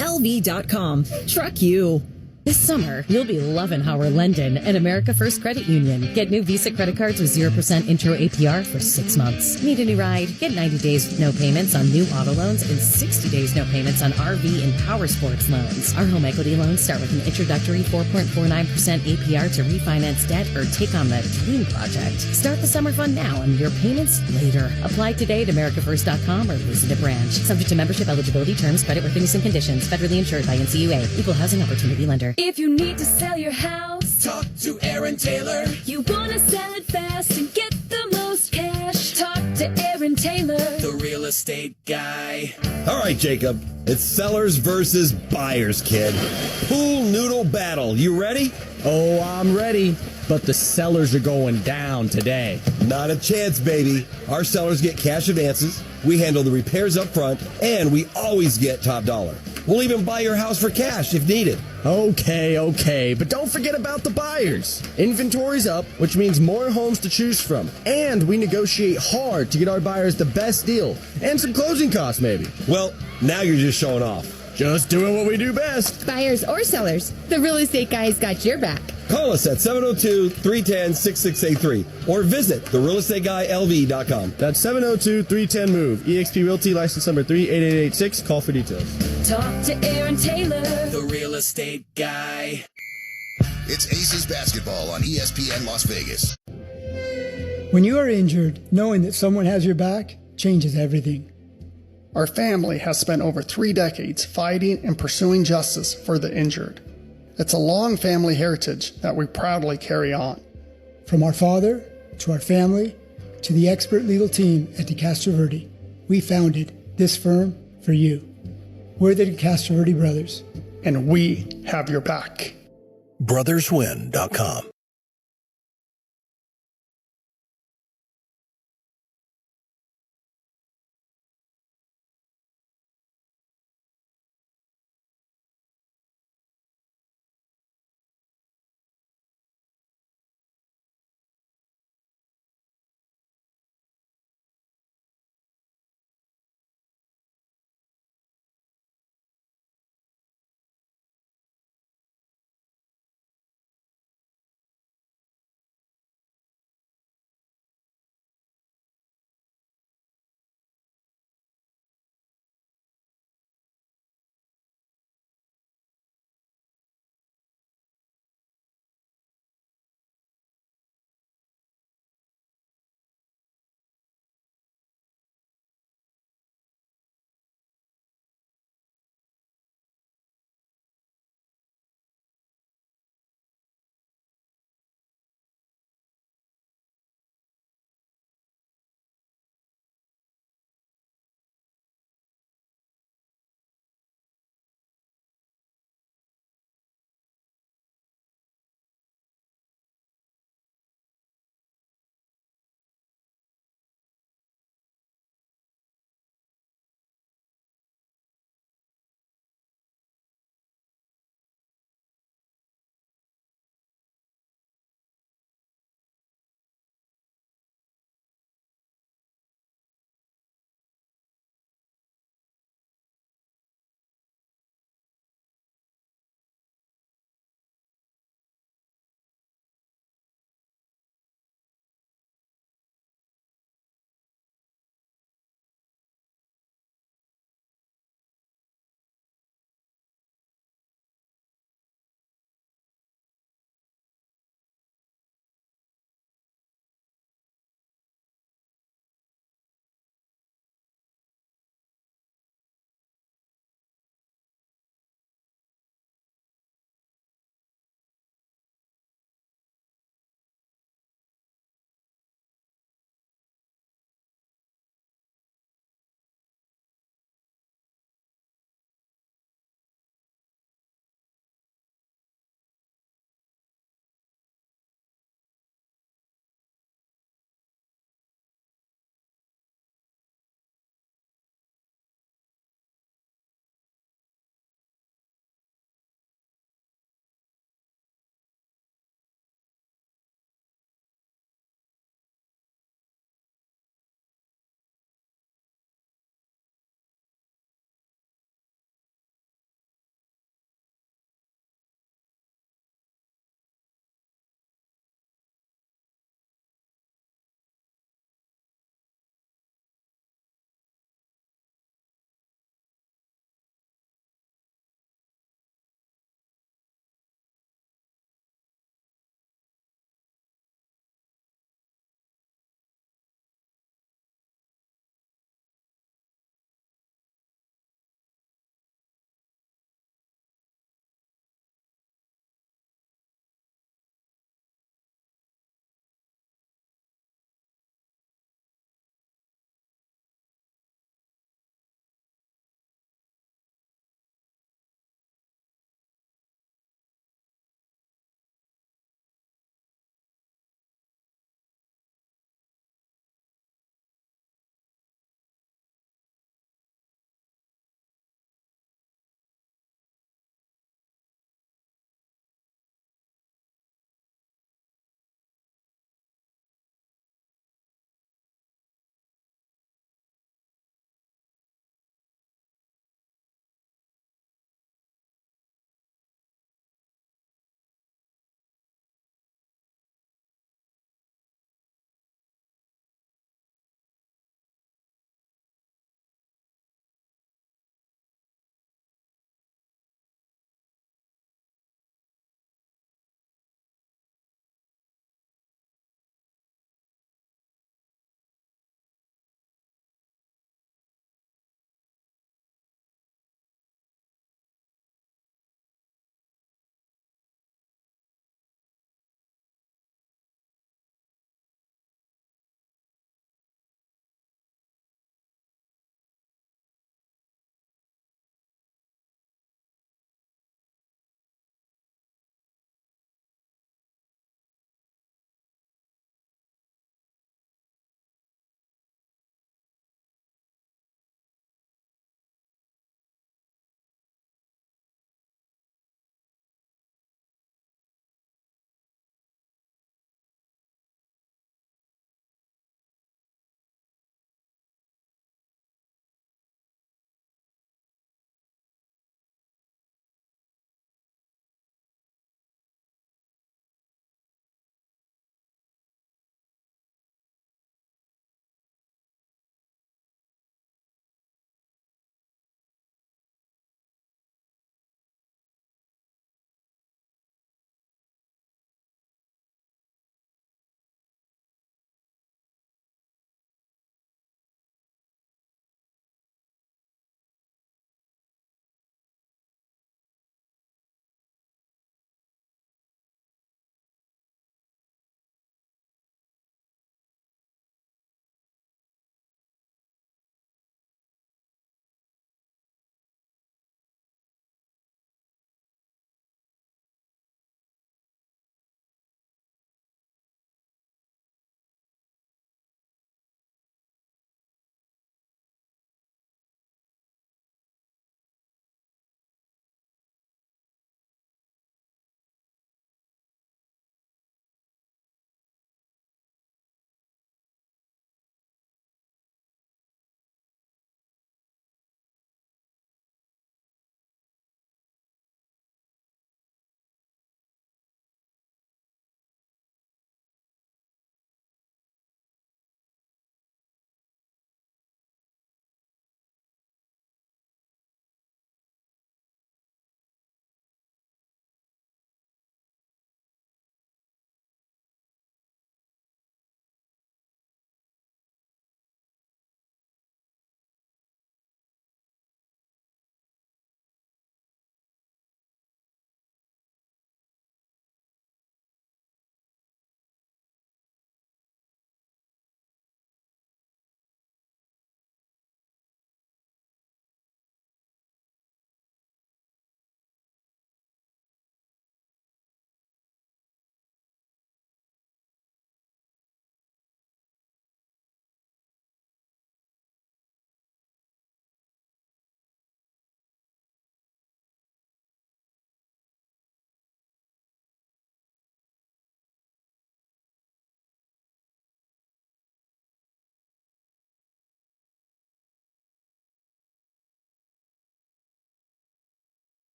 LV.com. Truck You. This summer, you'll be loving Howard Lendon and America First Credit Union. Get new Visa credit cards with 0% intro APR for 6 months. Need a new ride? Get 90 days with no payments on new auto loans and 60 days no payments on RV and power sports loans. Our home equity loans start with an introductory 4.49% APR to refinance debt or take on the dream project. Start the summer fun now and your payments later. Apply today at AmericaFirst.com or visit a branch. Subject to membership, eligibility, terms, creditworthiness, and conditions. Federally insured by NCUA. Equal Housing Opportunity Lender. If you need to sell your house, talk to Aaron Taylor. You want to sell it fast and get the most cash. Talk to Aaron Taylor, the real estate guy. All right, Jacob. It's sellers versus buyers, kid. Pool noodle battle. You ready? Oh, I'm ready. But the sellers are going down today. Not a chance, baby. Our sellers get cash advances. We handle the repairs up front, and we always get top dollar. We'll even buy your house for cash if needed. Okay, but don't forget about the buyers. Inventory's up, which means more homes to choose from. And we negotiate hard to get our buyers the best deal. And some closing costs, maybe. Well, now you're just showing off. Just doing what we do best. Buyers or sellers, the real estate guy's got your back. Call us at 702-310-6683 or visit therealestateguyLV.com. That's 702-310-MOVE. eXp Realty license number 38886. Call for details. talk to Aaron Taylor, the real estate guy. It's Aces basketball on ESPN Las Vegas. When you are injured, knowing that someone has your back changes everything. Our family has spent over 3 decades fighting and pursuing justice for the injured. It's a long family heritage that we proudly carry on. From our father, to our family, to the expert legal team at DeCastro Verde, we founded this firm for you. We're the DeCastro Verde Brothers. And we have your back. Brotherswin.com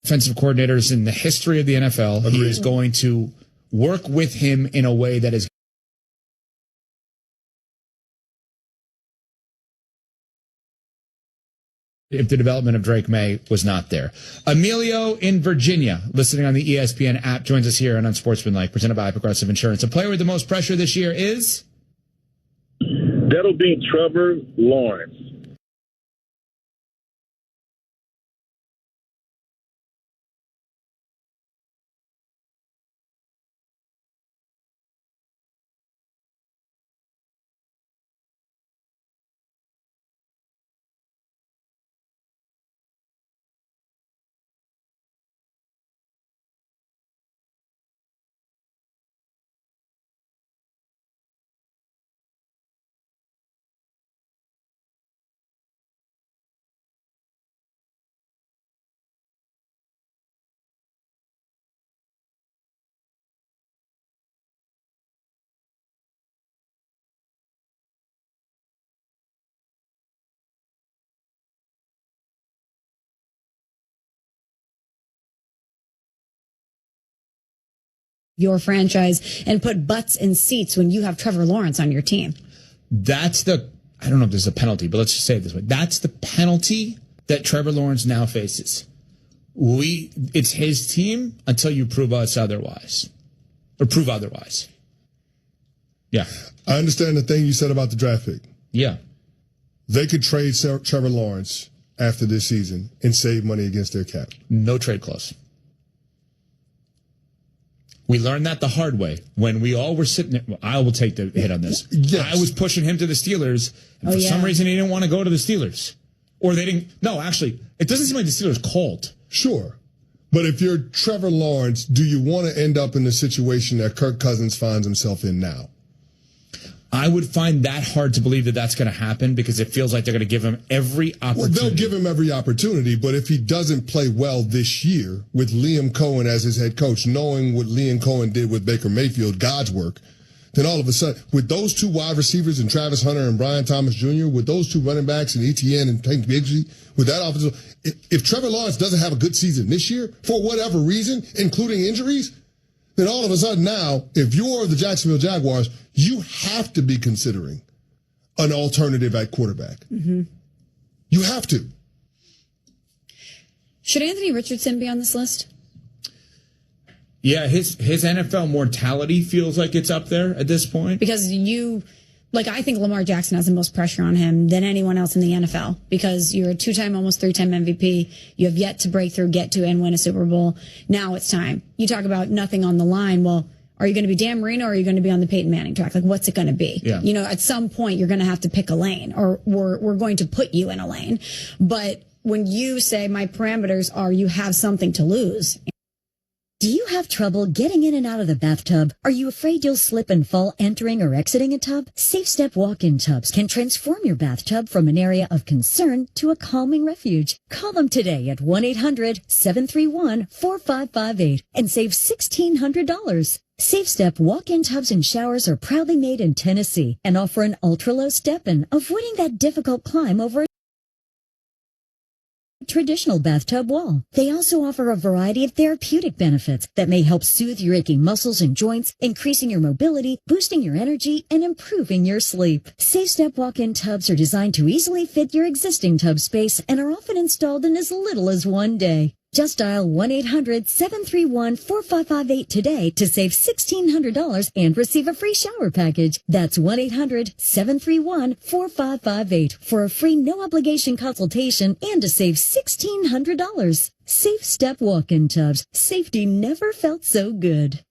offensive coordinators in the history of the NFL. He is going to work with him in a way that is if the development of Drake May was not there. Emilio in Virginia, listening on the ESPN app, joins us here on Unsportsmanlike, presented by Progressive Insurance. A player with the most pressure this year is? That'll be Trevor Lawrence. Your franchise and put butts in seats when you have Trevor Lawrence on your team. That's the, I don't know if there's a penalty, but let's just say it this way. That's the penalty that Trevor Lawrence now faces. It's his team until you prove us otherwise. Or prove otherwise. Yeah. I understand the thing you said about the draft pick. Yeah. They could trade Trevor Lawrence after this season and save money against their cap. No trade clause. We learned that the hard way when we all were sitting there. Well, I will take the hit on this. Yes. I was pushing him to the Steelers, and for some reason he didn't want to go to the Steelers. Or they didn't. No, actually, it doesn't seem like the Steelers called. Sure. But if you're Trevor Lawrence, do you want to end up in the situation that Kirk Cousins finds himself in now? I would find that hard to believe that that's going to happen because it feels like they're going to give him every opportunity. Well, they'll give him every opportunity, but if he doesn't play well this year with Liam Cohen as his head coach, knowing what Liam Cohen did with Baker Mayfield, God's work, then all of a sudden, with those two wide receivers and Travis Hunter and Brian Thomas Jr., with those two running backs and ETN and Tank Bigsby, with that offensive, if Trevor Lawrence doesn't have a good season this year, for whatever reason, including injuries, then all of a sudden now, if you're the Jacksonville Jaguars, you have to be considering an alternative at quarterback. Mm-hmm. You have to. Should Anthony Richardson be on this list? Yeah, his NFL mortality feels like it's up there at this point. Because I think Lamar Jackson has the most pressure on him than anyone else in the NFL because you're a 2-time, almost 3-time MVP. You have yet to break through, get to, and win a Super Bowl. Now it's time. You talk about nothing on the line. Well, are you going to be Dan Marino or are you going to be on the Peyton Manning track? Like, what's it going to be? Yeah. At some point, you're going to have to pick a lane or we're going to put you in a lane. But when you say my parameters are you have something to lose. Do you have trouble getting in and out of the bathtub? Are you afraid you'll slip and fall entering or exiting a tub? Safe Step walk-in tubs can transform your bathtub from an area of concern to a calming refuge. Call them today at 1-800-731-4558 and save $1,600. Safe Step walk-in tubs and showers are proudly made in Tennessee and offer an ultra-low step-in, avoiding that difficult climb over traditional bathtub wall. They also offer a variety of therapeutic benefits that may help soothe your aching muscles and joints, increasing your mobility, boosting your energy, and improving your sleep. Safe Step walk-in tubs are designed to easily fit your existing tub space and are often installed in as little as 1 day. Just dial 1-800-731-4558 today to save $1,600 and receive a free shower package. That's 1-800-731-4558 for a free no-obligation consultation and to save $1,600. Safe Step walk-in tubs. Safety never felt so good.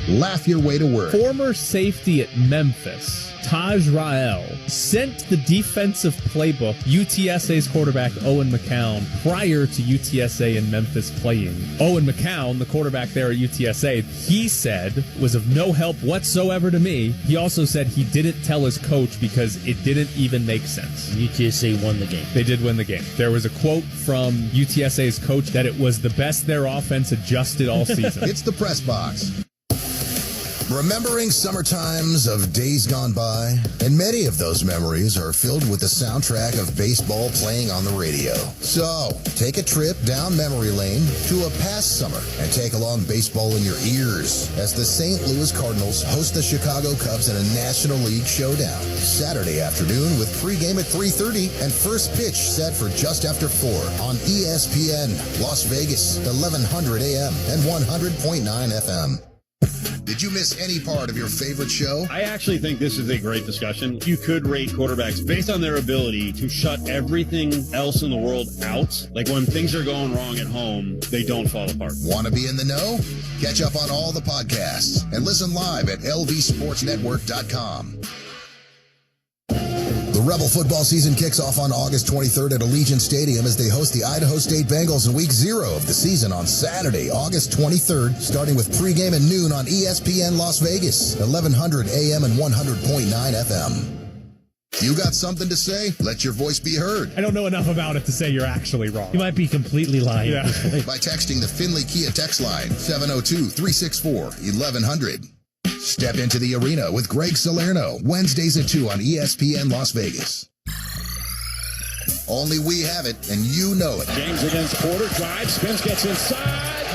Laugh your way to work. Former safety at Memphis, Taj Rael, sent the defensive playbook UTSA's quarterback Owen McCown prior to UTSA and Memphis playing. Owen McCown, the quarterback there at UTSA, he said was of no help whatsoever to me. He also said he didn't tell his coach because it didn't even make sense. UTSA won the game. They did win the game. There was a quote from UTSA's coach that it was the best their offense adjusted all season. It's the Press Box. Remembering summer times of days gone by, and many of those memories are filled with the soundtrack of baseball playing on the radio. So, take a trip down memory lane to a past summer and take along baseball in your ears as the St. Louis Cardinals host the Chicago Cubs in a National League showdown Saturday afternoon with pregame at 3:30 and first pitch set for just after 4 on ESPN Las Vegas, 1100 AM and 100.9 FM. Did you miss any part of your favorite show? I actually think this is a great discussion. You could rate quarterbacks based on their ability to shut everything else in the world out. Like when things are going wrong at home, they don't fall apart. Want to be in the know? Catch up on all the podcasts and listen live at lvsportsnetwork.com. The Rebel football season kicks off on August 23rd at Allegiant Stadium as they host the Idaho State Bengals in Week 0 of the season on Saturday, August 23rd, starting with pregame at noon on ESPN Las Vegas, 1100 AM and 100.9 FM. You got something to say? Let your voice be heard. I don't know enough about it to say you're actually wrong. You might be completely lying. Yeah. By texting the Finley Kia text line, 702-364-1100. Step into the arena with Greg Salerno, Wednesdays at 2 on ESPN Las Vegas. Only we have it, and you know it. James against Porter, drives, spins, gets inside.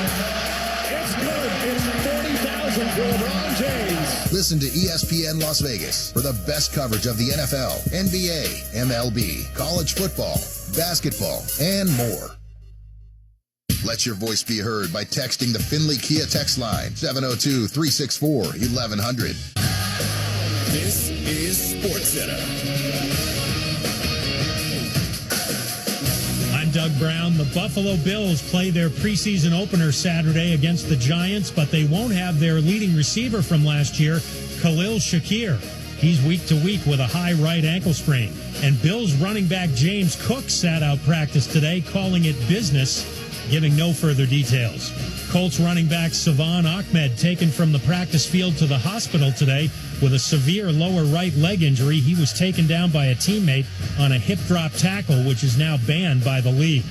It's good. It's 40,000 for LeBron James. Listen to ESPN Las Vegas for the best coverage of the NFL, NBA, MLB, college football, basketball, and more. Let your voice be heard by texting the Finley Kia text line, 702-364-1100. This is SportsCenter. I'm Doug Brown. The Buffalo Bills play their preseason opener Saturday against the Giants, but they won't have their leading receiver from last year, Khalil Shakir. He's week to week with a high right ankle sprain. And Bills running back James Cook sat out practice today, calling it business, giving no further details. Colts running back Savon Ahmed taken from the practice field to the hospital today with a severe lower right leg injury. He was taken down by a teammate on a hip drop tackle, which is now banned by the league.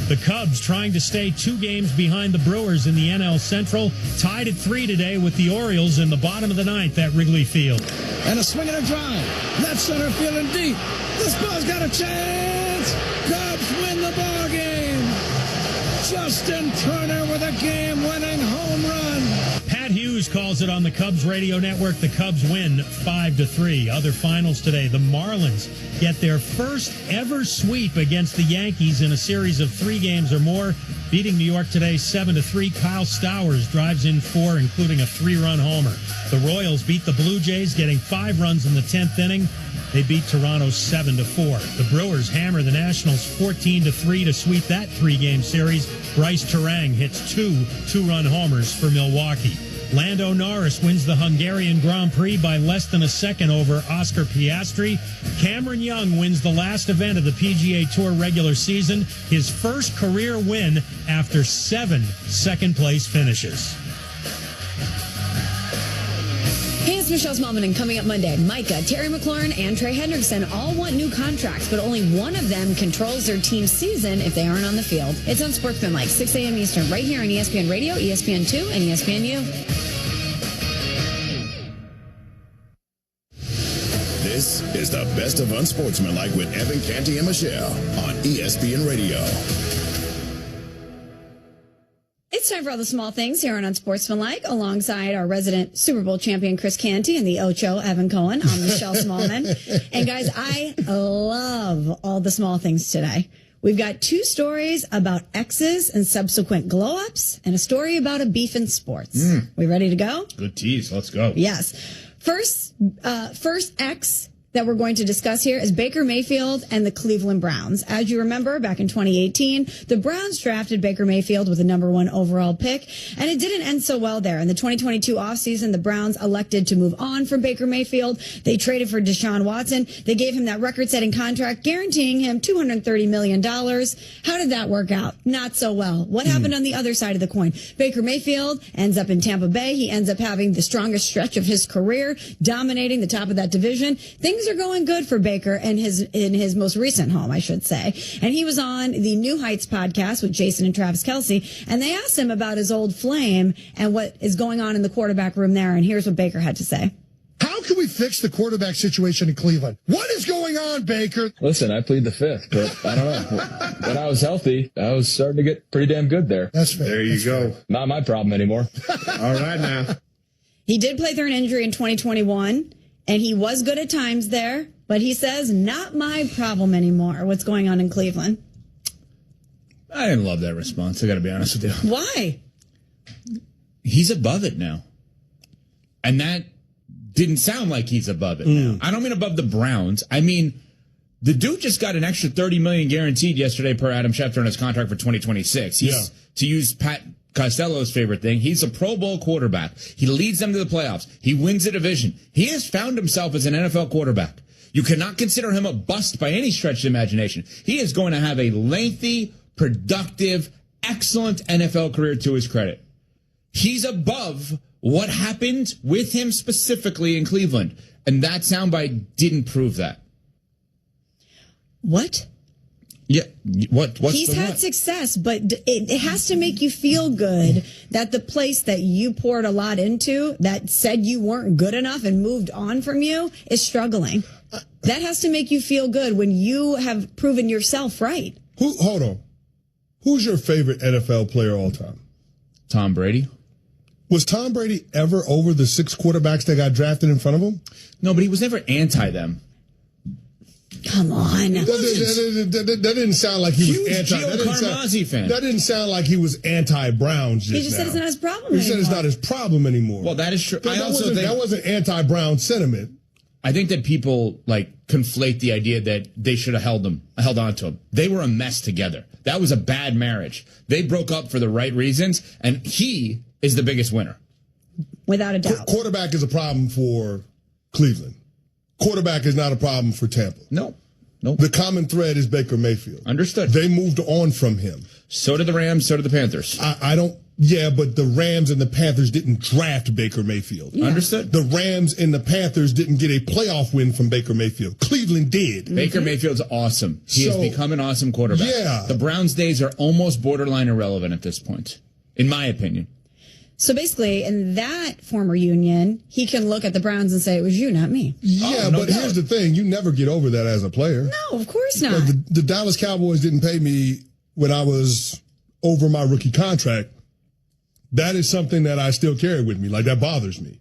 The Cubs trying to stay 2 games behind the Brewers in the NL Central, tied at 3 today with the Orioles in the bottom of the 9th at Wrigley Field. And a swing and a drive. Left center field and deep. This ball's got a chance. Cubs win the ball game. Justin Turner with a game-winning home run. Pat Hughes calls it on the Cubs radio network. The Cubs win 5-3. Other finals today. The Marlins get their first ever sweep against the Yankees in a series of 3 games or more, beating New York today 7-3. Kyle Stowers drives in 4, including a 3-run homer. The Royals beat the Blue Jays, getting 5 runs in the 10th inning. They beat Toronto 7-4. The Brewers hammer the Nationals 14-3 to sweep that 3-game series. Bryce Terang hits 2 2-run homers for Milwaukee. Lando Norris wins the Hungarian Grand Prix by less than a second over Oscar Piastri. Cameron Young wins the last event of the PGA Tour regular season, his first career win after 7 second-place finishes. Hey, it's Michelle Smallman, and coming up Monday, Micah, Terry McLaurin, and Trey Hendrickson all want new contracts, but only one of them controls their team's season if they aren't on the field. It's on Sportsmanlike, 6 a.m. Eastern, right here on ESPN Radio, ESPN2, and ESPNU. This is the best of Unsportsmanlike with Evan Canty and Michelle on ESPN Radio. It's time for all the small things here on Unsportsmanlike, alongside our resident Super Bowl champion Chris Canty and the Ocho Evan Cohen. I'm Michelle Smallman. And guys, I love all the small things today. We've got 2 stories about exes and subsequent glow-ups, and a story about a beef in sports. We ready to go? Good tease. Let's go. Yes. First ex that we're going to discuss here is Baker Mayfield and the Cleveland Browns. As you remember, back in 2018, the Browns drafted Baker Mayfield with the #1 overall pick, and it didn't end so well there. In the 2022 offseason, the Browns elected to move on from Baker Mayfield. They traded for Deshaun Watson. They gave him that record-setting contract, guaranteeing him $230 million. How did that work out? Not so well. What happened on the other side of the coin? Baker Mayfield ends up in Tampa Bay. He ends up having the strongest stretch of his career, dominating the top of that division. Things things are going good for Baker in his most recent home, I should say. And he was on the New Heights podcast with Jason and Travis Kelce, and they asked him about his old flame and what is going on in the quarterback room there. And here's what Baker had to say. How can we fix the quarterback situation in Cleveland? What is going on, Baker? Listen, I plead the fifth, but I don't know. When I was healthy, I was starting to get pretty damn good there. That's fair. There you go. Fair. Not my problem anymore. All right now. He did play through an injury in 2021, and he was good at times there, but he says, not my problem anymore. What's going on in Cleveland? I didn't love that response, I got to be honest with you. Why? He's above it now. And that didn't sound like he's above it now. I don't mean above the Browns. I mean, the dude just got an extra $30 million guaranteed yesterday per Adam Schefter on his contract for 2026. He's, to use Pat Costello's favorite thing, he's a Pro Bowl quarterback. He leads them to the playoffs. He wins a division. He has found himself as an NFL quarterback. You cannot consider him a bust by any stretch of imagination. He is going to have a lengthy, productive, excellent NFL career to his credit. He's above what happened with him specifically in Cleveland. And that soundbite didn't prove that. What? Yeah. What's He's had success, but it has to make you feel good that the place that you poured a lot into, that said you weren't good enough and moved on from you, is struggling. That has to make you feel good when you have proven yourself right. Hold on. Who's your favorite NFL player all time? Tom Brady. Was Tom Brady ever over the 6 quarterbacks that got drafted in front of him? No, but he was never anti them. Come on. That didn't sound like he was anti. Gio Carmazzi fan. That didn't sound like he was anti-Browns. He just said it's not his problem He anymore. said it's not his problem anymore. Well, that is true. That wasn't anti-Brown sentiment. I think that people conflate the idea that they should have held on to him. They were a mess together. That was a bad marriage. They broke up for the right reasons, and he is the biggest winner. Without a doubt. Quarterback is a problem for Cleveland. Quarterback is not a problem for Tampa. No. The common thread is Baker Mayfield. Understood. They moved on from him. So did the Rams, so did the Panthers. Yeah, but the Rams and the Panthers didn't draft Baker Mayfield. Yeah. Understood. The Rams and the Panthers didn't get a playoff win from Baker Mayfield. Cleveland did. Baker Mayfield's awesome. He has become an awesome quarterback. Yeah. The Browns' days are almost borderline irrelevant at this point, in my opinion. So basically, in that former union, he can look at the Browns and say, it was you, not me. Yeah, but here's the thing. You never get over that as a player. No, of course not. The Dallas Cowboys didn't pay me when I was over my rookie contract. That is something that I still carry with me. That bothers me.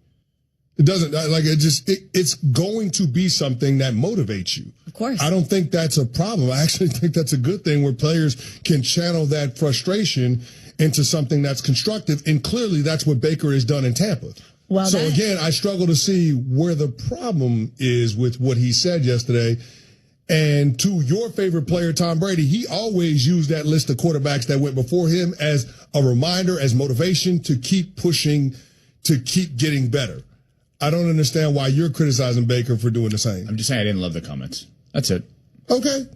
It doesn't, it's going to be something that motivates you. Of course. I don't think that's a problem. I actually think that's a good thing where players can channel that frustration into something that's constructive. And clearly that's what Baker has done in Tampa. Well, so again, I struggle to see where the problem is with what he said yesterday. And to your favorite player, Tom Brady, he always used that list of quarterbacks that went before him as a reminder, as motivation to keep pushing, to keep getting better. I don't understand why you're criticizing Baker for doing the same. I'm just saying I didn't love the comments. That's it. Okay.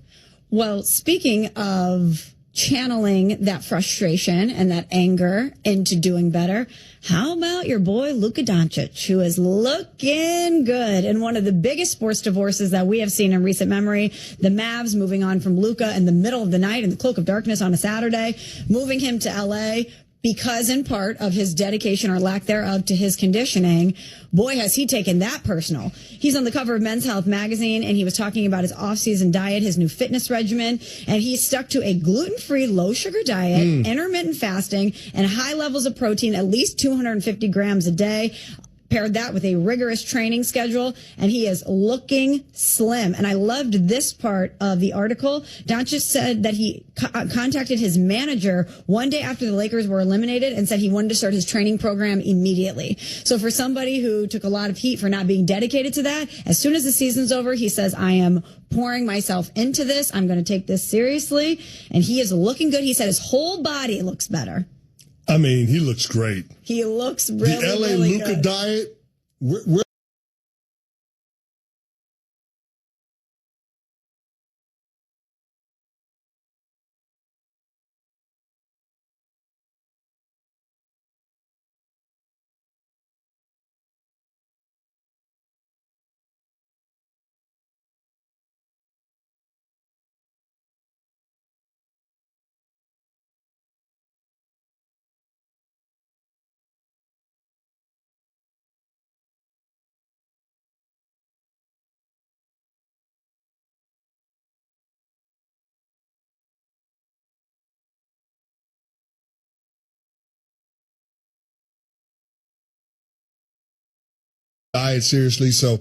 Well, speaking of channeling that frustration and that anger into doing better, how about your boy Luka Doncic, who is looking good in one of the biggest sports divorces that we have seen in recent memory? The Mavs moving on from Luka in the middle of the night in the cloak of darkness on a Saturday, moving him to LA because in part of his dedication or lack thereof to his conditioning. Boy, has he taken that personal. He's on the cover of Men's Health magazine, and he was talking about his off-season diet, his new fitness regimen, and he's stuck to a gluten-free, low-sugar diet, intermittent fasting, and high levels of protein, at least 250 grams a day. Paired that with a rigorous training schedule, and he is looking slim. And I loved this part of the article. Doncic said that he contacted his manager one day after the Lakers were eliminated and said he wanted to start his training program immediately. So for somebody who took a lot of heat for not being dedicated to that, as soon as the season's over, he says, I am pouring myself into this. I'm going to take this seriously. And he is looking good. He said his whole body looks better. I mean, he looks great. He looks really, the LA really Luka good. diet, we're it seriously. So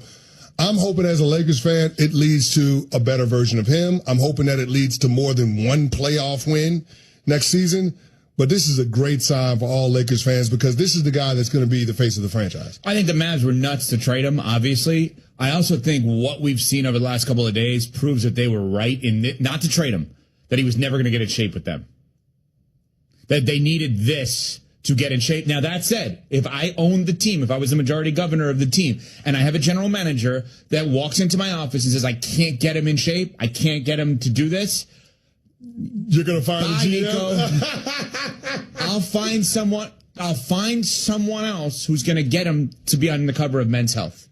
I'm hoping as a Lakers fan, it leads to a better version of him. I'm hoping that it leads to more than one playoff win next season. But this is a great sign for all Lakers fans because this is the guy that's going to be the face of the franchise. I think the Mavs were nuts to trade him, obviously. I also think what we've seen over the last couple of days proves that they were right in not to trade him, that he was never going to get in shape with them. That they needed this to get in shape. Now, that said, if I owned the team, if I was the majority governor of the team, and I have a general manager that walks into my office and says, I can't get him in shape, I can't get him to do this, you're going to fire the GM? Nico. I'll find someone else who's going to get him to be on the cover of Men's Health.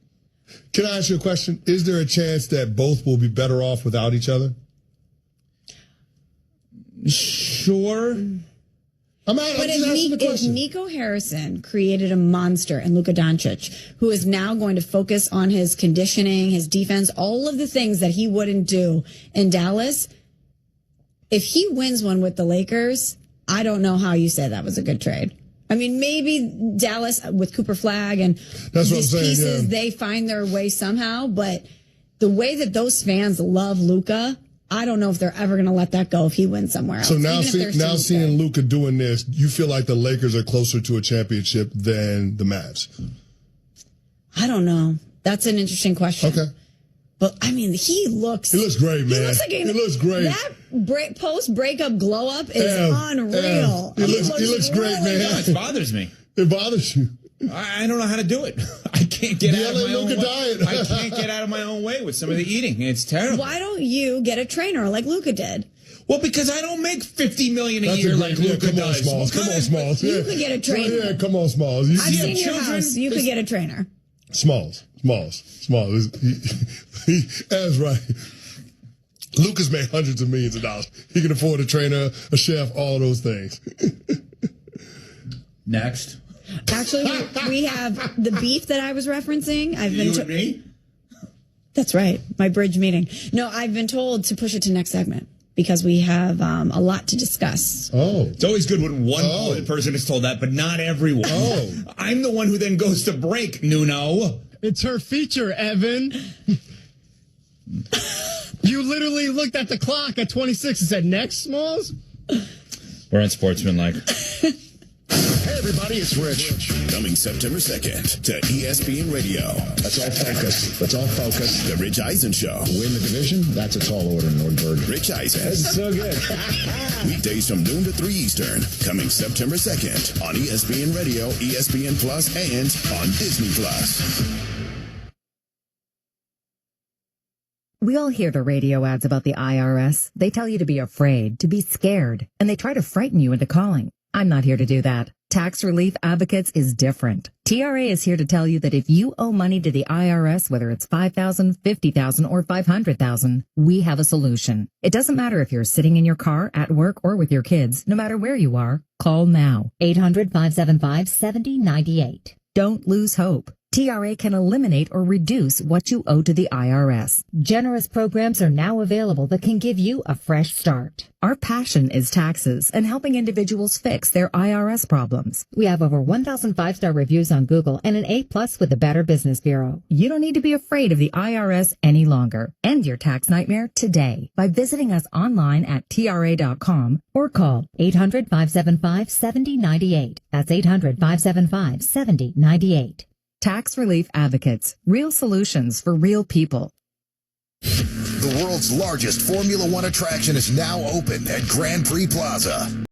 Can I ask you a question? Is there a chance that both will be better off without each other? Sure. But if Nico Harrison created a monster in Luka Doncic, who is now going to focus on his conditioning, his defense, all of the things that he wouldn't do in Dallas, if he wins one with the Lakers, I don't know how you say that was a good trade. I mean, maybe Dallas with Cooper Flagg and that's these pieces, they find their way somehow. But the way that those fans love Luka, I don't know if they're ever going to let that go if he wins somewhere else. So now, seeing Luka doing this, you feel like the Lakers are closer to a championship than the Mavs? I don't know. That's an interesting question. Okay. But, I mean, he looks great, man. He looks great. That post-breakup glow-up is unreal. He looks great, man. No, it bothers me. It bothers you. I don't know how to do it. I can't get out of my own way. Diet. I can't get out of my own way with some of the eating. It's terrible. Why don't you get a trainer like Luka did? Well, because I don't make $50 million a year like Luka does. Come on, Smalls. You could get a trainer. Yeah, come on, Smalls. I've seen your house. You could get a trainer. Smalls. That's right. Luka's made hundreds of millions of dollars. He can afford a trainer, a chef, all those things. Next. Actually, we have the beef that I was referencing. You and me? That's right. My bridge meeting. No, I've been told to push it to next segment because we have a lot to discuss. Oh. It's always good when one person is told that, but not everyone. Oh. I'm the one who then goes to break, Nuno. It's her feature, Evan. You literally looked at the clock at 26 and said, next, Smalls? We're unsportsmanlike. Hey, everybody, it's Rich. Coming September 2nd to ESPN Radio. Let's all focus. The Rich Eisen Show. Win the division? That's a tall order, Nordberg. Rich Eisen. That's so good. Weekdays from noon to 3 Eastern. Coming September 2nd on ESPN Radio, ESPN Plus, and on Disney Plus. We all hear the radio ads about the IRS. They tell you to be afraid, to be scared, and they try to frighten you into calling. I'm not here to do that. Tax Relief Advocates is different. TRA is here to tell you that if you owe money to the IRS, whether it's $5,000, $50,000, or $500,000, we have a solution. It doesn't matter if you're sitting in your car, at work, or with your kids. No matter where you are, call now. 800-575-7098. Don't lose hope. TRA can eliminate or reduce what you owe to the IRS. Generous programs are now available that can give you a fresh start. Our passion is taxes and helping individuals fix their IRS problems. We have over 1,000 5-star reviews on Google and an A+ with the Better Business Bureau. You don't need to be afraid of the IRS any longer. End your tax nightmare today by visiting us online at TRA.com or call 800-575-7098. That's 800-575-7098. Tax Relief Advocates. Real solutions for real people. The world's largest Formula One attraction is now open at Grand Prix Plaza.